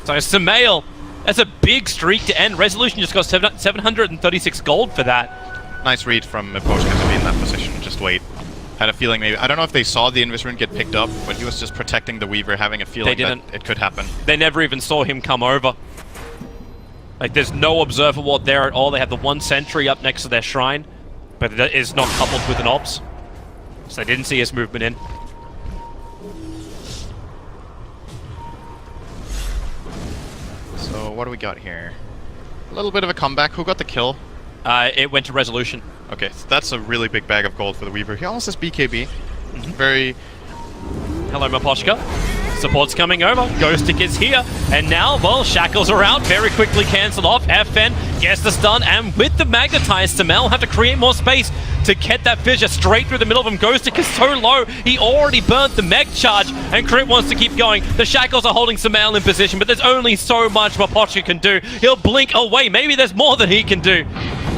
Speaker 2: So Samael, that's a big streak to end. Resolution just got 736 gold for that.
Speaker 1: Nice read from Miposhka to be in that position. Just wait. Had a feeling maybe... I don't know if they saw the Invis Rune get picked up, but he was just protecting the Weaver, having a feeling that it could happen.
Speaker 2: They never even saw him come over. Like, there's no observer ward there at all. They have the 1 sentry up next to their shrine, but it is not coupled with an ops. So they didn't see his movement in.
Speaker 1: So what do we got here? A little bit of a comeback. Who got the kill?
Speaker 2: It went to Resolution.
Speaker 1: Okay, so that's a really big bag of gold for the Weaver. He almost has BKB. Very...
Speaker 2: Hello, Mapochka. Support's coming over. Ghostic is here. And now, well, shackles are out. Very quickly cancelled off. FN gets the stun. And with the Magnetize, Samael will have to create more space to get that fissure straight through the middle of him. Ghostic is so low. He already burnt the Meg charge. And Crit wants to keep going. The shackles are holding Samael in position. But there's only so much Mapochka can do. He'll blink away. Maybe there's more than he can do.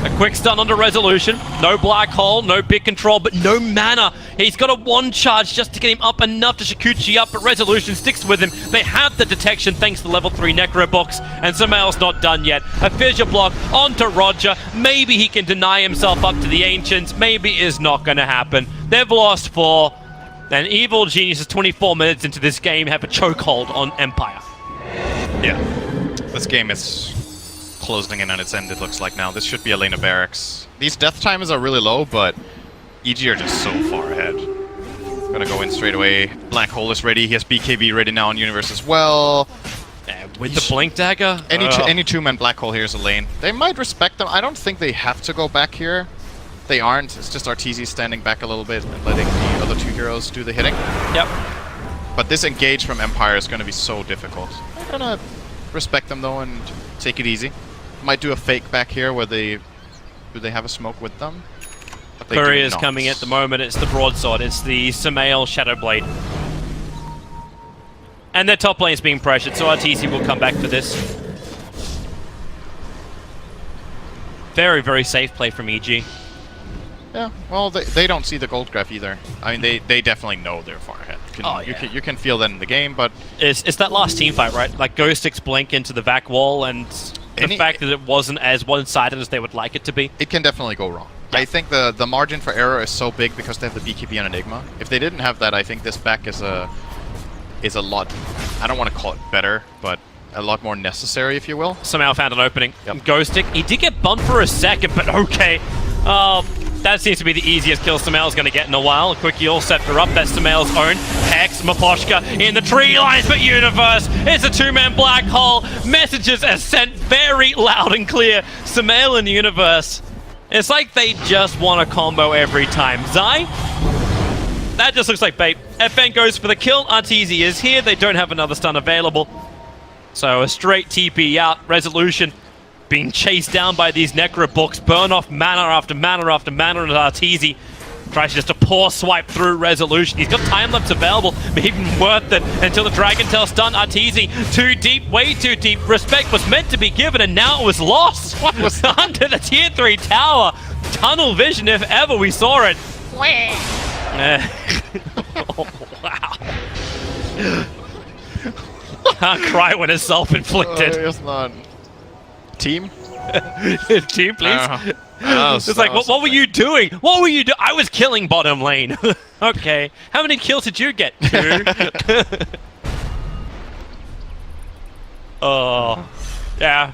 Speaker 2: A quick stun onto Resolution. No black hole, no big control, but no mana. He's got a 1 charge just to get him up enough to Shikuchi up, but Resolution sticks with him. They have the detection thanks to the level 3 Necro box, and Samael's not done yet. A fissure block onto Roger. Maybe he can deny himself up to the Ancients. Maybe is not going to happen. They've lost 4, and Evil Geniuses 24 minutes into this game have a chokehold on Empire.
Speaker 1: Yeah. This game is closing in on its end, it looks like now. This should be Elena Barracks. These death timers are really low, but EG are just so far ahead. Gonna go in straight away. Black Hole is ready. He has BKB ready now on Universe as well.
Speaker 2: With the Blink Dagger?
Speaker 1: Any 2-man Black Hole here is a lane. They might respect them. I don't think they have to go back here. They aren't. It's just Arteezy standing back a little bit and letting the other 2 heroes do the hitting.
Speaker 2: Yep.
Speaker 1: But this engage from Empire is going to be so difficult. I'm gonna respect them though and take it easy. Might do a fake back here where they... Do they have a smoke with them?
Speaker 2: Courier's coming at the moment. It's the Broadsword. It's the Samael Shadowblade. And their top lane is being pressured, so Arteezy will come back for this. Very, very safe play from EG.
Speaker 1: Yeah, well, they don't see the gold graph either. I mean, they definitely know they're far ahead. You can feel that in the game, but...
Speaker 2: It's that last team fight, right? Like, Ghostic's blink into the back wall, and the fact that it wasn't as one-sided as they would like it to be.
Speaker 1: It can definitely go wrong. Yeah. I think the margin for error is so big because they have the BKB on Enigma. If they didn't have that, I think this back is a lot... I don't want to call it better, but a lot more necessary, if you will.
Speaker 2: Somehow found an opening. Yep. Ghostic, he did get bumped for a second, but okay. That seems to be the easiest kill Samael's going to get in a while. A quick Yule scepter up, that's Samael's own. Hex, Mapochka in the tree lines, but Universe, it's a 2-man black hole. Messages are sent very loud and clear. Samael and Universe. It's like they just want a combo every time. Zai? That just looks like bait. FN goes for the kill. Arteezy is here. They don't have another stun available. So a straight TP out. Resolution being chased down by these Necro books. Burn off mana after mana after mana, and Arteezy tries just a poor swipe through Resolution. He's got time lapse available, but even worth it until the Dragon Tail stun. Arteezy, too deep, way too deep. Respect was meant to be given, and now it was lost. What was under the tier 3 tower? Tunnel vision, if ever we saw it. Oh, wow. Can't cry when it's self-inflicted.
Speaker 1: It's not. Team?
Speaker 2: Team, please. It's like, what were
Speaker 1: something.
Speaker 2: you doing? What were you doing? I was killing bottom lane. Okay. How many kills did you get? 2. Oh. Yeah.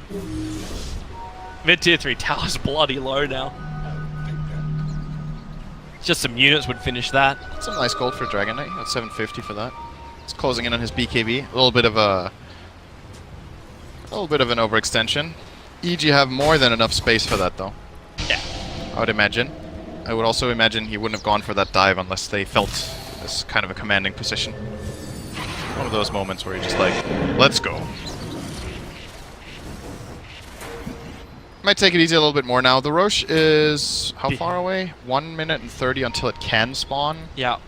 Speaker 2: Mid tier 3 tower's bloody low now. Just some units would finish that.
Speaker 1: Some nice gold for Dragon Knight. That's 750 for that. It's closing in on his BKB. A little bit of an overextension. EG have more than enough space for that, though.
Speaker 2: Yeah.
Speaker 1: I would imagine. I would also imagine he wouldn't have gone for that dive unless they felt this kind of a commanding position. One of those moments where you're just like, let's go. Might take it easy a little bit more now. The Roche is how far away? 1 minute and 30 until it can spawn.
Speaker 2: Yeah.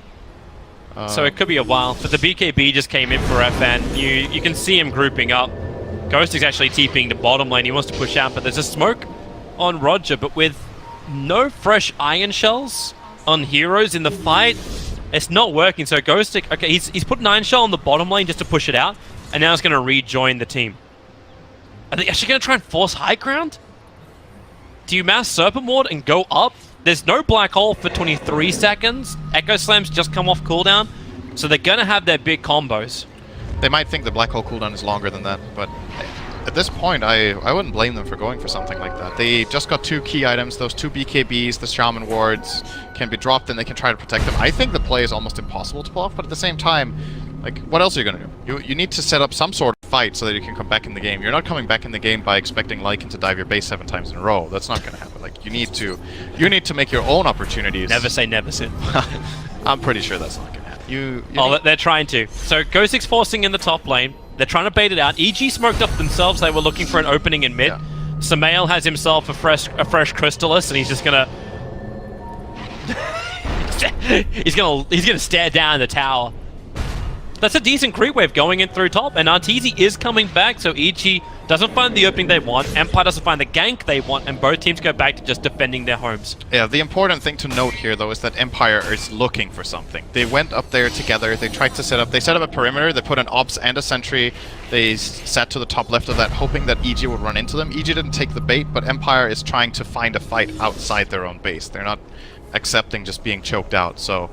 Speaker 2: So it could be a while, but the BKB just came in for FN. You can see him grouping up. Ghost is actually TPing the bottom lane. He wants to push out, but there's a smoke on Roger, but with no fresh iron shells on heroes in the fight, it's not working. So Ghostic, okay, he's put an iron shell on the bottom lane just to push it out, and now he's going to rejoin the team. Are they actually going to try and force high ground? Do you mass Serpent Ward and go up? There's no black hole for 23 seconds. Echo Slam's just come off cooldown, so they're going to have their big combos.
Speaker 1: They might think the black hole cooldown is longer than that, but at this point, I wouldn't blame them for going for something like that. They just got 2 key items. Those 2 BKBs, the Shaman Wards, can be dropped and they can try to protect them. I think the play is almost impossible to pull off, but at the same time, like, what else are you going to do? You need to set up some sort of fight so that you can come back in the game. You're not coming back in the game by expecting Lycan to dive your base 7 times in a row. That's not going to happen. Like, you need to make your own opportunities.
Speaker 2: Never say never, Sid.
Speaker 1: I'm pretty sure that's not going to happen.
Speaker 2: They're trying to. So Ghostic's forcing in the top lane. They're trying to bait it out. EG smoked up themselves. They were looking for an opening in mid. Yeah. Samael has himself a fresh Crystallis, and he's just gonna he's gonna stare down the tower. That's a decent creep wave going in through top, and Arteezy is coming back, so EG doesn't find the opening they want, Empire doesn't find the gank they want, and both teams go back to just defending their homes.
Speaker 1: Yeah, the important thing to note here, though, is that Empire is looking for something. They went up there together, they tried to set up a perimeter, they put an Ops and a sentry, they sat to the top left of that, hoping that EG would run into them. EG didn't take the bait, but Empire is trying to find a fight outside their own base. They're not accepting just being choked out, so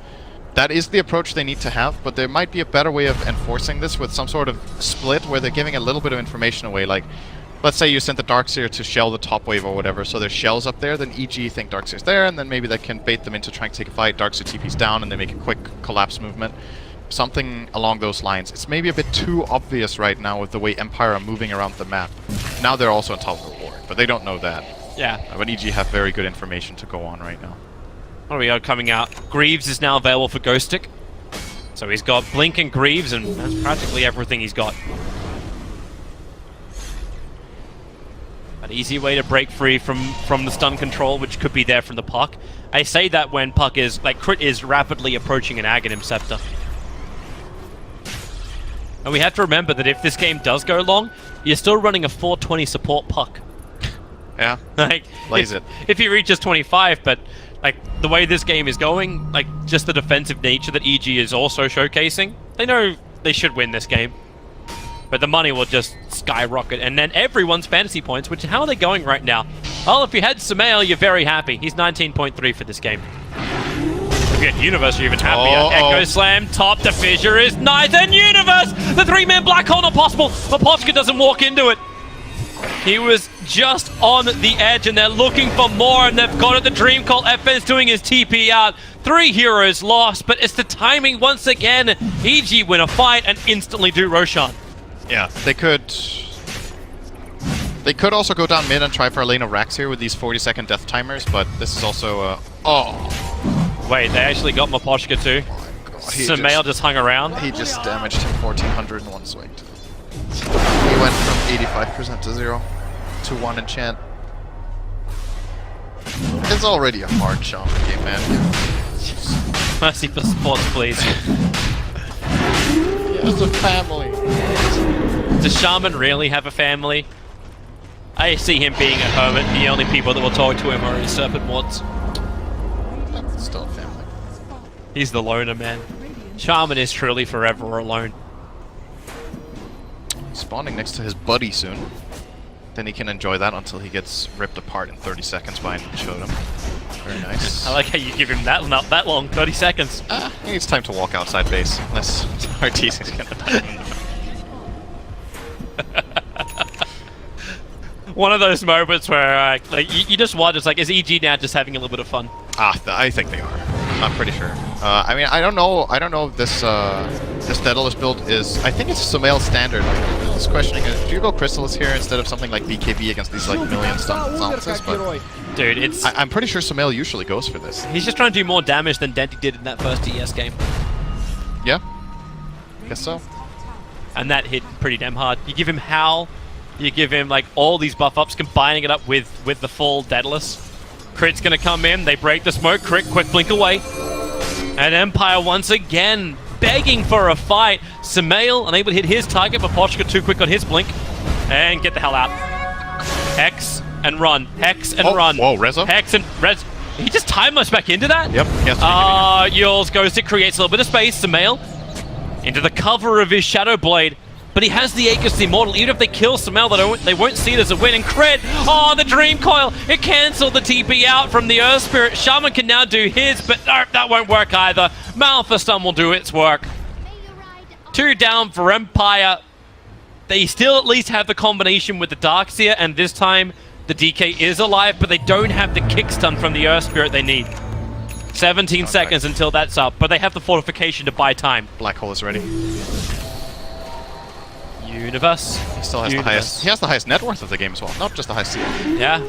Speaker 1: that is the approach they need to have, but there might be a better way of enforcing this with some sort of split where they're giving a little bit of information away. Like, let's say you sent the Darkseer to shell the top wave or whatever, so there's shells up there, then EG think Darkseer's there, and then maybe they can bait them into trying to take a fight. Darkseer TP's down, and they make a quick collapse movement. Something along those lines. It's maybe a bit too obvious right now with the way Empire are moving around the map. Now they're also on top of the ward, but they don't know that.
Speaker 2: Yeah.
Speaker 1: But EG have very good information to go on right now.
Speaker 2: What do we got coming out? Greaves is now available for Ghostic. So he's got Blink and Greaves, and that's practically everything he's got. An easy way to break free from the stun control, which could be there from the Puck. I say that when Puck is, like, Crit is rapidly approaching an Aghanim Scepter. And we have to remember that if this game does go long, you're still running a 420 support Puck.
Speaker 1: Yeah,
Speaker 2: like,
Speaker 1: plays it.
Speaker 2: If he reaches 25, but like the way this game is going, like just the defensive nature that EG is also showcasing, they know they should win this game. But the money will just skyrocket, and then everyone's fantasy points, which how are they going right now? Well, if you had Samael, you're very happy. He's 19.3 for this game. If you had Universe, you're even happier. Echo Slam, top, the fissure is nice, and Universe! The 3-man black hole not possible, but Pochka doesn't walk into it. He was just on the edge, and they're looking for more, and they've got it. The Dream Call, FN's doing his TP out. 3 heroes lost, but it's the timing once again. EG win a fight and instantly do Roshan.
Speaker 1: Yeah, they could also go down mid and try for a lane of racks here with these 40-second death timers, but this is also
Speaker 2: Wait, they actually got Maposhka too?
Speaker 1: Oh my god.
Speaker 2: Samael just hung around?
Speaker 1: He just damaged him 1400 in one swing. He went from 85% to 0 to 1 enchant. It's already a hard Shaman game, man.
Speaker 2: Mercy for sports, please.
Speaker 1: He has a family.
Speaker 2: Does Shaman really have a family? I see him being a hermit. The only people that will talk to him are his serpent wards.
Speaker 1: Still a family.
Speaker 2: He's the loner, man. Shaman is truly forever alone.
Speaker 1: spawning next to his buddy soon. Then he can enjoy that until he gets ripped apart in 30 seconds by Shotem. Very nice.
Speaker 2: I like how you give him that not that long, 30 seconds.
Speaker 1: He needs time to walk outside base, unless Artis is gonna die.
Speaker 2: One of those moments where you just watch, it's like, is EG now just having a little bit of fun?
Speaker 1: I think they are. I'm pretty sure. I mean, I don't know if this this Daedalus build is. I think it's Sumail standard. Just questioning it. Do you go Chrysalis here instead of something like BKB against these like million stun silences? But
Speaker 2: dude, it's.
Speaker 1: I'm pretty sure Sumail usually goes for this.
Speaker 2: He's just trying to do more damage than Denti did in that first DES game.
Speaker 1: Yeah. Guess so.
Speaker 2: And that hit pretty damn hard. You give him Howl, you give him like all these buff ups, combining it up with the full Daedalus. Crit's gonna come in, they break the smoke, Crit, quick blink away. And Empire once again begging for a fight. Sumail unable to hit his target, but Pochka too quick on his blink. And get the hell out. Hex and run. Hex and run.
Speaker 1: Whoa, Reza?
Speaker 2: Hex and Rez. He just time us back into that?
Speaker 1: Yep.
Speaker 2: Yules goes to creates a little bit of space. Sumail into the cover of his Shadow Blade. But he has the Aegis Immortal. Even if they kill Sumail, they won't see it as a win. And Crit, the Dream Coil. It cancelled the TP out from the Earth Spirit. Shaman can now do his, but no, that won't work either. Malphur Stun will do its work. 2 down for Empire. They still at least have the combination with the Darkseer, and this time the DK is alive, but they don't have the kick stun from the Earth Spirit they need. 17 seconds until that's up, but they have the fortification to buy time.
Speaker 1: Black Hole is ready.
Speaker 2: Universe.
Speaker 1: He still has the highest. He has the highest net worth of the game as well, not just the highest CL.
Speaker 2: Yeah.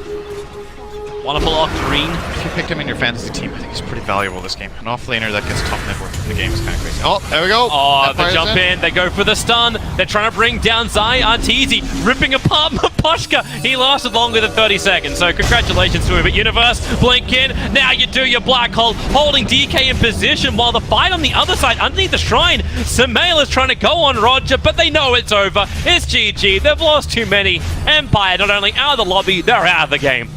Speaker 2: Wonderful Octarine.
Speaker 1: If you picked him in your fantasy team, I think he's pretty valuable this game. An off-laner that gets top net worth in the game is kind of crazy. Oh, there we go!
Speaker 2: They jump in, they go for the stun. They're trying to bring down Zai. Arteezy ripping apart Pochka. He lasted longer than 30 seconds, so congratulations to him. But Universe, blink in. Now you do your black hole, holding DK in position while the fight on the other side, underneath the shrine. Sumail is trying to go on Roger, but they know it's over. It's GG. They've lost too many. Empire not only out of the lobby, they're out of the game.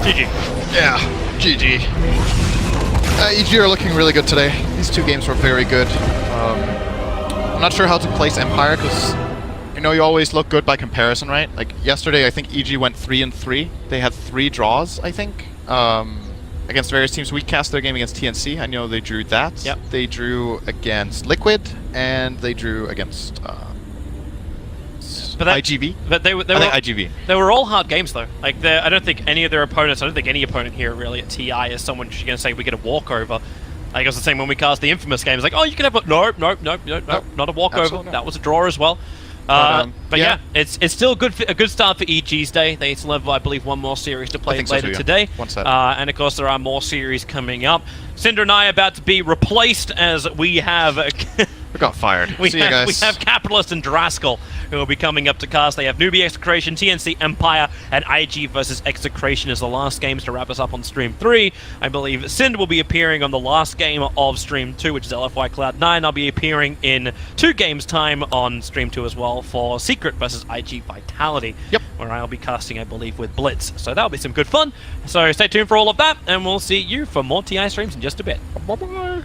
Speaker 2: GG.
Speaker 1: Yeah, GG. EG are looking really good today. These 2 games were very good. I'm not sure how to place Empire because, you know, you always look good by comparison, right? Like yesterday, I think EG went 3-3. They had 3 draws, I think, against various teams. We cast their game against TNC. I know they drew that.
Speaker 2: Yep.
Speaker 1: They drew against Liquid, and they drew against IGV.
Speaker 2: But they were
Speaker 1: IGV.
Speaker 2: They were all hard games though. Like I don't think any of their opponents. I don't think any opponent here really at TI is someone you're going to say we get a walkover. Like it was the same when we cast the Infamous games. Like, oh, you can have a nope, not a walkover. That was a draw as well. But yeah, it's still a good start for EG's day. They still have, I believe, 1 more series to play later today.
Speaker 1: One set.
Speaker 2: And of course, there are more series coming up. Cinder and I are about to be replaced as we have.
Speaker 1: We got fired.
Speaker 2: We
Speaker 1: See you guys.
Speaker 2: We have Capitalist and Draskell who will be coming up to cast. They have Newbie Execration, TNC Empire, and IG versus Execration as the last games to wrap us up on Stream 3. I believe Sind will be appearing on the last game of Stream 2, which is LFY Cloud9. I'll be appearing in 2 games' time on Stream 2 as well for Secret versus IG Vitality.
Speaker 1: Yep.
Speaker 2: Where I'll be casting, I believe, with Blitz. So that'll be some good fun. So stay tuned for all of that, and we'll see you for more TI streams in just a bit.
Speaker 1: Bye-bye.